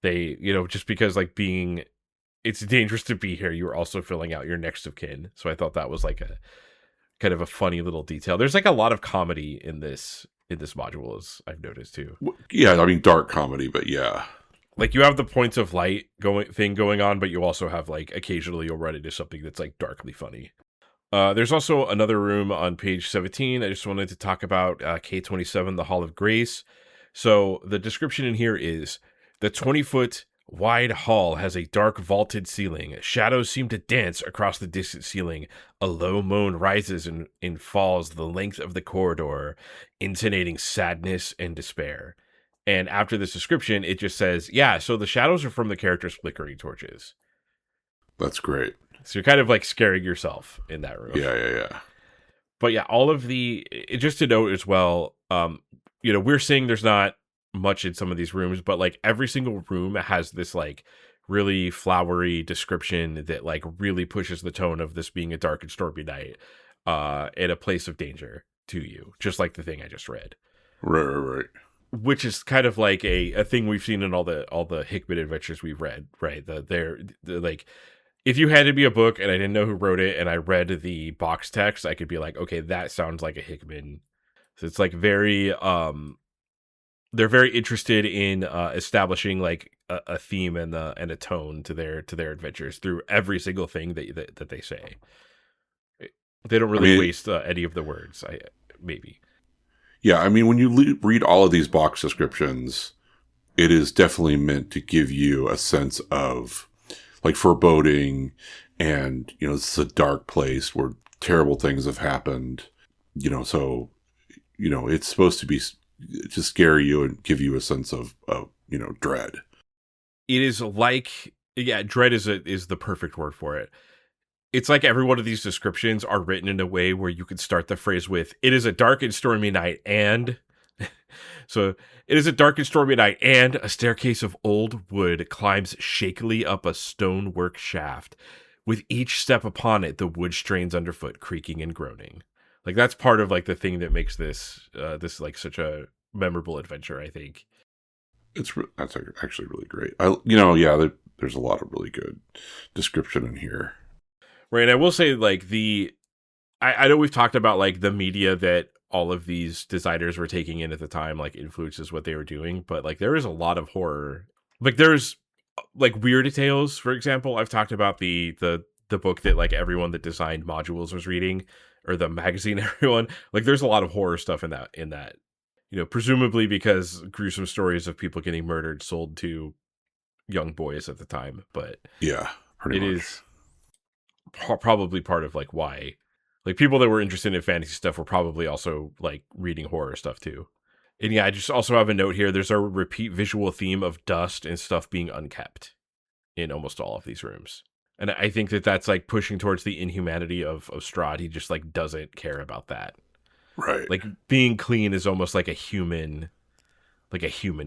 just because like it's dangerous to be here, you're also filling out your next of kin. So I thought that was like a kind of a funny little detail. There's like a lot of comedy in this module, as I've noticed too. Yeah, I mean dark comedy, but yeah. Like you have the points of light going on, but you also have like occasionally you'll run into something that's like darkly funny. There's also another room on page 17. I just wanted to talk about K27, the Hall of Grace. So the description in here is, the 20-foot wide hall has a dark vaulted ceiling. Shadows seem to dance across the distant ceiling. A low moan rises and falls the length of the corridor, intonating sadness and despair. And after this description, it just says, yeah, so the shadows are from the characters' flickering torches. That's great. So you're kind of like scaring yourself in that room. Yeah. But yeah, all of just to note as well, we're saying there's not much in some of these rooms, but like every single room has this like really flowery description that like really pushes the tone of this being a dark and stormy night at a place of danger to you, just like the thing I just read. Right. Which is kind of like a thing we've seen in all the Hickman adventures we've read, right? They're like, if you had to be a book and I didn't know who wrote it and I read the box text, I could be like, okay, that sounds like a Hickman. So it's like very, they're very interested in establishing like a theme and a tone to their adventures through every single thing that they say. They don't really waste any of the words. Maybe. Yeah, I mean, when you read all of these box descriptions, it is definitely meant to give you a sense of like foreboding and, this is a dark place where terrible things have happened, so, it's supposed to be to scare you and give you a sense of dread. It is like, yeah, dread is the perfect word for it. It's like every one of these descriptions are written in a way where you could start the phrase with, it is a dark and stormy night and... So, it is a dark and stormy night and a staircase of old wood climbs shakily up a stonework shaft. With each step upon it, the wood strains underfoot, creaking and groaning. Like, that's part of like the thing that makes this like such a memorable adventure, I think. That's actually really great. There's a lot of really good description in here. Right, and I will say, like, I know we've talked about, like, the media that all of these designers were taking in at the time, like, influences what they were doing, but, like, there is a lot of horror. Like, there's, like, Weird Tales, for example. I've talked about the book that, like, everyone that designed modules was reading, or the magazine everyone. Like, there's a lot of horror stuff in that. Presumably because gruesome stories of people getting murdered sold to young boys at the time, but... Yeah. pretty It much. is probably part of like why, like people that were interested in fantasy stuff were probably also like reading horror stuff too. And yeah, I just also have a note here. There's a repeat visual theme of dust and stuff being unkept in almost all of these rooms. And I think that that's like pushing towards the inhumanity of Strahd. He just like doesn't care about that. Right. Like being clean is almost like a human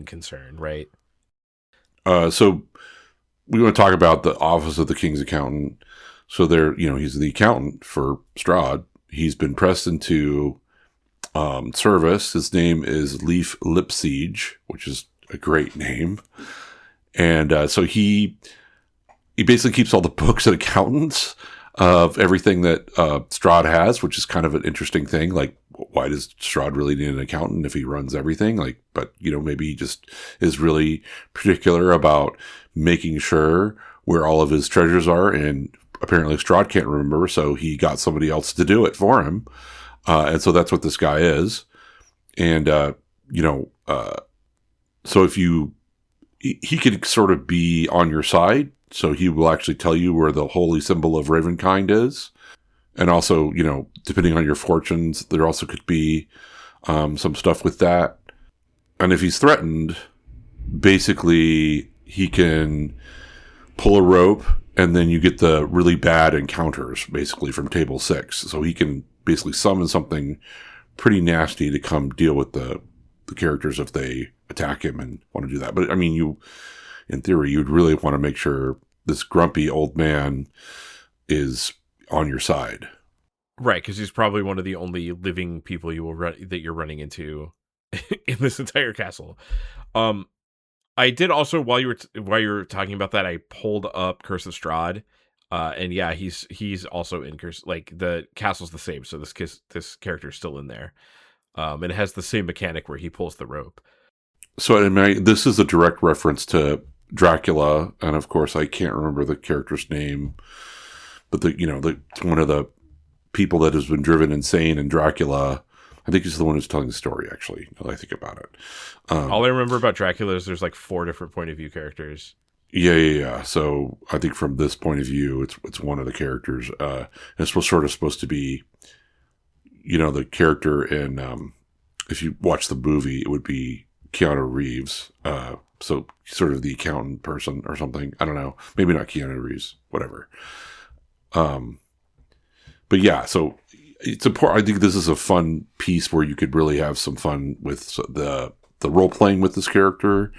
concern, right? So we want to talk about the office of the King's Accountant. So he's the accountant for Strahd. He's been pressed into service. His name is Leif Lipsiege, which is a great name. And so he basically keeps all the books and accountants of everything that Strahd has, which is kind of an interesting thing. Like, why does Strahd really need an accountant if he runs everything? Like, but maybe he just is really particular about making sure where all of his treasures are, and apparently Strahd can't remember, so he got somebody else to do it for him. And so that's what this guy is. And, so if he could sort of be on your side, so he will actually tell you where the holy symbol of Ravenkind is. And also, depending on your fortunes, there also could be some stuff with that. And if he's threatened, basically he can pull a rope, and then you get the really bad encounters, basically, from table 6. So he can basically summon something pretty nasty to come deal with the characters if they attack him and want to do that. But, I mean, in theory, you'd really want to make sure this grumpy old man is on your side. Right, because he's probably one of the only living people that you're running into in this entire castle. I did also, while you were talking about that, I pulled up Curse of Strahd, and yeah, he's also in Curse. Like the castle's the same, so this character's still in there, and it has the same mechanic where he pulls the rope. So this is a direct reference to Dracula, and of course I can't remember the character's name, but one of the people that has been driven insane in Dracula. I think he's the one who's telling the story, actually, now that I think about it. All I remember about Dracula is there's like 4 different point of view characters. Yeah. So I think from this point of view, it's one of the characters. It's supposed to be, the character in, if you watch the movie, it would be Keanu Reeves. So sort of the accountant person or something. I don't know. Maybe not Keanu Reeves, whatever. But yeah, so it's important. I think this is a fun piece where you could really have some fun with the role playing with this character,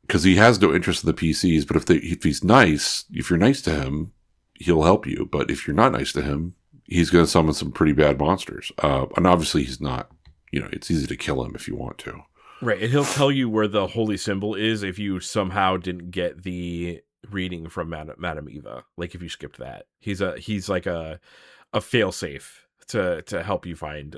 because he has no interest in the PCs. But if you're nice to him, he'll help you. But if you're not nice to him, he's going to summon some pretty bad monsters. And obviously he's not. It's easy to kill him if you want to. Right, and he'll tell you where the holy symbol is if you somehow didn't get the reading from Madame Eva. Like if you skipped that, he's like a failsafe to help you find,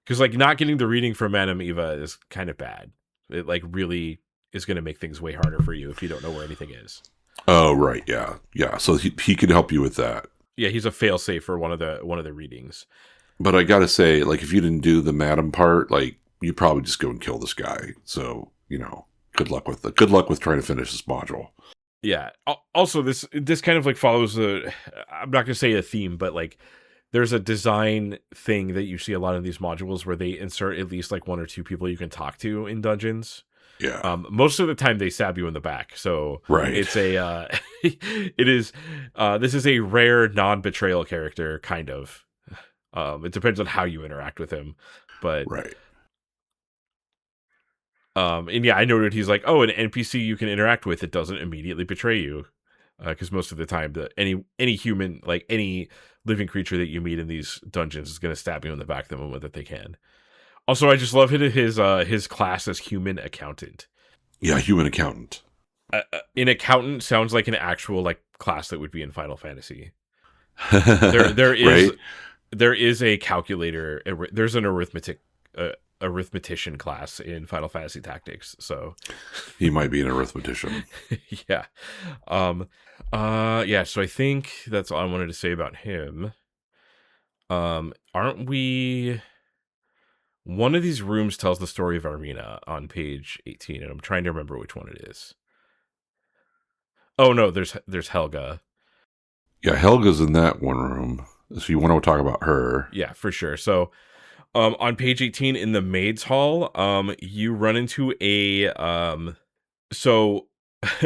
because like not getting the reading from Madame Eva is kind of bad. It like really is going to make things way harder for you if you don't know where anything is. Oh right, yeah. So he can help you with that. Yeah, he's a failsafe for one of the readings. But I gotta say, like, if you didn't do the Madam part, like, you probably just go and kill this guy. So good luck with trying to finish this module. Yeah. Also, this kind of like follows I'm not gonna say a theme, but like there's a design thing that you see a lot of these modules where they insert at least like 1 or 2 people you can talk to in dungeons. Yeah. Most of the time they stab you in the back. So right. It's this is a rare non-betrayal character, kind of. It depends on how you interact with him, but right. And yeah, I noted he's like, oh, an NPC you can interact with, it doesn't immediately betray you, because most of the time, any human, like any living creature that you meet in these dungeons, is going to stab you in the back the moment that they can. Also, I just love his class as human accountant. Yeah, human accountant. An accountant sounds like an actual like class that would be in Final Fantasy. There is. Right? There is a calculator. There's an arithmetician class in Final Fantasy Tactics. So he might be an arithmetician. Yeah. Yeah. So I think that's all I wanted to say about him. Aren't we? One of these rooms tells the story of Arena on page 18, and I'm trying to remember which one it is. Oh no, there's Helga. Yeah, Helga's in that one room. So you want to talk about her. Yeah, for sure. So on page 18 in the maids hall, you run into a so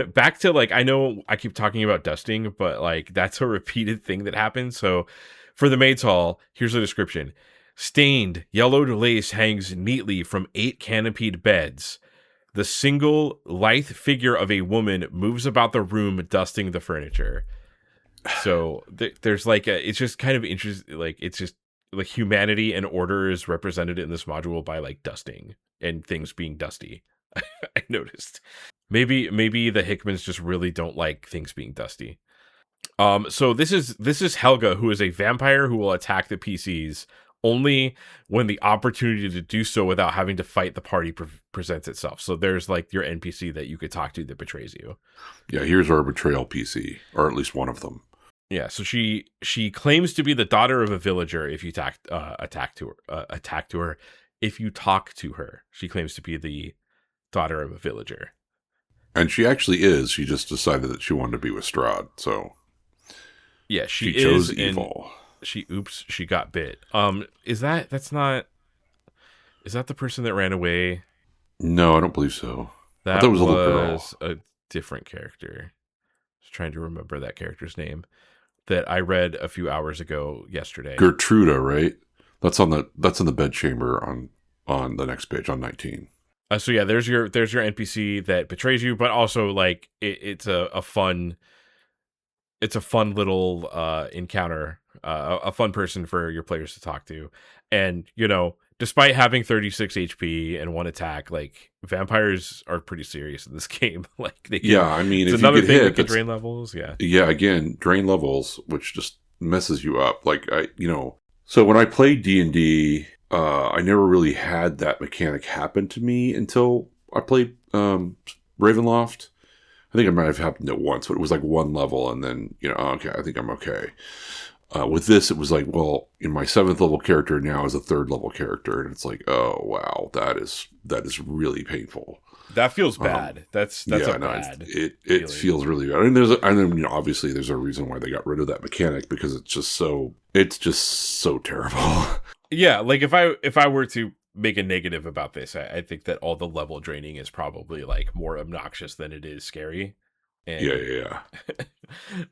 back to like, I know I keep talking about dusting, but like that's a repeated thing that happens. So for the maids hall, here's the description. Stained yellowed lace hangs neatly from 8 canopied beds. The single lithe figure of a woman moves about the room dusting the furniture. So there's like it's just kind of interesting. Like it's just like humanity and order is represented in this module by like dusting and things being dusty. I noticed. Maybe the Hickmans just really don't like things being dusty. So this is Helga, who is a vampire who will attack the PCs only when the opportunity to do so without having to fight the party presents itself. So there's like your NPC that you could talk to that betrays you. Yeah, here's our betrayal PC, or at least one of them. Yeah, so she claims to be the daughter of a villager. If you attack to her, if you talk to her, she claims to be the daughter of a villager. And she actually is. She just decided that she wanted to be with Strahd, so yeah, she chose is evil. She got bit. Is that the person that ran away? No, I don't believe so. That I thought it was a little girl. A different character. Just trying to remember that character's name that I read a few hours ago yesterday. Gertruda, right? That's in the bedchamber on the next page on 19. So yeah, there's your NPC that betrays you, but also like it's a fun little encounter, a fun person for your players to talk to. And you know, despite having 36 HP and 1 attack, like vampires are pretty serious in this game. Like they can, I mean, it's if another you get thing hit, that can drain levels. Again, drain levels, which just messes you up. Like so when I played D&D, I never really had that mechanic happen to me until I played Ravenloft. I think it might have happened at once, but it was like 1 level, and then okay, I think I'm okay. With this, it was like, well, in my 7th level character now is a 3rd level character, and it's like, oh wow, that is really painful. That feels bad. That's bad. It feels really bad. I mean, obviously there's a reason why they got rid of that mechanic, because it's just so terrible. Yeah, like if I were to make a negative about this, I think that all the level draining is probably like more obnoxious than it is scary. And yeah.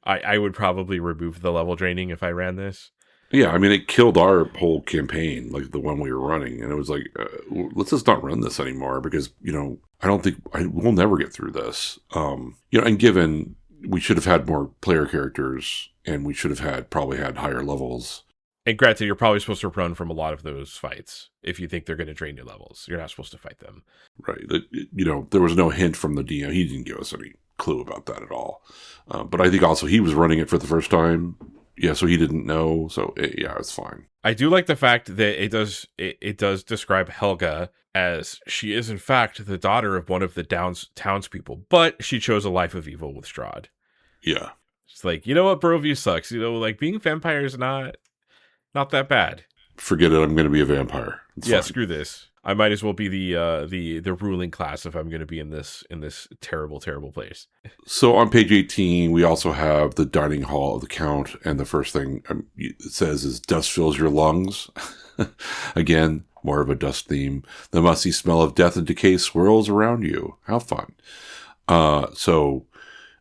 I would probably remove the level draining if I ran this. Yeah, I mean, it killed our whole campaign, like the one we were running, and it was like, let's just not run this anymore, because I don't think we'll never get through this. And given we should have had more player characters, and we should have probably had higher levels. And granted, you're probably supposed to run from a lot of those fights if you think they're going to drain your levels. You're not supposed to fight them. Right. There was no hint from the DM. He didn't give us any clue about that at all. But I think also he was running it for the first time. Yeah, so he didn't know. So, it's fine. I do like the fact that it does describe Helga as she is, in fact, the daughter of one of the townspeople, but she chose a life of evil with Strahd. Yeah. It's like, you know what, Barovia sucks. Like being a vampire is not that bad. Forget it. I'm going to be a vampire. It's fine. Screw this. I might as well be the ruling class if I'm going to be in this terrible place. So on page 18, we also have the dining hall of the Count, and the first thing it says is "Dust fills your lungs." Again, more of a dust theme. The musty smell of death and decay swirls around you. How fun! So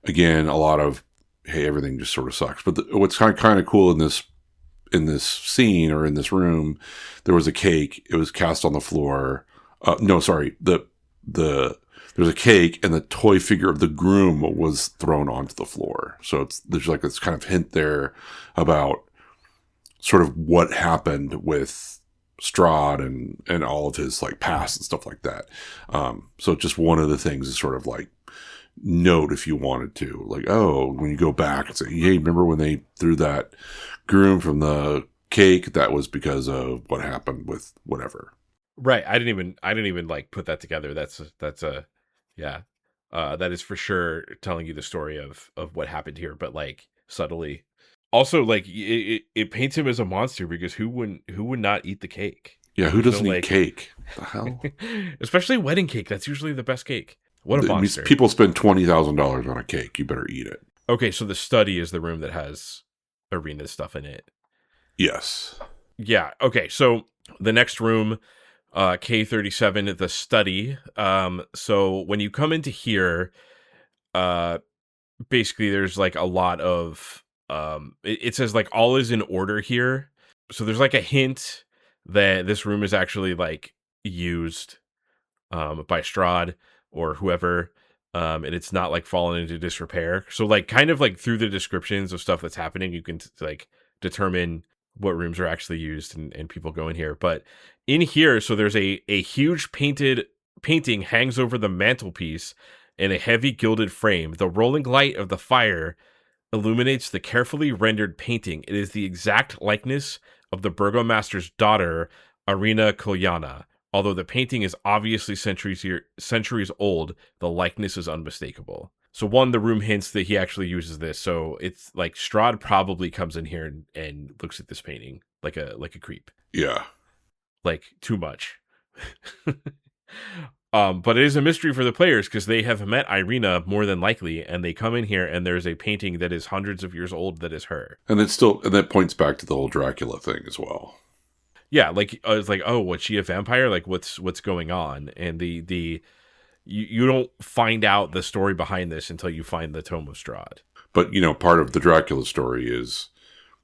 again, a lot of everything just sort of sucks. But what's kind of cool in this scene, or in this room, there was a cake. It was cast on the floor. There's a cake, and the toy figure of the groom was thrown onto the floor. So there's like this kind of hint there about sort of what happened with Strahd and all of his like past and stuff like that. So just one of the things is sort of like note if you wanted to, like, oh, when you go back and say, hey, remember when they threw that groom from the cake? That was because of what happened with whatever. Right. I didn't even like put that together. That is for sure telling you the story of what happened here, but like subtly. Also, like it paints him as a monster, because who would not eat the cake? Yeah, who doesn't eat cake? The hell? Especially wedding cake. That's usually the best cake. What a monster. People spend $20,000 on a cake. You better eat it. Okay, so the study is the room that has arena stuff in it. Yes. Yeah. Okay. So the next room, K37, the study. So when you come into here, uh, basically there's like a lot of it says like all is in order here. So there's like a hint that this room is actually like used by Strahd or whoever, and it's not like fallen into disrepair. So like kind of like through the descriptions of stuff that's happening, you can like determine what rooms are actually used and people go in here. But in here, so there's a huge painting hangs over the mantelpiece in a heavy gilded frame. The rolling light of the fire illuminates the carefully rendered painting. It is the exact likeness of the burgomaster's daughter, Arena Kolyana. Although the painting is obviously centuries old, the likeness is unmistakable. So one, the room hints that he actually uses this. So it's like Strahd probably comes in here and looks at this painting like a creep. Yeah. Like too much. But it is a mystery for the players because they have met Irina more than likely, and they come in here and there's a painting that is hundreds of years old that is her. And that points back to the whole Dracula thing as well. Yeah, like it's like, oh, was she a vampire? Like, what's going on? And you don't find out the story behind this until you find the Tome of Strahd. But part of the Dracula story is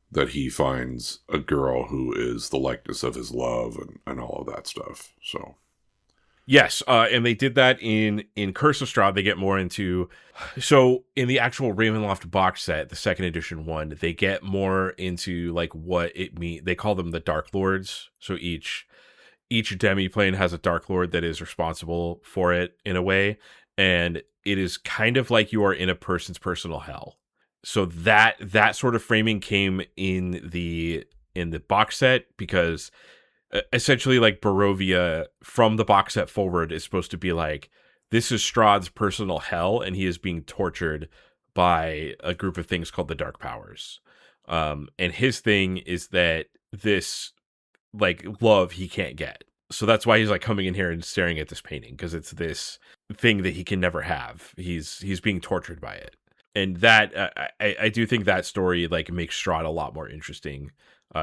that he finds a girl who is the likeness of his love and all of that stuff. So. Yes, and they did that in Curse of Strahd. They get more into... So, in the actual Ravenloft box set, the second edition one, they get more into, like, what it means. They call them the Dark Lords. So, each demi-plane has a Dark Lord that is responsible for it, in a way. And it is kind of like you are in a person's personal hell. So, that sort of framing came in the box set, because... essentially, like, Barovia from the box set forward is supposed to be like, this is Strahd's personal hell, and he is being tortured by a group of things called the Dark Powers. And his thing is that this, like, love he can't get. So that's why he's, like, coming in here and staring at this painting, because it's this thing that he can never have. He's being tortured by it. And that, I do think that story, like, makes Strahd a lot more interesting.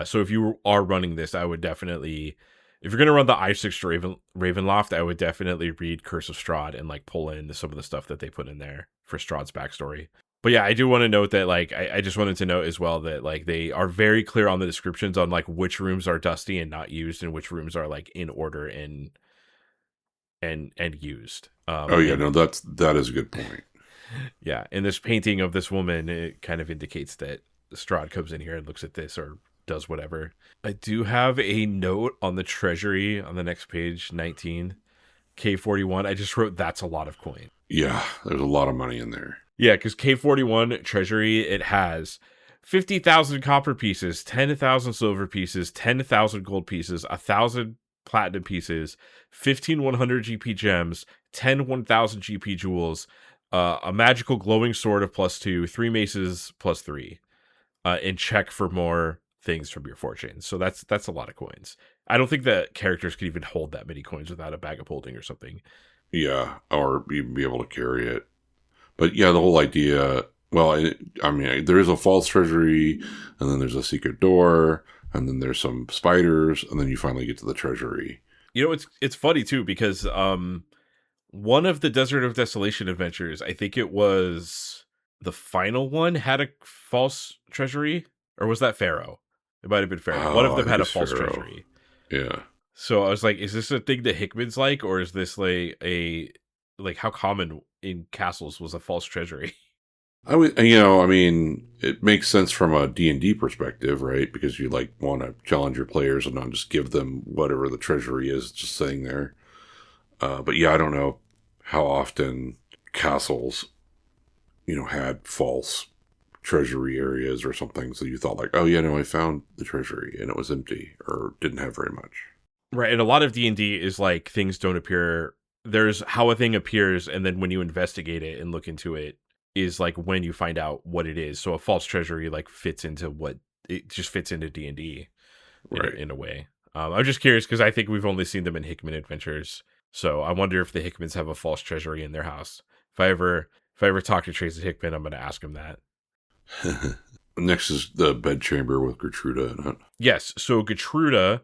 So if you are running this, I would definitely, if you're going to run the i6 Ravenloft, I would definitely read Curse of Strahd and like pull in some of the stuff that they put in there for Strahd's backstory. But yeah, I do want to note that like, I just wanted to note as well that like they are very clear on the descriptions on like which rooms are dusty and not used and which rooms are like in order and used. That is a good point. Yeah. And this painting of this woman, it kind of indicates that Strahd comes in here and looks at this or does whatever. I do have a note on the treasury on the next page, 19, K41. I just wrote, that's a lot of coin. Yeah, there's a lot of money in there. Yeah, because K41 treasury, it has 50,000 copper pieces, 10,000 silver pieces, 10,000 gold pieces, 1,000 platinum pieces, 15 100 GP gems, 10 1,000 GP jewels, a magical glowing sword of +2, 3 maces +3, and check for more things from your fortune. So that's a lot of coins. I don't think that characters could even hold that many coins without a bag of holding or something. Yeah, or even be able to carry it. But yeah, the whole idea, well, I mean, there is a false treasury, and then there's a secret door, and then there's some spiders, and then you finally get to the treasury. You know, it's funny too, because one of the Desert of Desolation adventures, I think it was the final one, had a false treasury, or was that Pharaoh? It might have been Pharaoh. One of them had a false treasury. Yeah. So I was like, is this a thing that Hickman's like, or is this like how common in castles was a false treasury? I mean, it makes sense from a D&D perspective, right? Because you like want to challenge your players and not just give them whatever the treasury is just sitting there. But yeah, I don't know how often castles, had false treasury areas or something, so you thought like, oh yeah, no, I found the treasury and it was empty or didn't have very much. Right, and a lot of D&D is like things don't appear. There's how a thing appears, and then when you investigate it and look into it is like when you find out what it is. So a false treasury like fits into what it just fits into D&D, right? In a way. I'm just curious because I think we've only seen them in Hickman adventures, so I wonder if the Hickmans have a false treasury in their house. If I ever talk to Tracy Hickman, I'm going to ask him that. Next is the bedchamber with Gertruda in it. Yes, so Gertruda,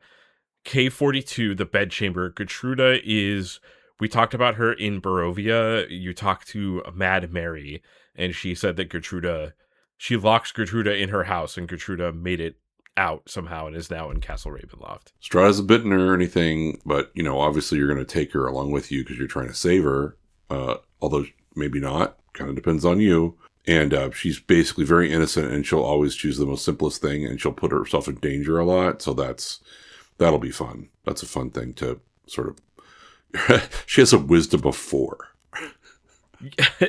K42, the bedchamber. Gertruda is, we talked about her in Barovia. You talked to Mad Mary, and she said that she locks Gertruda in her house, and Gertruda made it out somehow and is now in Castle Ravenloft. Strahd hasn't bitten her or anything, but, obviously you're going to take her along with you because you're trying to save her. Although maybe not. Kind of depends on you. And she's basically very innocent, and she'll always choose the most simplest thing, and she'll put herself in danger a lot. So that'll be fun. That's a fun thing to sort of... She has a wisdom of 4.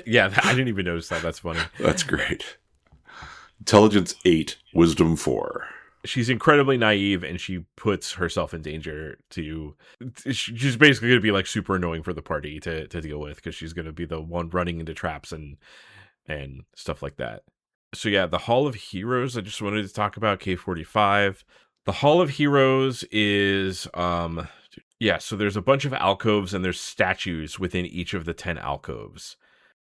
Yeah, I didn't even notice that. That's funny. That's great. Intelligence 8, wisdom 4. She's incredibly naive, and she puts herself in danger she's basically going to be like super annoying for the party to deal with, because she's going to be the one running into traps and stuff like that. So yeah, the Hall of Heroes, I just wanted to talk about K45. The Hall of Heroes is, so there's a bunch of alcoves, and there's statues within each of the 10 alcoves.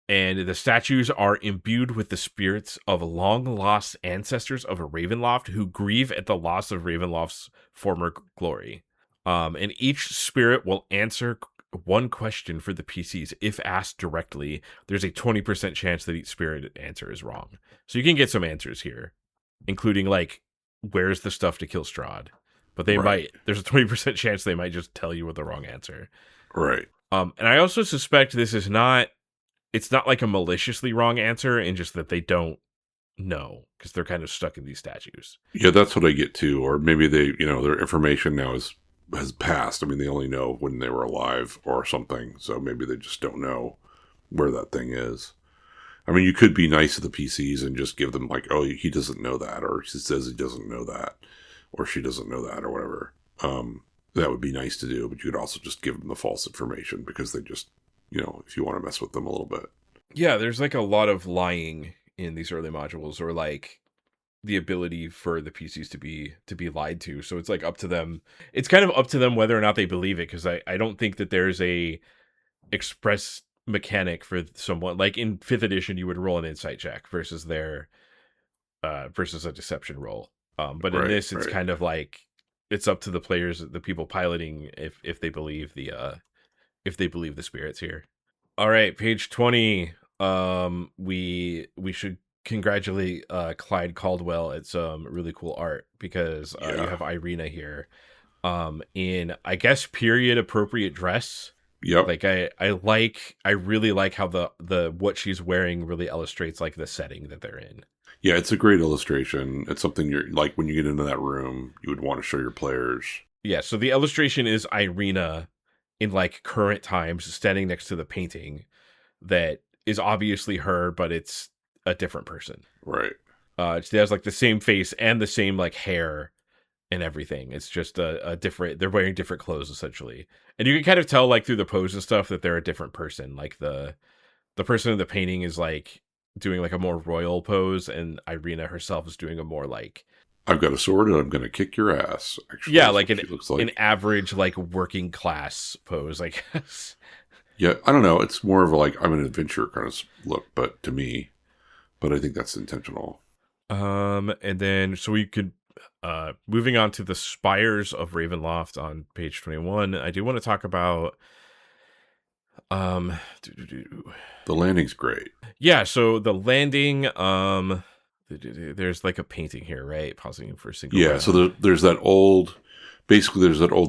And the statues are imbued with the spirits of long-lost ancestors of Ravenloft who grieve at the loss of Ravenloft's former glory. And each spirit will answer one question for the PCs. If asked directly, there's a 20% chance that each spirit answer is wrong. So you can get some answers here, including, like, where's the stuff to kill Strahd? But there's a 20% chance they might just tell you with the wrong answer. Right. And I also suspect this is it's not like a maliciously wrong answer, and just that they don't know because they're kind of stuck in these statues. Yeah, that's what I get too. Or maybe they, their information now has passed. I mean, they only know when they were alive or something. So maybe they just don't know where that thing is. I mean, you could be nice to the PCs and just give them like, oh, he doesn't know that, or he says he doesn't know that, or she doesn't know that, or whatever. That would be nice to do, but you could also just give them the false information because they just, if you want to mess with them a little bit. Yeah, there's like a lot of lying in these early modules, or like the ability for the PCs to be lied to. So it's like up to them. It's kind of up to them whether or not they believe it, because I don't think that there's a express mechanic for someone. Like in 5th edition, you would roll an insight check versus versus a deception roll. But in this, it's kind of like it's up to the players, the people piloting, if they believe the spirits here. All right, page 20. We should congratulate Clyde Caldwell at some really cool art, because you have Irina here in, I guess, period appropriate dress. Yep. Like I really like how the what she's wearing really illustrates like the setting that they're in. Yeah, it's a great illustration. It's something you're like, when you get into that room, you would want to show your players. Yeah, so the illustration is Irina in like current times standing next to the painting that is obviously her, but it's a different person. Right. She has like the same face and the same like hair and everything. It's just a different, they're wearing different clothes essentially. And you can kind of tell like through the pose and stuff that they're a different person. Like the person in the painting is like doing like a more royal pose, and Irina herself is doing a more like, I've got a sword and I'm going to kick your ass. Actually, yeah, like an average like working class pose, I guess. Yeah, I don't know. It's more of a like, I'm an adventurer kind of look, but to me, but I think that's intentional. And then so we could moving on to the spires of Ravenloft on page 21. I do want to talk about the landing's great. Yeah, so the landing, there's like a painting here, right? Pausing for a single. Yeah, so there's that old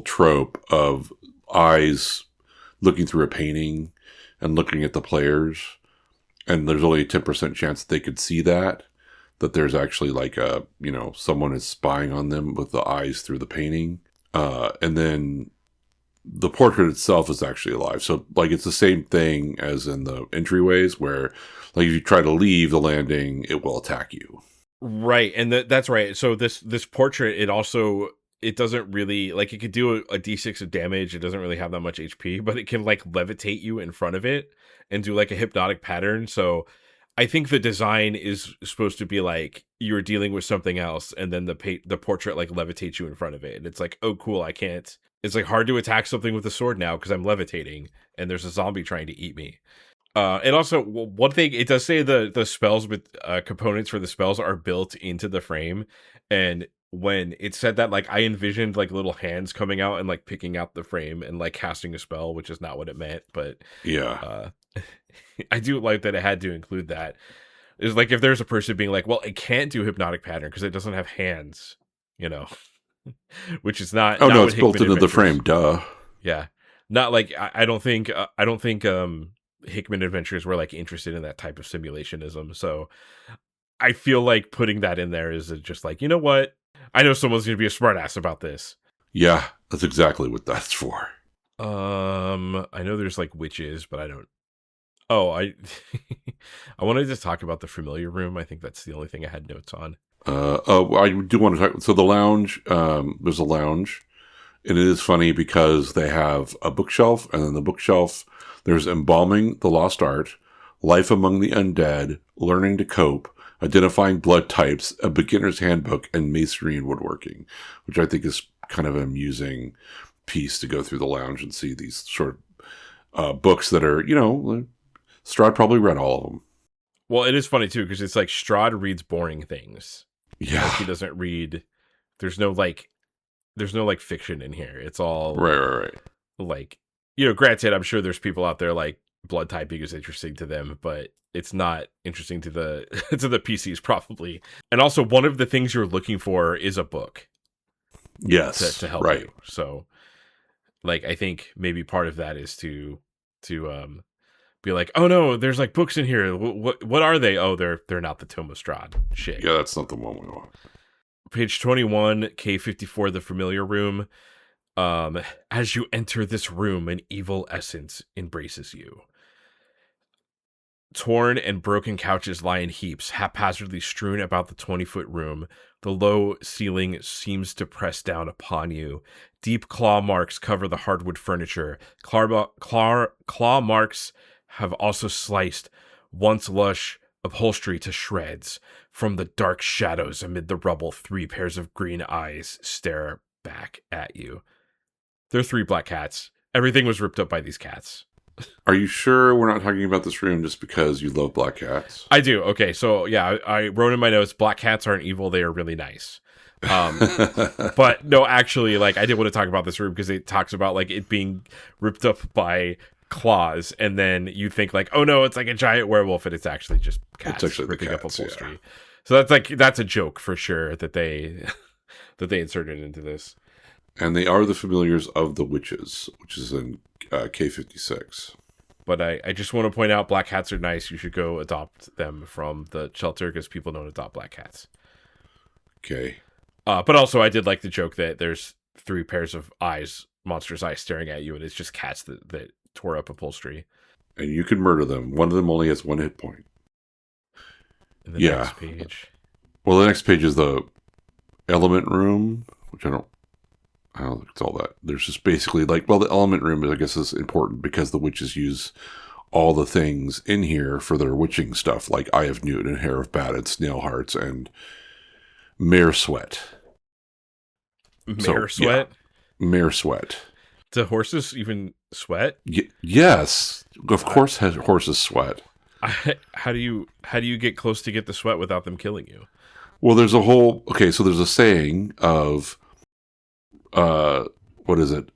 trope of eyes looking through a painting and looking at the players, and there's only a 10% chance that they could see that there's actually like someone is spying on them with the eyes through the painting. And then the portrait itself is actually alive. So like it's the same thing as in the entryways, where like if you try to leave the landing, it will attack you. Right. And that's right. So this portrait, it doesn't really, like, it could do a d6 of damage. It doesn't really have that much HP, but it can like levitate you in front of it and do like a hypnotic pattern. So I think the design is supposed to be like you're dealing with something else, and then the portrait like levitates you in front of it, and it's like, oh cool, I can't. It's like hard to attack something with a sword now because I'm levitating and there's a zombie trying to eat me. And also one thing it does say the spells with components for the spells are built into the frame, and when it said that, like, I envisioned like little hands coming out and like picking out the frame and like casting a spell, which is not what it meant, but Yeah. I do like that it had to include that. It's like if there's a person being like, well, it can't do hypnotic pattern because it doesn't have hands, you know, which is not Oh not no, what it's built Hickman into the Adventures. frame. Duh. Yeah, not like I don't think Hickman Adventures were like interested in that type of simulationism. So I feel like putting that in there is just like, you know what? I know someone's gonna be a smartass about this. Yeah, that's exactly what that's for. I know there's like witches, but I don't. Oh, I I wanted to talk about the familiar room. I think that's the only thing I had notes on. I do want to talk. So the lounge, there's a lounge, and it is funny because they have a bookshelf, and then the bookshelf, there's Embalming the Lost Art, Life Among the Undead, Learning to Cope, Identifying Blood Types, A Beginner's Handbook, and Masonry and Woodworking, which I think is kind of an amusing piece to go through the lounge and see these sort of books that are, Strahd probably read all of them. Well, it is funny too because it's like Strahd reads boring things. Yeah. Like he doesn't read. There's no like fiction in here. It's all Right. like, granted, I'm sure there's people out there like blood typing is interesting to them, but it's not interesting to the to the PCs probably. And also, one of the things you're looking for is a book. Yes. To help you. So, like, I think maybe part of that is to be like, oh no, there's like books in here. What are they? Oh, they're not the Tome of Strahd. Shit. Yeah, that's not the one we want. Page 21, K54, the familiar room. As you enter this room, an evil essence embraces you. Torn and broken couches lie in heaps, haphazardly strewn about the 20-foot room. The low ceiling seems to press down upon you. Deep claw marks cover the hardwood furniture. Claw marks have also sliced once lush upholstery to shreds. From the dark shadows amid the rubble, 3 pairs of green eyes stare back at you. They're 3 black cats. Everything was ripped up by these cats. Are you sure we're not talking about this room just because you love black cats? I do. Okay, so yeah, I wrote in my notes, black cats aren't evil, they are really nice. But no, actually, like, I did want to talk about this room because it talks about like it being ripped up by claws, and then you think like, oh no, it's like a giant werewolf, and it's actually just cats ripping up upholstery. Yeah. So that's a joke for sure that they inserted into this. And they are the familiars of the witches, which is in K56. But I just want to point out, black cats are nice. You should go adopt them from the shelter because people don't adopt black cats. Okay. But also, I did like the joke that there's 3 pairs of eyes, monstrous eyes staring at you, and it's just cats that tore up upholstery. And you can murder them. One of them only has 1 hit point. In the next page. Well, the next page is the element room, which I don't think it's all that. There's just basically like, well, the element room, I guess, is important because the witches use all the things in here for their witching stuff, like Eye of Newt and Hair of Bat and Snail Hearts and Mare Sweat. Mare Sweat? Yeah. Mare Sweat. Do horses even sweat? Yes. Of course horses sweat. How do you get close to get the sweat without them killing you? Well, there's a saying of, what is it?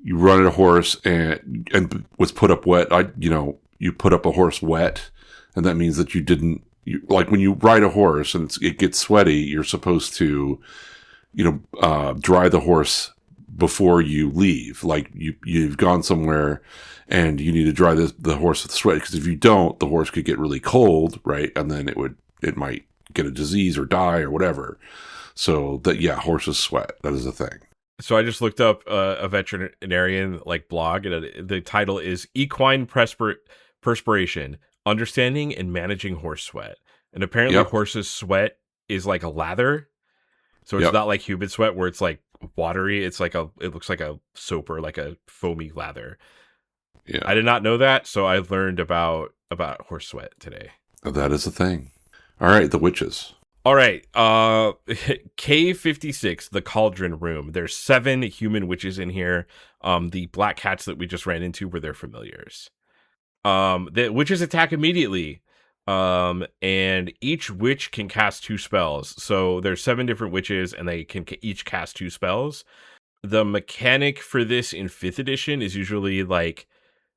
You run a horse and was put up wet. You put up a horse wet, and that means that like when you ride a horse and it gets sweaty, you're supposed to, dry the horse before you leave. Like you've gone somewhere and you need to dry the horse with sweat, because if you don't, the horse could get really cold, right? And then it might get a disease or die or whatever. So horses sweat. That is a thing. So I just looked up a veterinarian like blog, and the title is Equine Perspiration: Understanding and Managing Horse Sweat. And apparently horses' sweat is like a lather. So it's not like human sweat where it's like watery. It's like it looks like a soap or like a foamy lather. Yeah. I did not know that, so I learned about horse sweat today. That is a thing. All right, the witches. All right. K56, the Cauldron Room. There's 7 human witches in here. The black cats that we just ran into were their familiars. The witches attack immediately. And each witch can cast 2 spells. So there's 7 different witches, and they can each cast 2 spells. The mechanic for this in 5th edition is usually like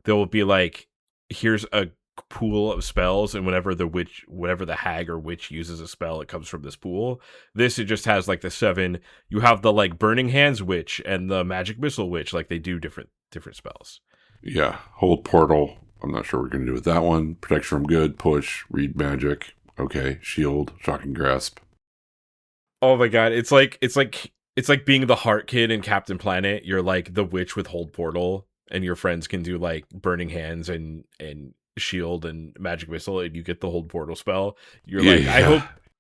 there will be like, here's a pool of spells, and whenever the hag or witch uses a spell, it comes from this pool. This, it just has like the 7. You have the like Burning Hands witch and the Magic Missile witch, like they do different spells. Yeah, hold portal. I'm not sure what we're going to do with that one. Protection from good, push, read magic. Okay, shield, shocking grasp. Oh my god, it's like being the Heart Kid in Captain Planet. You're like the witch with hold portal, and your friends can do like Burning Hands and shield and Magic Missile, and you get the hold portal spell. You're like,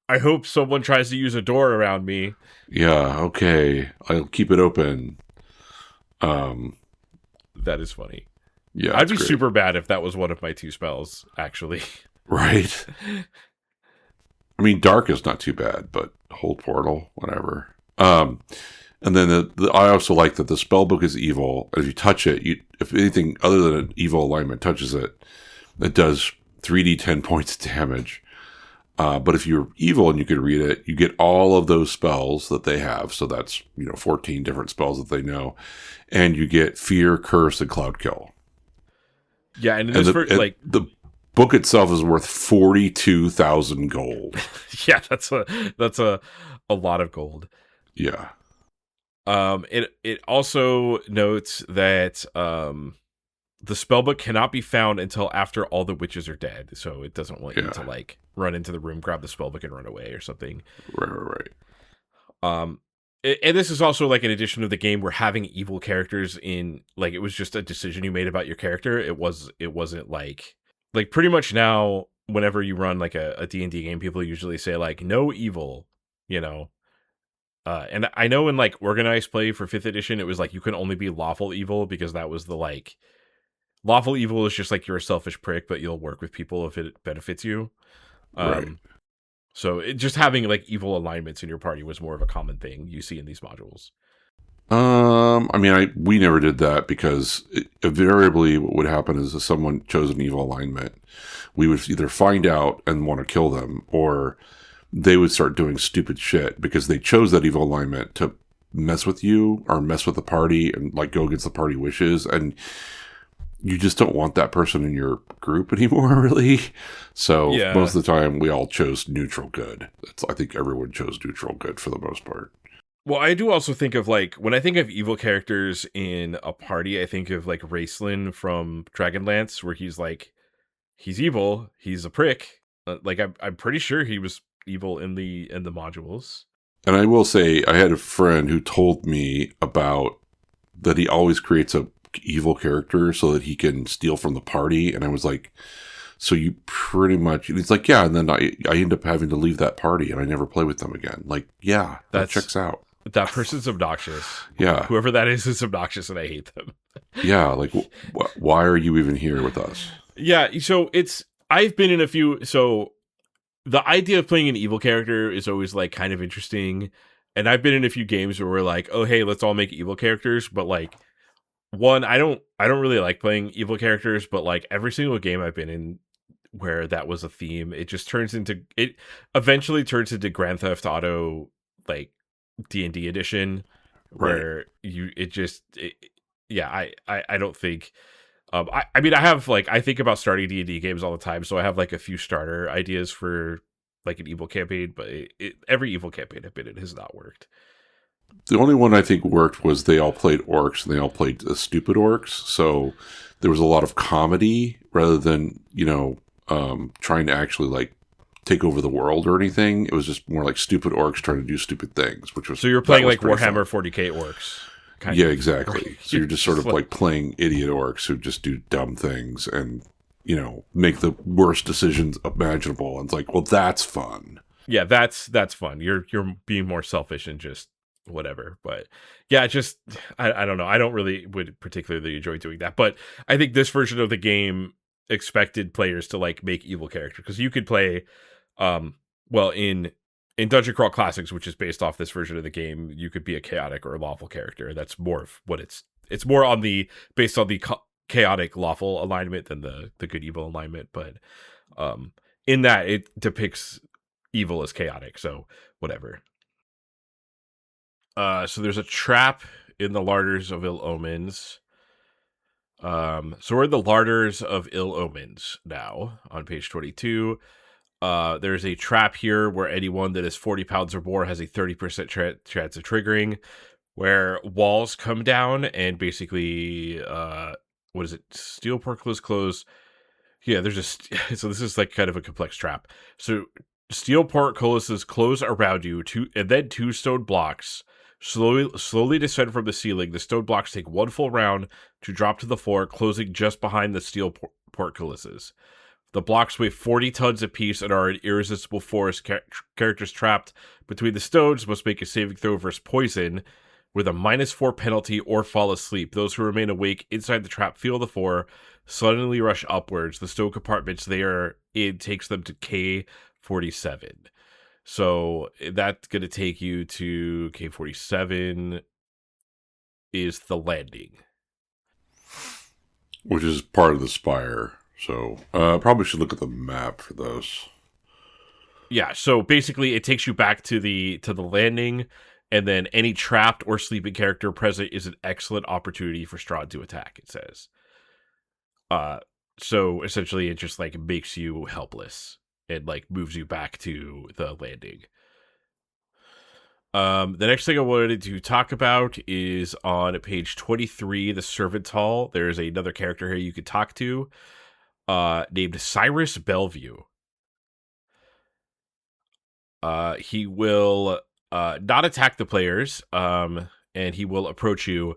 I hope someone tries to use a door around me. Yeah, okay, I'll keep it open. That is funny. Yeah, I'd be super bad if that was one of my 2 spells, actually. Right. I mean, dark is not too bad, but hold portal, whatever. And then I also like that the spell book is evil. If you touch it, if anything other than an evil alignment touches it, it does 3d10 points of damage. But if you're evil and you can read it, you get all of those spells that they have. So that's 14 different spells that they know, and you get fear, curse, and cloud kill. Yeah, and the book itself is worth 42,000 gold. Yeah, that's a lot of gold. Yeah. It also notes that the spellbook cannot be found until after all the witches are dead, so it doesn't want you to like run into the room, grab the spellbook, and run away or something. Right. And this is also like an addition of the game where having evil characters in, like, it was just a decision you made about your character. It wasn't like pretty much now whenever you run like a D&D game, people usually say like no evil, and I know in like organized play for 5th edition, it was like you can only be lawful evil, because that was the like lawful evil is just like you're a selfish prick, but you'll work with people if it benefits you. Right. So just having like evil alignments in your party was more of a common thing you see in these modules. I mean, we never did that, because invariably what would happen is if someone chose an evil alignment, we would either find out and want to kill them, or they would start doing stupid shit because they chose that evil alignment to mess with you or mess with the party and like go against the party wishes, and you just don't want that person in your group anymore, really. So most of the time we all chose neutral good. I think everyone chose neutral good for the most part. Well, I do also think of like, when I think of evil characters in a party, I think of like Raceland from Dragonlance, where he's evil, he's a prick. Like I'm pretty sure he was evil in the modules. And I will say, I had a friend who told me about that he always creates a evil character so that he can steal from the party, and I was like, so you pretty much, and he's like, yeah, and then I end up having to leave that party and I never play with them again. Like, yeah, that checks out. That person's obnoxious. Yeah, whoever that is obnoxious, and I hate them. Yeah, like why are you even here with us? Yeah, so I've been in a few, so the idea of playing an evil character is always like kind of interesting, and I've been in a few games where we're like, oh hey, let's all make evil characters, but like, one, I don't really like playing evil characters, but like every single game I've been in where that was a theme, it eventually turns into Grand Theft Auto like D&D edition, where I don't think I mean, I have like, I think about starting D&D games all the time, so I have like a few starter ideas for like an evil campaign, but every evil campaign I've been in has not worked. The only one I think worked was they all played orcs, and they all played stupid orcs. So there was a lot of comedy rather than, trying to actually like take over the world or anything. It was just more like stupid orcs trying to do stupid things, which was, so you're playing like Warhammer 40k orcs. Yeah, exactly. So you're just sort of like playing idiot orcs who just do dumb things and, make the worst decisions imaginable. And it's like, well, that's fun. Yeah, that's fun. You're being more selfish and just whatever. But yeah, just I don't know. I don't really would particularly enjoy doing that. But I think this version of the game expected players to like make evil characters, because you could play in in Dungeon Crawl Classics, which is based off this version of the game, you could be a chaotic or a lawful character. That's more of what it's more on the based on the chaotic lawful alignment than the good evil alignment. But in that, it depicts evil as chaotic. So whatever. So there's a trap in the Larders of Ill Omens. So we're in the Larders of Ill Omens now on page 22. There's a trap here where anyone that is 40 pounds or more has a 30% chance of triggering, where walls come down and basically, what is it? Steel portcullis close. Yeah, there's so this is like kind of a complex trap. So steel portcullises close around you, and then 2 stone blocks slowly descend from the ceiling. The stone blocks take 1 full round to drop to the floor, closing just behind the steel portcullises. The blocks weigh 40 tons apiece and are an irresistible force. Characters trapped between the stones must make a saving throw versus poison with a -4 penalty or fall asleep. Those who remain awake inside the trap feel the 4, suddenly rush upwards. The stone compartments they are in takes them to K47. So that's going to take you to K47 is the landing. Which is part of the spire. So probably should look at the map for those. Yeah, so basically it takes you back to the landing, and then any trapped or sleeping character present is an excellent opportunity for Strahd to attack, it says. So essentially it just like makes you helpless. It like moves you back to the landing. The next thing I wanted to talk about is on page 23, the Servant Hall. There's another character here you could talk to, named Cyrus Bellevue. He will not attack the players, and he will approach you.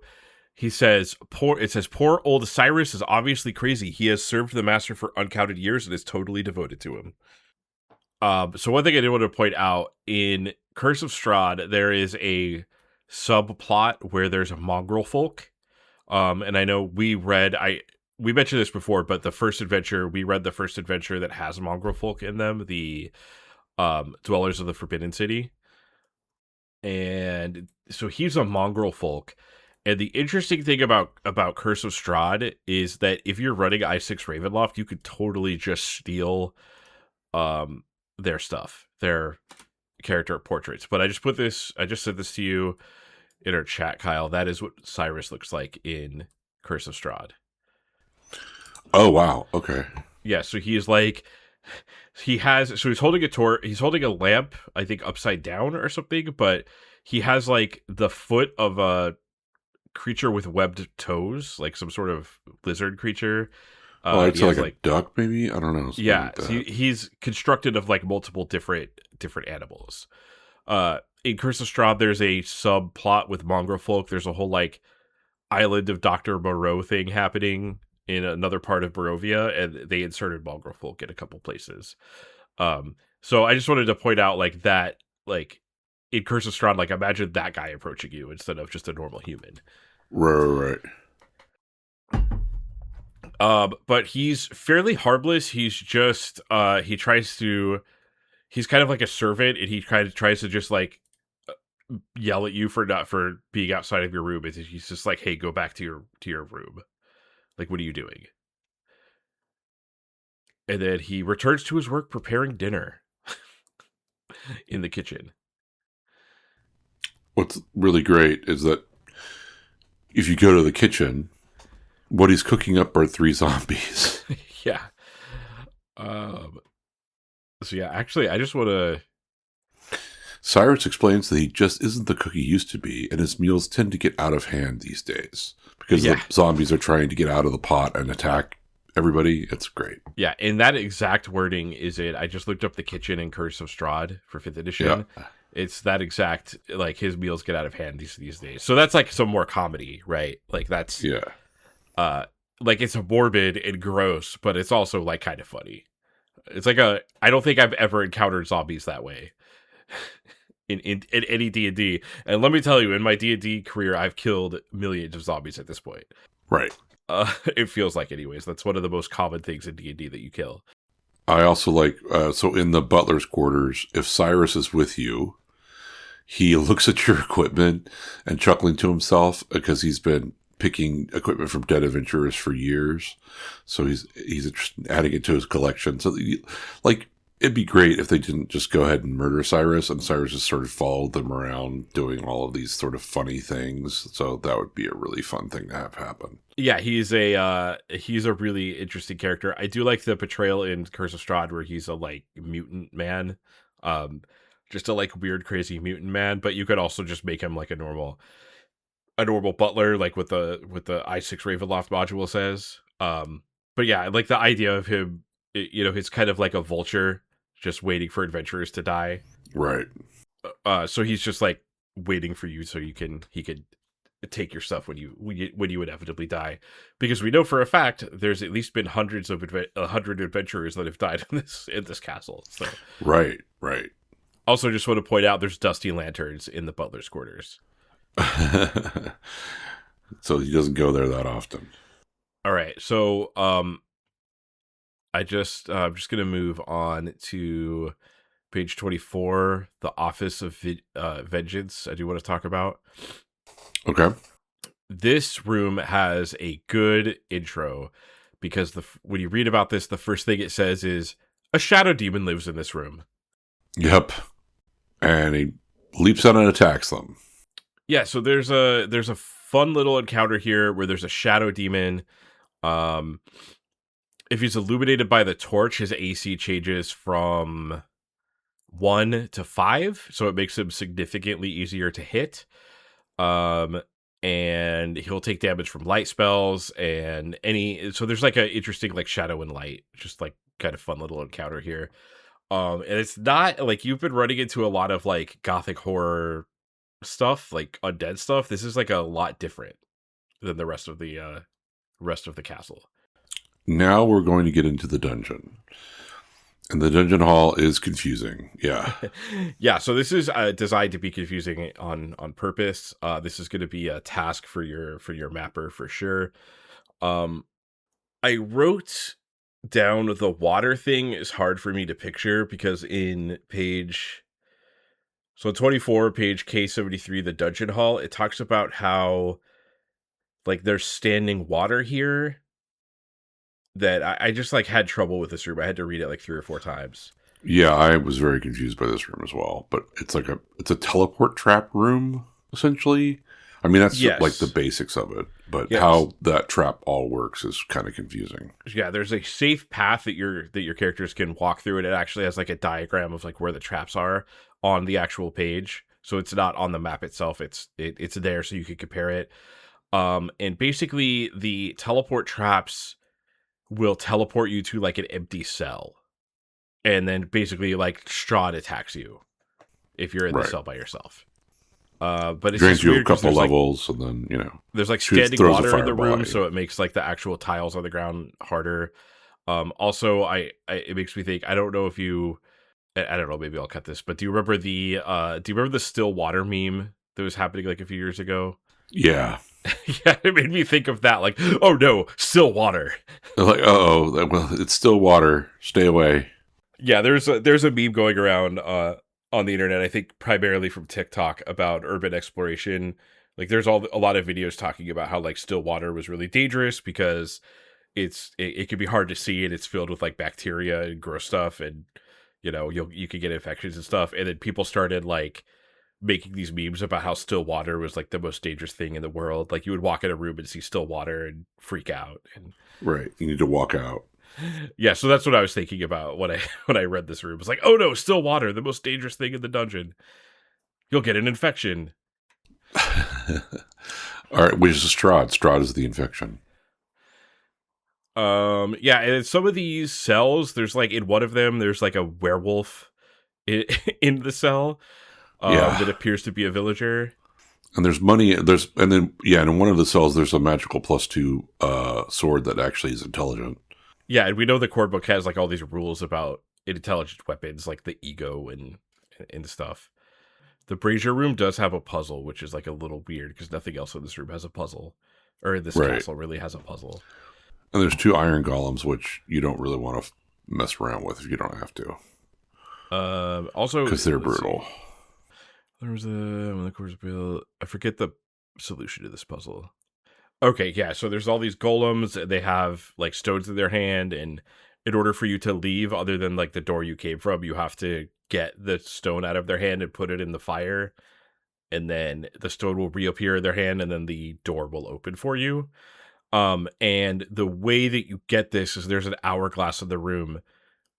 He says, poor old Cyrus is obviously crazy. He has served the master for uncounted years and is totally devoted to him. So one thing I did want to point out, in Curse of Strahd, there is a subplot where there's a mongrel folk. And I know we mentioned this before, but we read the first adventure that has mongrel folk in them, the Dwellers of the Forbidden City. And so he's a mongrel folk. And the interesting thing about Curse of Strahd is that if you're running I6 Ravenloft, you could totally just steal their stuff, their character portraits. But I just said this to you in our chat, Kyle. That is what Cyrus looks like in Curse of Strahd. Oh wow, okay. Yeah, so he's like he's holding he's holding a lamp, I think upside down or something, but he has like the foot of a creature with webbed toes, like some sort of lizard creature. It's like a duck, maybe? I don't know. Yeah, so he's constructed of like multiple different animals. In Curse of Strahd, there's a subplot with mongrel folk. There's a whole like island of Dr. Moreau thing happening in another part of Barovia, and they inserted mongrel folk in a couple places. So I just wanted to point out like that, like in Curse of Strahd, like imagine that guy approaching you instead of just a normal human. Right. But he's fairly harmless. He's just he's kind of like a servant, and he kind of tries to just like yell at you for being outside of your room. He's just like, hey, go back to your room. Like, what are you doing? And then he returns to his work preparing dinner in the kitchen. What's really great is that if you go to the kitchen, what he's cooking up are 3 zombies. Yeah. So yeah, actually, I just want to... Cyrus explains that he just isn't the cook he used to be, and his meals tend to get out of hand these days because the zombies are trying to get out of the pot and attack everybody. It's great. Yeah, and that exact wording is it. I just looked up the kitchen in Curse of Strahd for 5th edition. Yeah. It's that exact, like, his meals get out of hand these days. So that's like some more comedy, right? Like that's... Yeah. Like it's morbid and gross, but it's also like kind of funny. It's like I don't think I've ever encountered zombies that way in any D&D. And let me tell you, in my D&D career, I've killed millions of zombies at this point. Right. It feels like, anyways. That's one of the most common things in D&D that you kill. I also like, so in the butler's quarters, if Cyrus is with you, he looks at your equipment and chuckling to himself because he's been picking equipment from dead adventurers for years. So he's interested in adding it to his collection. So like, it'd be great if they didn't just go ahead and murder Cyrus and Cyrus just sort of followed them around doing all of these sort of funny things. So that would be a really fun thing to have happen. Yeah, he's a really interesting character. I do like the portrayal in Curse of Strahd where he's a like mutant man. Just a like weird, crazy mutant man, but you could also just make him like a normal butler, like with the I6 Ravenloft module says. But yeah, I like the idea of him, he's kind of like a vulture just waiting for adventurers to die. Right. So he's just like waiting for you so he can take your stuff when you inevitably die, because we know for a fact there's at least been hundreds of 100 adventurers that have died in this castle. So right. Also, just want to point out there's dusty lanterns in the butler's quarters. So he doesn't go there that often. All right, so I'm just gonna move on to page 24, the Office of Vengeance. I do want to talk about. Okay. This room has a good intro because when you read about this, the first thing it says is a shadow demon lives in this room. Yep. And he leaps out and attacks them. Yeah, so there's a fun little encounter here where there's a shadow demon. If he's illuminated by the torch, his AC changes from 1 to 5, so it makes him significantly easier to hit. And he'll take damage from light spells and so there's like a interesting like shadow and light, just like kind of fun little encounter here. And it's not like you've been running into a lot of like gothic horror stuff, like undead stuff. This is like a lot different than the rest of the castle. Now we're going to get into the dungeon. And the dungeon hall is confusing. Yeah. Yeah, so this is designed to be confusing on purpose. This is going to be a task for your mapper for sure. I wrote down the water thing is hard for me to picture because in page 24, page K73, the dungeon hall, it talks about how like there's standing water here that I just like had trouble with this room. I had to read it like 3 or 4 times. Yeah, I was very confused by this room as well. But it's like it's a teleport trap room, essentially. I mean, that's like the basics of it. But how that trap all works is kind of confusing. Yeah, there's a safe path that your characters can walk through, and it actually has like a diagram of like where the traps are on the actual page. So it's not on the map itself. It's there so you can compare it. And basically the teleport traps will teleport you to like an empty cell. And then basically like Strahd attacks you if you're in the cell by yourself. But it's drains you a couple like, levels, and then there's like standing water in the room, so it makes like the actual tiles on the ground harder. Also, it makes me think. I don't know if you, I don't know. Maybe I'll cut this. But do you remember the still water meme that was happening like a few years ago? Yeah. Yeah, it made me think of that. Like, oh no, still water. Like, well, it's still water. Stay away. Yeah, there's a meme going around on the internet, I think primarily from TikTok, about urban exploration. Like there's a lot of videos talking about how like still water was really dangerous because it can be hard to see and it's filled with like bacteria and gross stuff, and you could get infections and stuff. And then people started like making these memes about how still water was like the most dangerous thing in the world. Like you would walk in a room and see still water and freak out. And right, you need to walk out. Yeah, so that's what I was thinking about when I read this room. It's like, oh no, still water, the most dangerous thing in the dungeon. You'll get an infection. All right, which is Strahd. Strahd is the infection. Yeah, and some of these cells, there's like in one of them, there's like a werewolf in the cell that appears to be a villager. And there's money. And in one of the cells, there's a magical +2 sword that actually is intelligent. Yeah, and we know the core book has like all these rules about intelligent weapons, like the ego and stuff. The brazier room does have a puzzle, which is like a little weird because nothing else in this room has a puzzle, or in this castle really has a puzzle. And there's 2 iron golems, which you don't really want to mess around with if you don't have to. Also, because they're brutal. There was the course bill. I forget the solution to this puzzle. Okay, yeah. So there's all these golems. They have like stones in their hand, and in order for you to leave, other than like the door you came from, you have to get the stone out of their hand and put it in the fire, and then the stone will reappear in their hand, and then the door will open for you. And the way that you get this is there's an hourglass in the room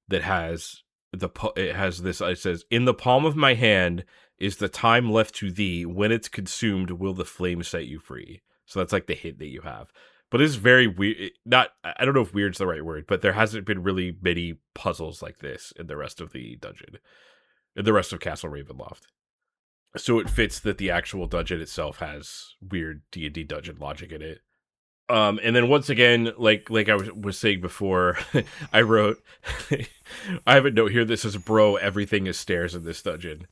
that has it says, "In the palm of my hand is the time left to thee. When it's consumed, will the flame set you free?" So that's like the hint that you have. But it's very weird. I don't know if weird's the right word, but there hasn't been really many puzzles like this in the rest of the dungeon, in the rest of Castle Ravenloft. So it fits that the actual dungeon itself has weird D&D dungeon logic in it. And then once again, like I was saying before, I wrote, I have a note here that says, "Bro, everything is stairs in this dungeon."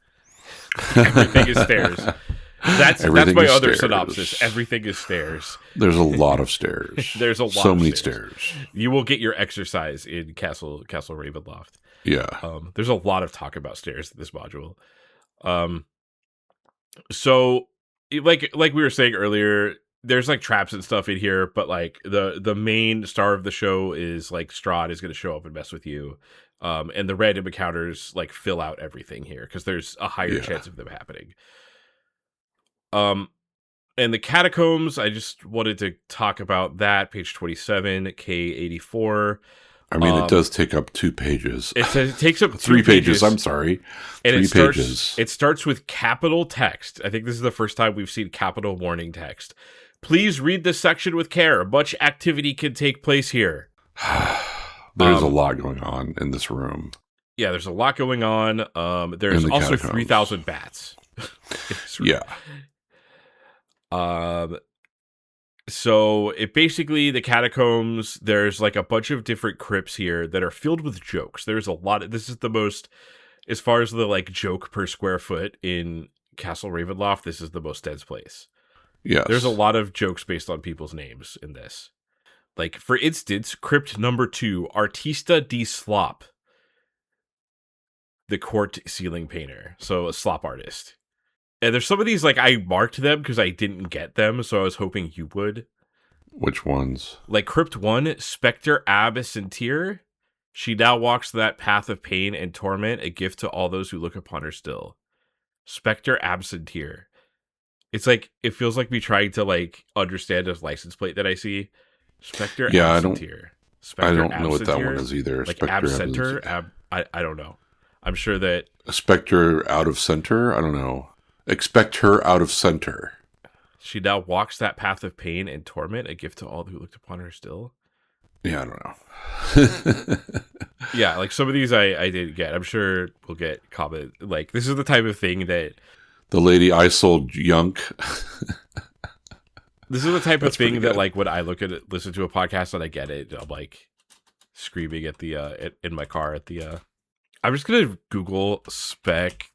Everything is stairs. That's my other synopsis. Everything is stairs. There's a lot of stairs. There's a lot. So many stairs. You will get your exercise in Castle Ravenloft. Yeah. There's a lot of talk about stairs in this module. So like we were saying earlier, there's like traps and stuff in here, but like the main star of the show is like Strahd is going to show up and mess with you. And the random encounters like fill out everything here because there's a higher chance of them happening. And the catacombs, I just wanted to talk about that. Page 27, K84. I mean, it does take up 2 pages. It says it takes up 3 pages. I'm sorry. And 3 pages. It starts with capital text. I think this is the first time we've seen capital warning text. "Please read this section with care. Much activity can take place here." There's a lot going on in this room. Yeah, there's a lot going on. There's also catacombs. 3,000 bats. Yeah. So it basically, the catacombs, there's like a bunch of different crypts here that are filled with jokes. There's a lot. This is the most, as far as the like joke per square foot in Castle Ravenloft, this is the most dense place. Yes. There's a lot of jokes based on people's names in this. Like, for instance, crypt number 2, Artista de Slop, the court ceiling painter. So a slop artist. And there's some of these, like, I marked them because I didn't get them, so I was hoping you would. Which ones? Like Crypt 1, Spectre Absentier. She now walks that path of pain and torment, a gift to all those who look upon her still. Spectre Absentier. It's like, it feels like me trying to, like, understand a license plate that I see. Spectre Absentier. I don't know what that one is either. Like Spectre Absenter? I don't know. I'm sure that... A Spectre out of center? I don't know. Expect her out of center. She now walks that path of pain and torment, a gift to all who looked upon her still. Yeah, I don't know. Yeah, like some of these I didn't get. I'm sure we'll get comment. Like, this is the type of thing that... The lady I sold Yunk. This is the type of thing that, like, when I look at it, listen to a podcast and I get it, I'm like screaming at the in my car at the. I'm just gonna Google spec.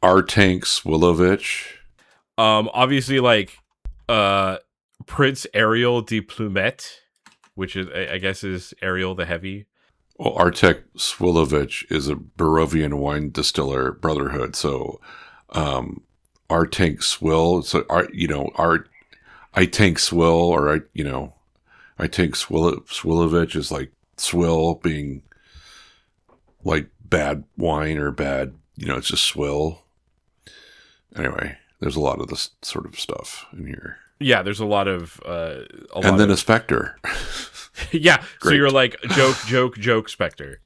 Artank Swilovich. Obviously, like, Prince Ariel de Plumet, which is I guess is Ariel the Heavy. Well, Artek Swilovich is a Barovian wine distiller brotherhood. So, Artank Swill. So, I tank Swill, or I tank Swilovich is like swill being like bad wine or bad, it's just swill. Anyway, there's a lot of this sort of stuff in here. Yeah, there's a lot of a specter. Yeah, so you're like joke specter.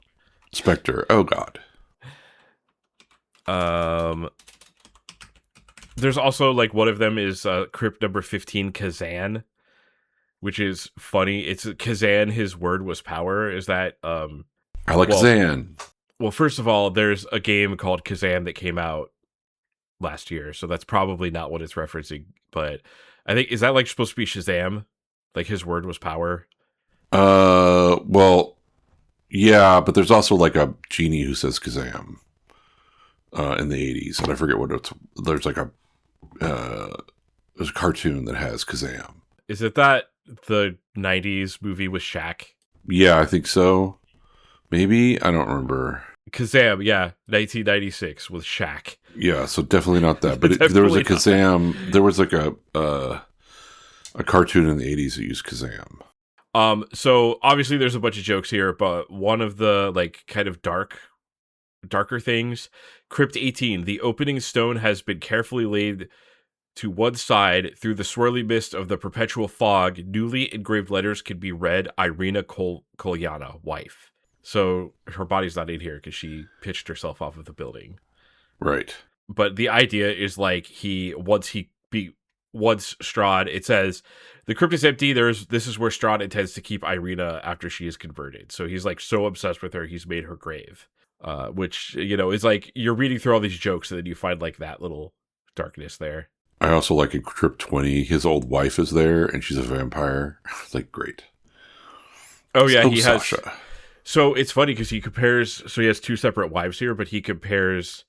Specter. Oh God. There's also, like, one of them is crypt number 15, Kazan, which is funny. It's Kazan, his word was power. Is that... I like Kazan. Well, first of all, there's a game called Kazan that came out last year, so that's probably not what it's referencing. But I think, is that, like, supposed to be Shazam? Like, his word was power? Well, yeah, but there's also, like, a genie who says Kazam in the 80s, and I forget what it's... There's, like, there's a cartoon that has Kazam. Is it that the 90s movie with Shaq? Yeah, I think so. Maybe? I don't remember. Kazam, yeah, 1996 with Shaq. Yeah, so definitely not that. But there was a Definitely not Kazam. There was like a cartoon in the 80s that used Kazam. So obviously there's a bunch of jokes here, but one of the like kind of darker things, Crypt 18, the opening stone has been carefully laid to one side. Through the swirly mist of the perpetual fog, newly engraved letters can be read, Irina Kolyana, wife. So her body's not in here because she pitched herself off of the building. Right. But the idea is like once Strahd, it says the crypt is empty. This is where Strahd intends to keep Irina after she is converted. So he's like so obsessed with her, he's made her grave. Which, you know, is like you're reading through all these jokes and then you find like that little darkness there. I also like in Crypt 20, his old wife is there and she's a vampire. It's like, great. Oh yeah, he has. Sasha. So it's funny because he compares. So he has two separate wives here, but he compares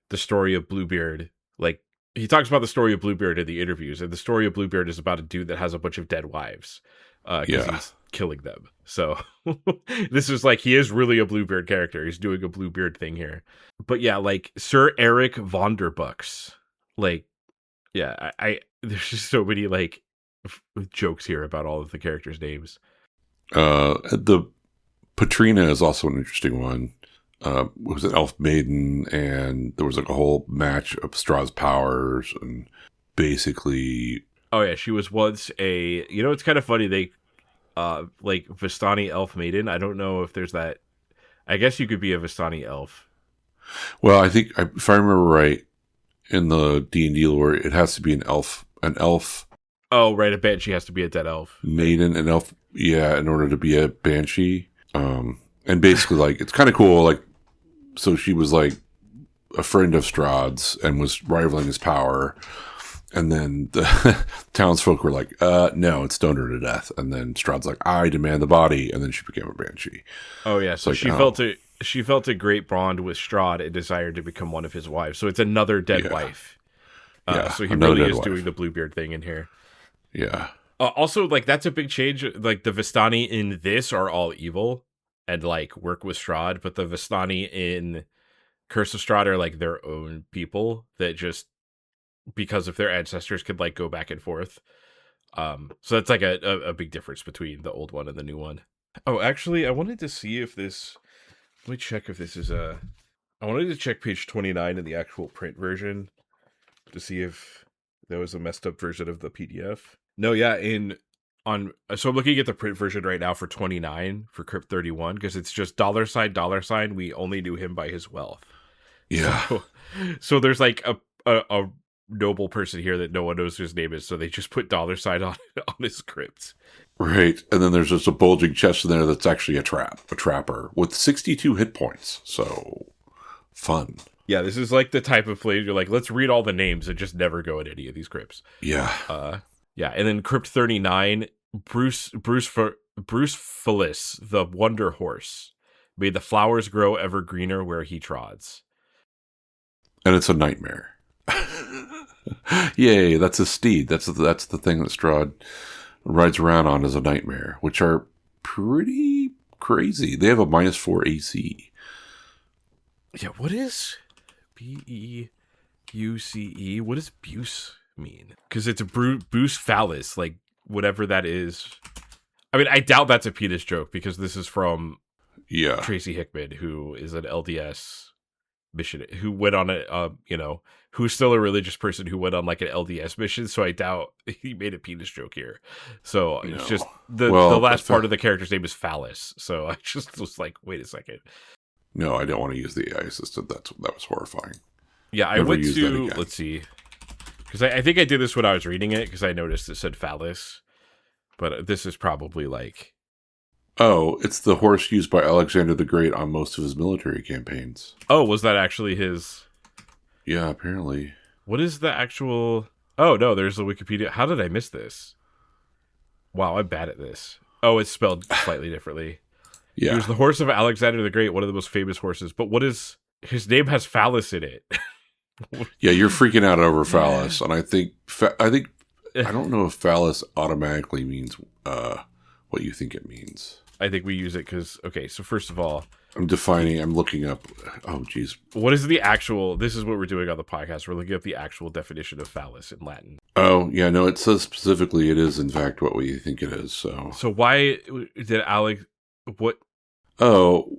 the story of Bluebeard. Like he talks about the story of Bluebeard in the interviews, and the story of Bluebeard is about a dude that has a bunch of dead wives. Because he's killing them. So this is like he is really a Bluebeard character. He's doing a Bluebeard thing here. But yeah, like Sir Eric Vonderbucks. Like, yeah, I there's just so many like jokes here about all of the characters' names. The Patrina is also an interesting one. It was an elf maiden, and there was like a whole match of Strahd's powers, and basically, oh yeah, she was once a. You know, it's kind of funny. They, like Vistani elf maiden. I don't know if there's that. I guess you could be a Vistani elf. Well, I think if I remember right, in the D&D lore, it has to be an elf. Oh right, a banshee has to be a dead elf. Maiden, an elf. Yeah, in order to be a banshee. And basically, like, it's kind of cool. Like, so she was like a friend of Strahd's and was rivaling his power. And then the townsfolk were like, no, it stoned her to death. And then Strahd's like, I demand the body. And then she became a banshee. Oh, yeah. So like, she felt a great bond with Strahd and desired to become one of his wives. So it's another dead wife. So he really is doing the Bluebeard thing in here. Yeah. Also, like, that's a big change. Like, the Vistani in this are all evil and, like, work with Strahd. But the Vistani in Curse of Strahd are, like, their own people that just, because of their ancestors, could, like, go back and forth. So that's, like, a big difference between the old one and the new one. Oh, actually, I wanted to see if this... Let me check if this is a... I wanted to check page 29 in the actual print version to see if there was a messed up version of the PDF. No, yeah, so I'm looking at the print version right now for 29 for Crypt 31 because it's just $$, we only knew him by his wealth. Yeah. So there's like a noble person here that no one knows who his name is, so they just put $sign on his crypt. Right, and then there's just a bulging chest in there that's actually a trapper with 62 hit points. So fun. Yeah, this is like the type of place you're like, let's read all the names and just never go in any of these crypts. Yeah. Yeah, and then Crypt 39, Bruce Phyllis, the Wonder Horse. May the flowers grow ever greener where he trods. And it's a nightmare. Yay, that's a steed. That's the thing that Strahd rides around on as a nightmare, which are pretty crazy. They have a -4 AC. Yeah, what is Beuce? What does Beuce mean? Because it's a Bruce Phallus, like whatever that is. I mean, I doubt that's a penis joke because this is from Tracy Hickman, who is an LDS mission, who went on who's still a religious person who went on like an LDS mission. So I doubt he made a penis joke here. So it's just the last part of the character's name is Phallus. So I just was like, wait a second. No, I don't want to use the AI assistant. That was horrifying. Yeah, I went to, let's see. Because I think I did this when I was reading it, because I noticed it said phallus. But this is probably like... Oh, it's the horse used by Alexander the Great on most of his military campaigns. Oh, was that actually his... Yeah, apparently. What is the actual... Oh, no, there's the Wikipedia. How did I miss this? Wow, I'm bad at this. Oh, it's spelled slightly differently. Yeah. He was the horse of Alexander the Great, one of the most famous horses. But what is... His name has phallus in it. Yeah, you're freaking out over phallus, and I think I don't know if phallus automatically means what you think it means. I think we use it because, okay, so first of all, I'm looking up. Oh, geez. what is the actual, this is what we're doing on the podcast. We're looking up the actual definition of phallus in Latin. Oh, yeah, no, it says specifically it is, in fact, what we think it is, so. So why did Alex, what? Oh,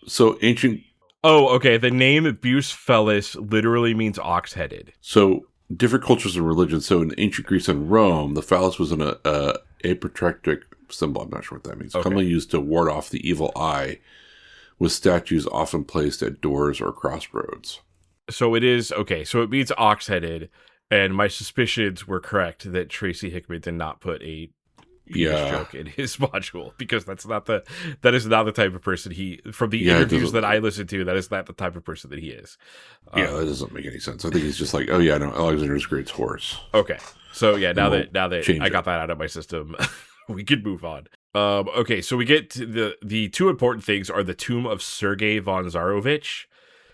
so ancient. Oh, okay. The name Bus Phallus literally means ox-headed. So different cultures and religions. So in ancient Greece and Rome, the phallus was an apatractic symbol. I'm not sure what that means. Okay. Commonly used to ward off the evil eye, with statues often placed at doors or crossroads. So it is, okay, so it means ox-headed, and my suspicions were correct that Tracy Hickman did not put a penis joke in his module, because that is not the type of person from the interviews that I listened to, that is not the type of person that he is. Yeah, that doesn't make any sense. I think he's just like, oh yeah, no, Alexander's Great's horse. Okay. So yeah, now that I got it. that out of my system, we can move on. Okay, so we get to the two important things are the tomb of Sergei von Zarovich,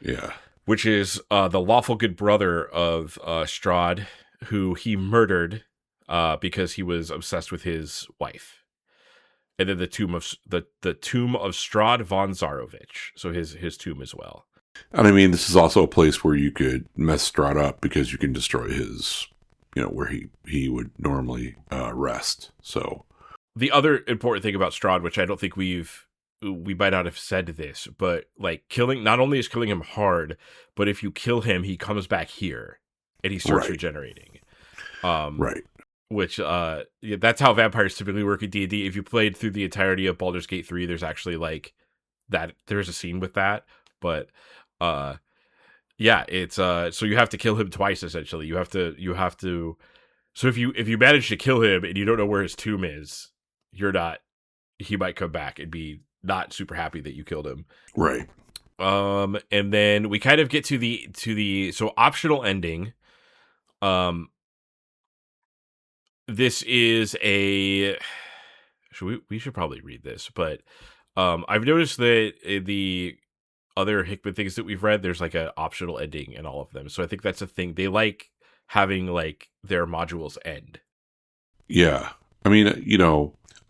yeah, which is the lawful good brother of Strahd, who he murdered because he was obsessed with his wife, and then the tomb of Strahd von Zarovich, so his tomb as well. And I mean, this is also a place where you could mess Strahd up because you can destroy his, where he would normally rest. So. The other important thing about Strahd, which I don't think we might not have said this, but like not only is killing him hard, but if you kill him, he comes back here and he starts regenerating. Right. Which that's how vampires typically work in D&D. If you played through the entirety of Baldur's Gate 3, there's actually like that. There's a scene with that, but it's so you have to kill him twice essentially. You have to. So if you manage to kill him and you don't know where his tomb is, he might come back and be not super happy that you killed him. Right. And then we kind of get to the so optional ending. This is we should probably read this, but I've noticed that in the other Hickman things that we've read, there's like an optional ending in all of them. So I think that's a thing. They like having like their modules end. Yeah. I mean,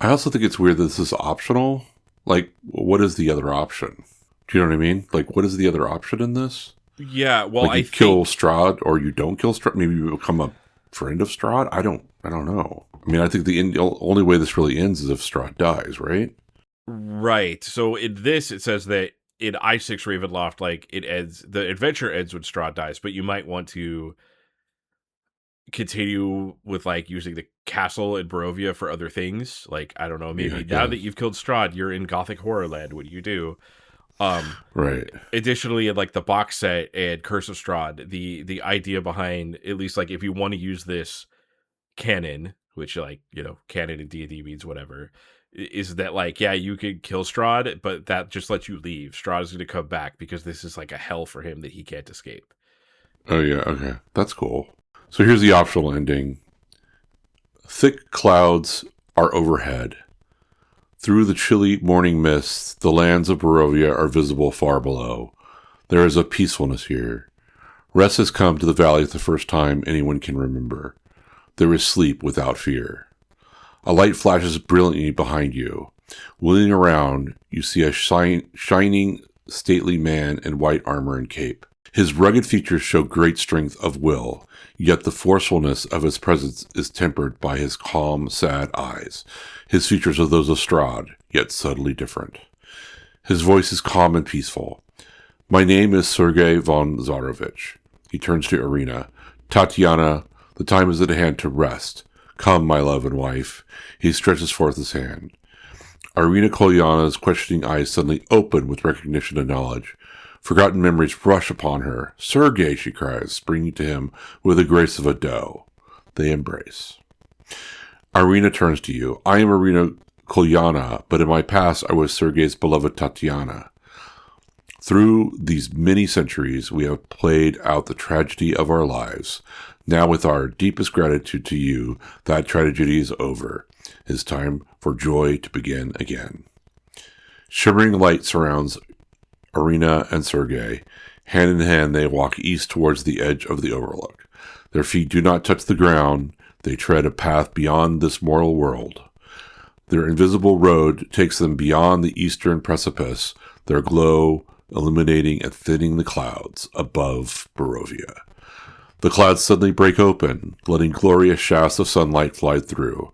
I also think it's weird that this is optional. Like, what is the other option? Do you know what I mean? Like, what is the other option in this? Yeah, well, like you kill Strahd or you don't kill Strahd. Maybe you become a friend of Strahd. I don't know. I mean, I think the only way this really ends is if Strahd dies, right? Right. So in this, it says that in I6 Ravenloft, like the adventure ends when Strahd dies, but you might want to continue with like using the castle in Barovia for other things. Like, I don't know, maybe now that you've killed Strahd, you're in Gothic Horrorland. What do you do? Right. Additionally, in like the box set and Curse of Strahd, the idea behind, at least like if you want to use this canon, which like, canon in D&D means whatever, is that like, yeah, you could kill Strahd, but that just lets you leave. Strahd is going to come back because this is like a hell for him that he can't escape. Oh yeah, okay. That's cool. So here's the optional ending. Thick clouds are overhead. Through the chilly morning mists, the lands of Barovia are visible far below. There is a peacefulness here. Rest has come to the valley for the first time anyone can remember. There is sleep without fear. A light flashes brilliantly behind you. Wheeling around, you see a shining, stately man in white armor and cape. His rugged features show great strength of will, yet the forcefulness of his presence is tempered by his calm, sad eyes. His features are those of Strahd, yet subtly different. His voice is calm and peaceful. My name is Sergei von Zarovich. He turns to Irina. Tatiana, the time is at hand to rest. Come, my love and wife. He stretches forth his hand. Irina Kolyana's questioning eyes suddenly open with recognition and knowledge. Forgotten memories rush upon her. Sergei, she cries, springing to him with the grace of a doe. They embrace. Irina turns to you. I am Irina Kolyana, but in my past I was Sergei's beloved Tatiana. Through these many centuries, we have played out the tragedy of our lives. Now, with our deepest gratitude to you, that tragedy is over. It is time for joy to begin again. Shimmering light surrounds Irina and Sergei. Hand in hand, they walk east towards the edge of the overlook. Their feet do not touch the ground. They tread a path beyond this mortal world. Their invisible road takes them beyond the eastern precipice, their glow illuminating and thinning the clouds above Barovia. The clouds suddenly break open, letting glorious shafts of sunlight fly through.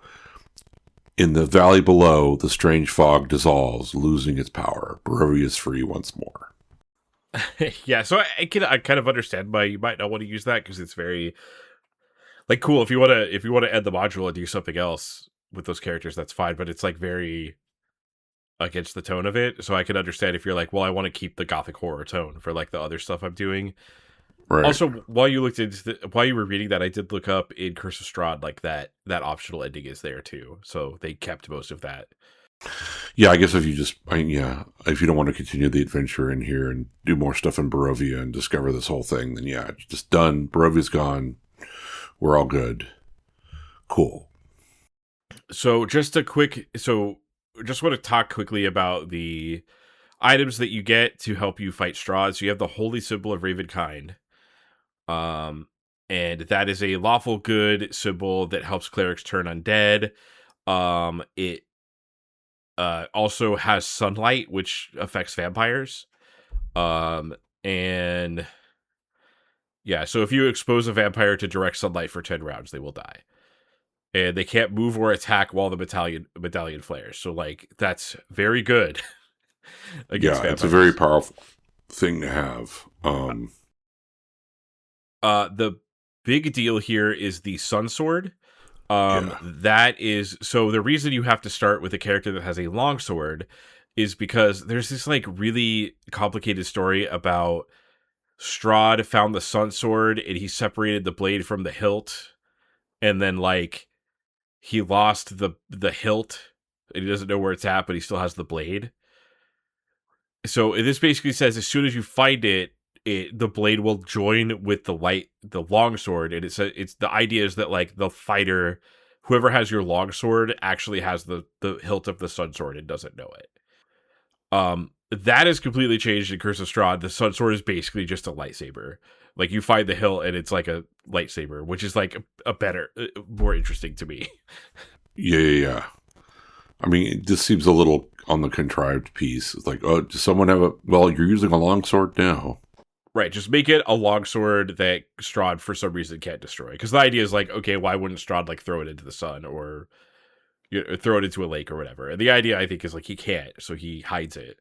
In the valley below, the strange fog dissolves, losing its power. Barovia is free once more. Yeah, so I kind of understand why you might not want to use that, because it's very like cool if you want to end the module and do something else with those characters, that's fine, but it's like very against the tone of it. So I can understand if you're like, well, I want to keep the gothic horror tone for like the other stuff I'm doing. Right. Also, while you were reading that, I did look up in Curse of Strahd, like that optional ending is there too. So they kept most of that. Yeah, I guess if you if you don't want to continue the adventure in here and do more stuff in Barovia and discover this whole thing, then yeah, it's just done. Barovia's gone. We're all good. Cool. So just want to talk quickly about the items that you get to help you fight Strahd. So you have the Holy Symbol of Ravenkind. And that is a lawful good symbol that helps clerics turn undead. It also has sunlight, which affects vampires. And yeah, so if you expose a vampire to direct sunlight for 10 rounds, they will die. And they can't move or attack while the medallion flares. So like that's very good. Against vampires. It's a very powerful thing to have. The big deal here is the Sun Sword. That is, so the reason you have to start with a character that has a long sword is because there's this like really complicated story about Strahd found the Sun Sword and he separated the blade from the hilt, and then like he lost the hilt and he doesn't know where it's at, but he still has the blade. So this basically says as soon as you find it, the blade will join with the long sword, and it's the idea is that like the fighter, whoever has your long sword, actually has the hilt of the Sun Sword and doesn't know it. That is completely changed in Curse of Strahd. The Sun Sword is basically just a lightsaber. Like you find the hilt and it's like a lightsaber, which is like a better, more interesting to me. Yeah. I mean, this seems a little on the contrived piece. It's like, oh, does someone have well, you're using a longsword now. Right, just make it a longsword that Strahd for some reason can't destroy. Because the idea is like, okay, why wouldn't Strahd like throw it into the sun or throw it into a lake or whatever? And the idea I think is like he can't, so he hides it.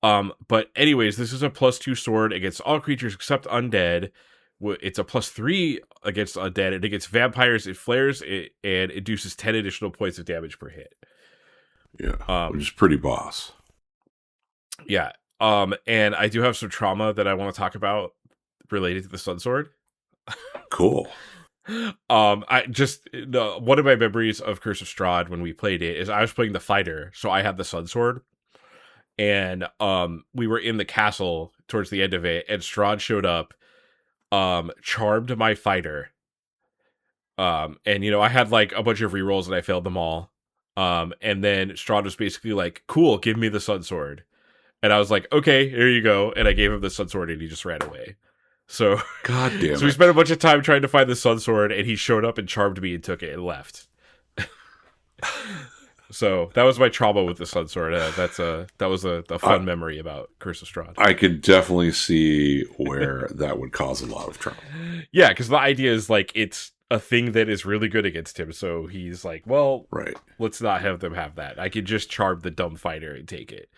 But anyways, this is a +2 sword against all creatures except undead. It's a +3 against undead, and against vampires it flares it and induces 10 additional points of damage per hit. Yeah, which is pretty boss. Yeah. And I do have some trauma that I want to talk about related to the Sun Sword. Cool. One of my memories of Curse of Strahd when we played it is I was playing the fighter, so I had the Sun Sword, and we were in the castle towards the end of it, and Strahd showed up, charmed my fighter, and I had like a bunch of rerolls and I failed them all, and then Strahd was basically like, "Cool, give me the Sun Sword." And I was like, okay, here you go. And I gave him the Sun Sword and he just ran away. So, God damn so we spent a bunch of time trying to find the Sun Sword, and he showed up and charmed me and took it and left. So that was my trauma with the Sun Sword. That was a fun memory about Curse of Strahd. I could definitely see where that would cause a lot of trauma. Yeah, because the idea is like it's a thing that is really good against him. So he's like, well, right. Let's not have them have that. I could just charm the dumb fighter and take it.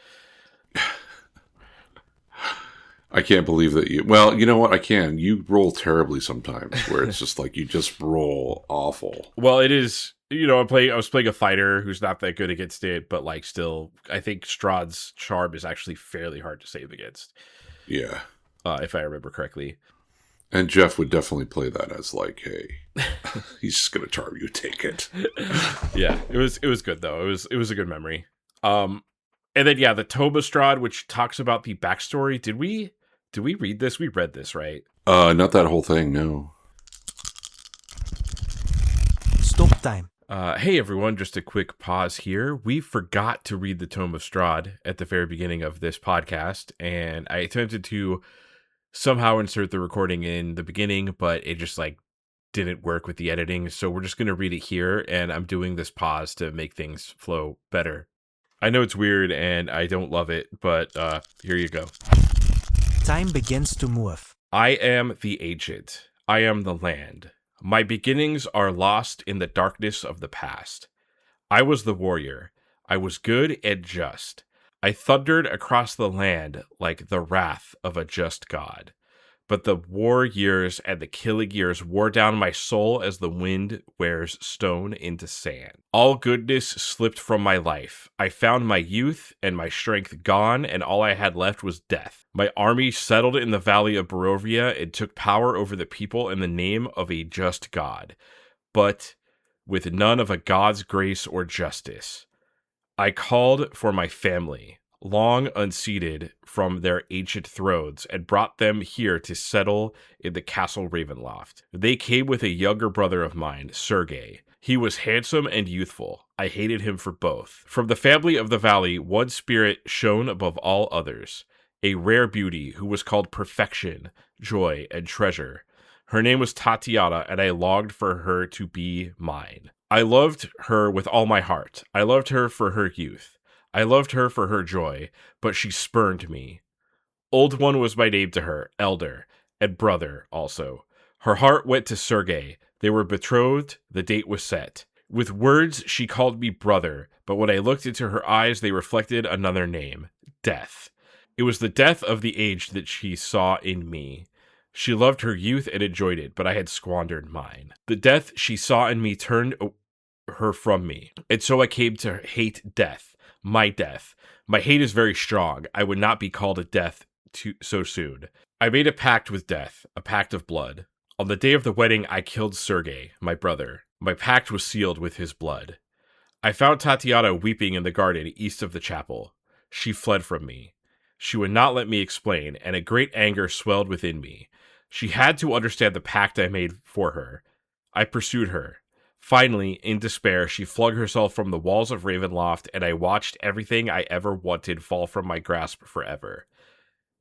I can't believe that you... Well, you know what? I can. You roll terribly sometimes, where it's just like you just roll awful. Well, it is... I was playing a fighter who's not that good against it, but like still, I think Strahd's charm is actually fairly hard to save against. Yeah. If I remember correctly. And Jeff would definitely play that as like, hey, he's just going to charm you, take it. Yeah, it was good though. It was a good memory. And then, yeah, the Tome of Strahd, which talks about the backstory. Did we read this? We read this, right? Not that whole thing, no. Stop time. Hey, everyone, just a quick pause here. We forgot to read the Tome of Strahd at the very beginning of this podcast, and I attempted to somehow insert the recording in the beginning, but it just, like, didn't work with the editing, so we're just going to read it here, and I'm doing this pause to make things flow better. I know it's weird, and I don't love it, but here you go. Time begins to move. I am the agent. I am the land. My beginnings are lost in the darkness of the past. I was the warrior. I was good and just. I thundered across the land like the wrath of a just God. But the war years and the killing years wore down my soul as the wind wears stone into sand. All goodness slipped from my life. I found my youth and my strength gone, and all I had left was death. My army settled in the valley of Barovia and took power over the people in the name of a just God, but with none of a God's grace or justice. I called for my family, long unseated from their ancient thrones, and brought them here to settle in the castle Ravenloft. They came with a younger brother of mine, Sergei. He was handsome and youthful. I hated him for both. From the family of the valley, one spirit shone above all others, a rare beauty who was called perfection, joy, and treasure. Her name was Tatiana, and I longed for her to be mine. I loved her with all my heart. I loved her for her youth. I loved her for her joy, but she spurned me. Old One was my name to her, elder, and brother also. Her heart went to Sergei. They were betrothed, the date was set. With words she called me brother, but when I looked into her eyes they reflected another name, death. It was the death of the age that she saw in me. She loved her youth and enjoyed it, but I had squandered mine. The death she saw in me turned her from me, and so I came to hate death. My death. My hate is very strong. I would not be called a death so soon. I made a pact with death, a pact of blood. On the day of the wedding, I killed Sergei, my brother. My pact was sealed with his blood. I found Tatiana weeping in the garden east of the chapel. She fled from me. She would not let me explain, and a great anger swelled within me. She had to understand the pact I made for her. I pursued her. Finally, in despair, she flung herself from the walls of Ravenloft, and I watched everything I ever wanted fall from my grasp forever.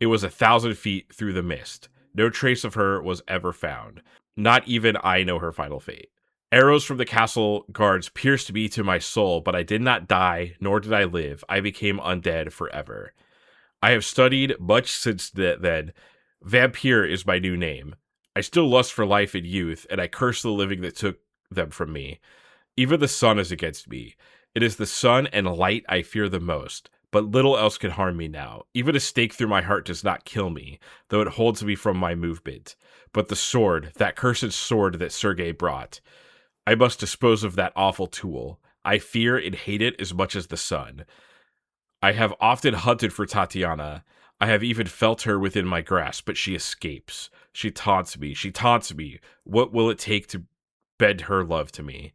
It was 1,000 feet through the mist. No trace of her was ever found. Not even I know her final fate. Arrows from the castle guards pierced me to my soul, but I did not die, nor did I live. I became undead forever. I have studied much since then. Vampire is my new name. I still lust for life and youth, and I curse the living that took them from me. Even the sun is against me. It is the sun and light I fear the most, but little else can harm me now. Even a stake through my heart does not kill me, though it holds me from my movement. But the sword, that cursed sword that Sergei brought, I must dispose of that awful tool. I fear and hate it as much as the sun. I have often hunted for Tatiana. I have even felt her within my grasp, but she escapes. She taunts me. She taunts me. What will it take to bend her love to me?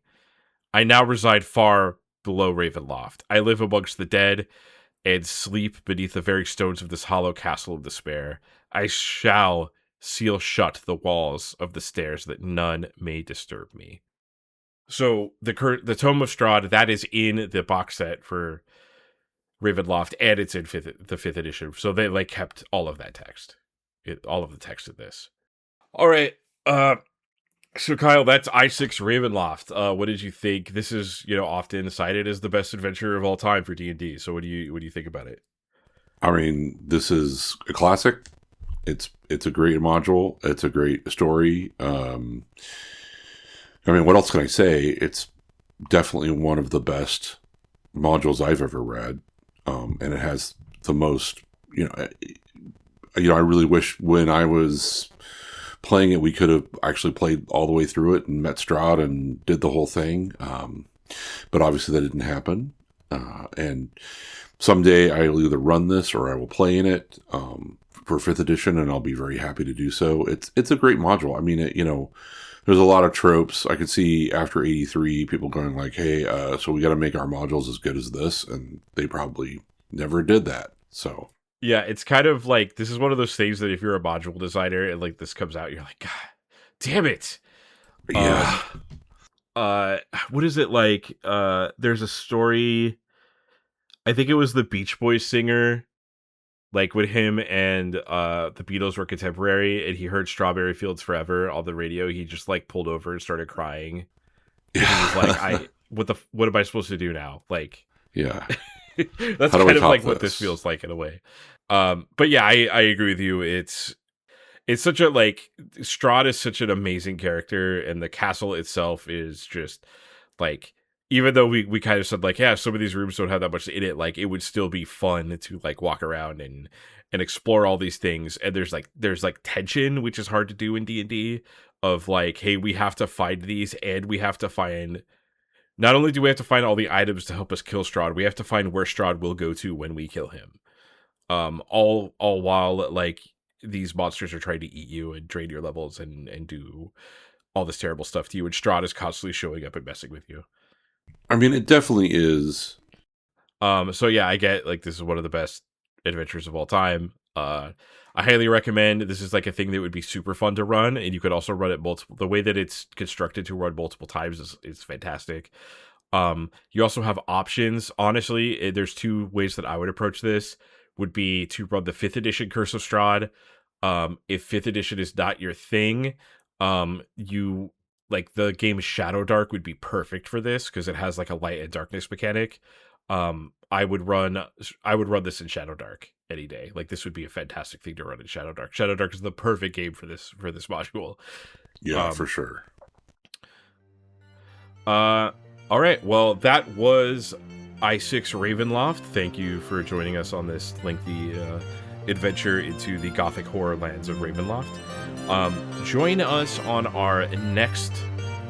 I now reside far below Ravenloft. I live amongst the dead and sleep beneath the very stones of this hollow castle of despair. I shall seal shut the walls of the stairs that none may disturb me. So the Tome of Strahd, that is in the box set for Ravenloft, and it's in the 5th edition. So they kept all of that text, all of the text of this. All right. So Kyle, that's I6 Ravenloft. What did you think? This is, often cited as the best adventure of all time for D&D. So what do you think about it? I mean, this is a classic. It's a great module. It's a great story. I mean, what else can I say? It's definitely one of the best modules I've ever read. And it has the most, I really wish when I was playing it, we could have actually played all the way through it and met Strahd and did the whole thing. But obviously that didn't happen. And someday I will either run this or I will play in it, for 5th edition, and I'll be very happy to do so. It's a great module. I mean, there's a lot of tropes. I could see after 83 people going like, hey, so we got to make our modules as good as this. And they probably never did that. So yeah, it's kind of like, this is one of those things that if you're a module designer and this comes out, you're like, God damn it. Yeah. What is it like? There's a story, I think it was the Beach Boys singer Like when him and the Beatles were contemporary, and he heard "Strawberry Fields Forever" on the radio, he just like pulled over and started crying. He was like, what am I supposed to do now?" Like, Yeah. that's How do I kind of top like what this this? feels like in a way. But yeah, I agree with you. It's such a like Strahd is such an amazing character, and the castle itself is just like, even though we kind of said like, yeah, some of these rooms don't have that much in it, like it would still be fun to like walk around and explore all these things. And there's like tension, which is hard to do in D&D, of like, hey, we have to find these, and we have to find, not only do we have to find all the items to help us kill Strahd, we have to find where Strahd will go to when we kill him. All while like these monsters are trying to eat you and drain your levels and do all this terrible stuff to you, and Strahd is constantly showing up and messing with you. I mean, it definitely is. So yeah, I get like this is one of the best adventures of all time. I highly recommend. This is like a thing that would be super fun to run, and you could also run it multiple. The way that it's constructed to run multiple times is fantastic. You also have options. Honestly, there's two ways that I would approach this. Would be to run the 5th edition Curse of Strahd. If 5th edition is not your thing, you like the game Shadow Dark would be perfect for this because it has like a light and darkness mechanic. I would run this in Shadow Dark any day. Like this would be a fantastic thing to run in Shadow Dark. Shadow Dark is the perfect game for this module. Yeah, for sure. All right. Well, that was I6 Ravenloft. Thank you for joining us on this lengthy adventure into the gothic horror lands of Ravenloft. Join us on our next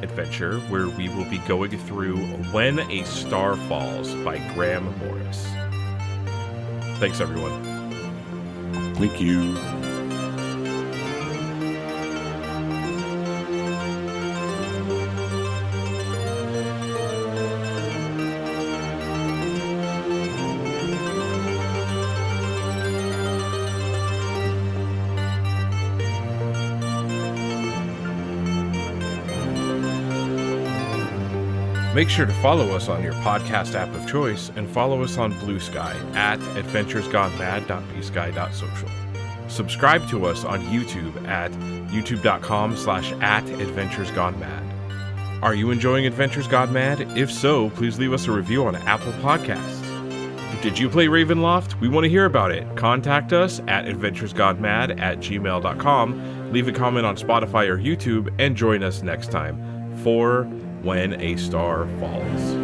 adventure, where we will be going through When a Star Falls by Graeme Morris. Thanks, everyone. Thank you. Make sure to follow us on your podcast app of choice, and follow us on Blue Sky at adventuresgonemad.bsky.social. Subscribe to us on YouTube at youtube.com/@adventuresgonemad. Are you enjoying Adventures Gone Mad? If so, please leave us a review on Apple Podcasts. Did you play Ravenloft? We want to hear about it. Contact us at adventuresgonemad@gmail.com. Leave a comment on Spotify or YouTube, and join us next time for When a Star Falls.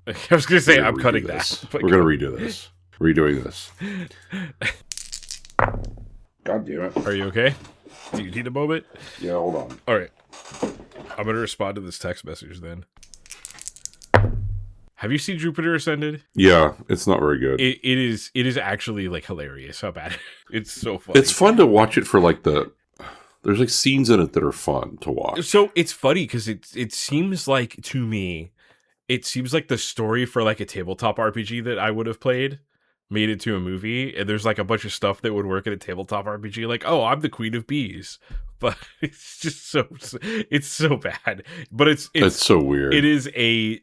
I was going to say, I'm cutting that. We're going to redo this. Redoing this. God damn it. Are you okay? Do you need a moment? Yeah, hold on. All right. I'm going to respond to this text message then. Have you seen Jupiter Ascended? Yeah, it's not very good. It is actually like hilarious how bad it's so funny. It's fun to watch it for like there's like scenes in it that are fun to watch. So it's funny because it seems like, to me, it seems like the story for like a tabletop RPG that I would have played made it to a movie, and there's like a bunch of stuff that would work in a tabletop RPG, like, oh, I'm the queen of bees, but it's just it's so bad. But it's so weird. It is a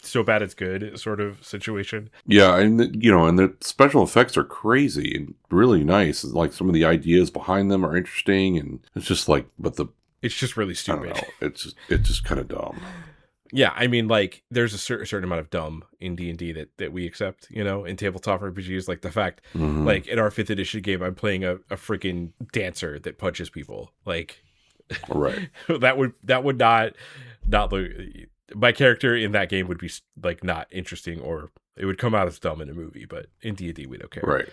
so bad it's good sort of situation. Yeah, and and the special effects are crazy and really nice. Like some of the ideas behind them are interesting, and it's just like, it's just really I stupid. don't know. It's just kind of dumb. Yeah, I mean, like, there's a certain amount of dumb in D&D that we accept, in tabletop RPGs. Like, the fact, like, in our 5th edition game, I'm playing a freaking dancer that punches people. Like, right. that would not look... My character in that game would be, like, not interesting, or it would come out as dumb in a movie, but in D&D, we don't care. Right.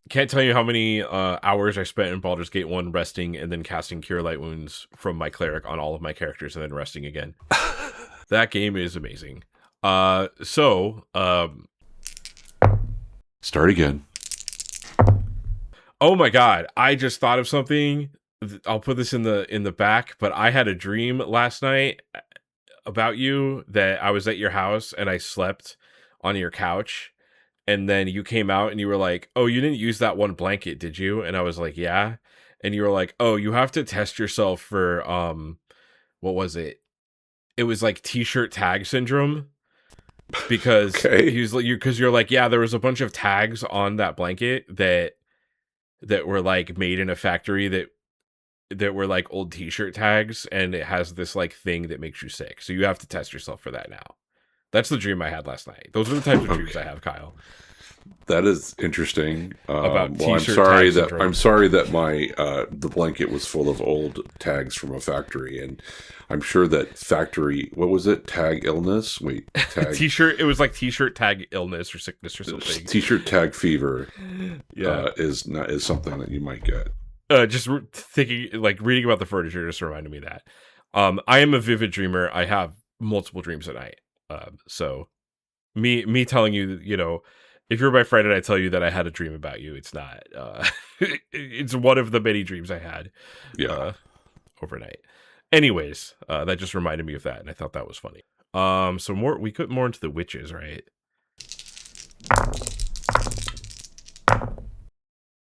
Can't tell you how many hours I spent in Baldur's Gate 1 resting and then casting Cure Light Wounds from my cleric on all of my characters and then resting again. That game is amazing. Start again. Oh my god, I just thought of something. I'll put this in the back, but I had a dream last night about you that I was at your house and I slept on your couch. And then you came out and you were like, oh, you didn't use that one blanket, did you? And I was like, yeah. And you were like, oh, you have to test yourself for, what was it? It was like t-shirt tag syndrome. Because Okay. you're like, yeah, there was a bunch of tags on that blanket that were like made in a factory that were like old t-shirt tags, and it has this like thing that makes you sick. So you have to test yourself for that now. That's the dream I had last night. Those are the types of dreams I have, Kyle. That is interesting. About well, t-shirt I'm sorry that my the blanket was full of old tags from a factory, and I'm sure that factory. What was it? Tag illness. Wait, tag T-shirt. It was like t-shirt tag illness or sickness or something. T-shirt tag fever. Yeah, is something that you might get. Just thinking, like reading about the furniture, just reminded me of that. I am a vivid dreamer. I have multiple dreams at night. So me telling you, you know, if you're my friend and I tell you that I had a dream about you, it's not. It's one of the many dreams I had. Overnight. Anyways, that just reminded me of that, and I thought that was funny. So we get more into the witches, right?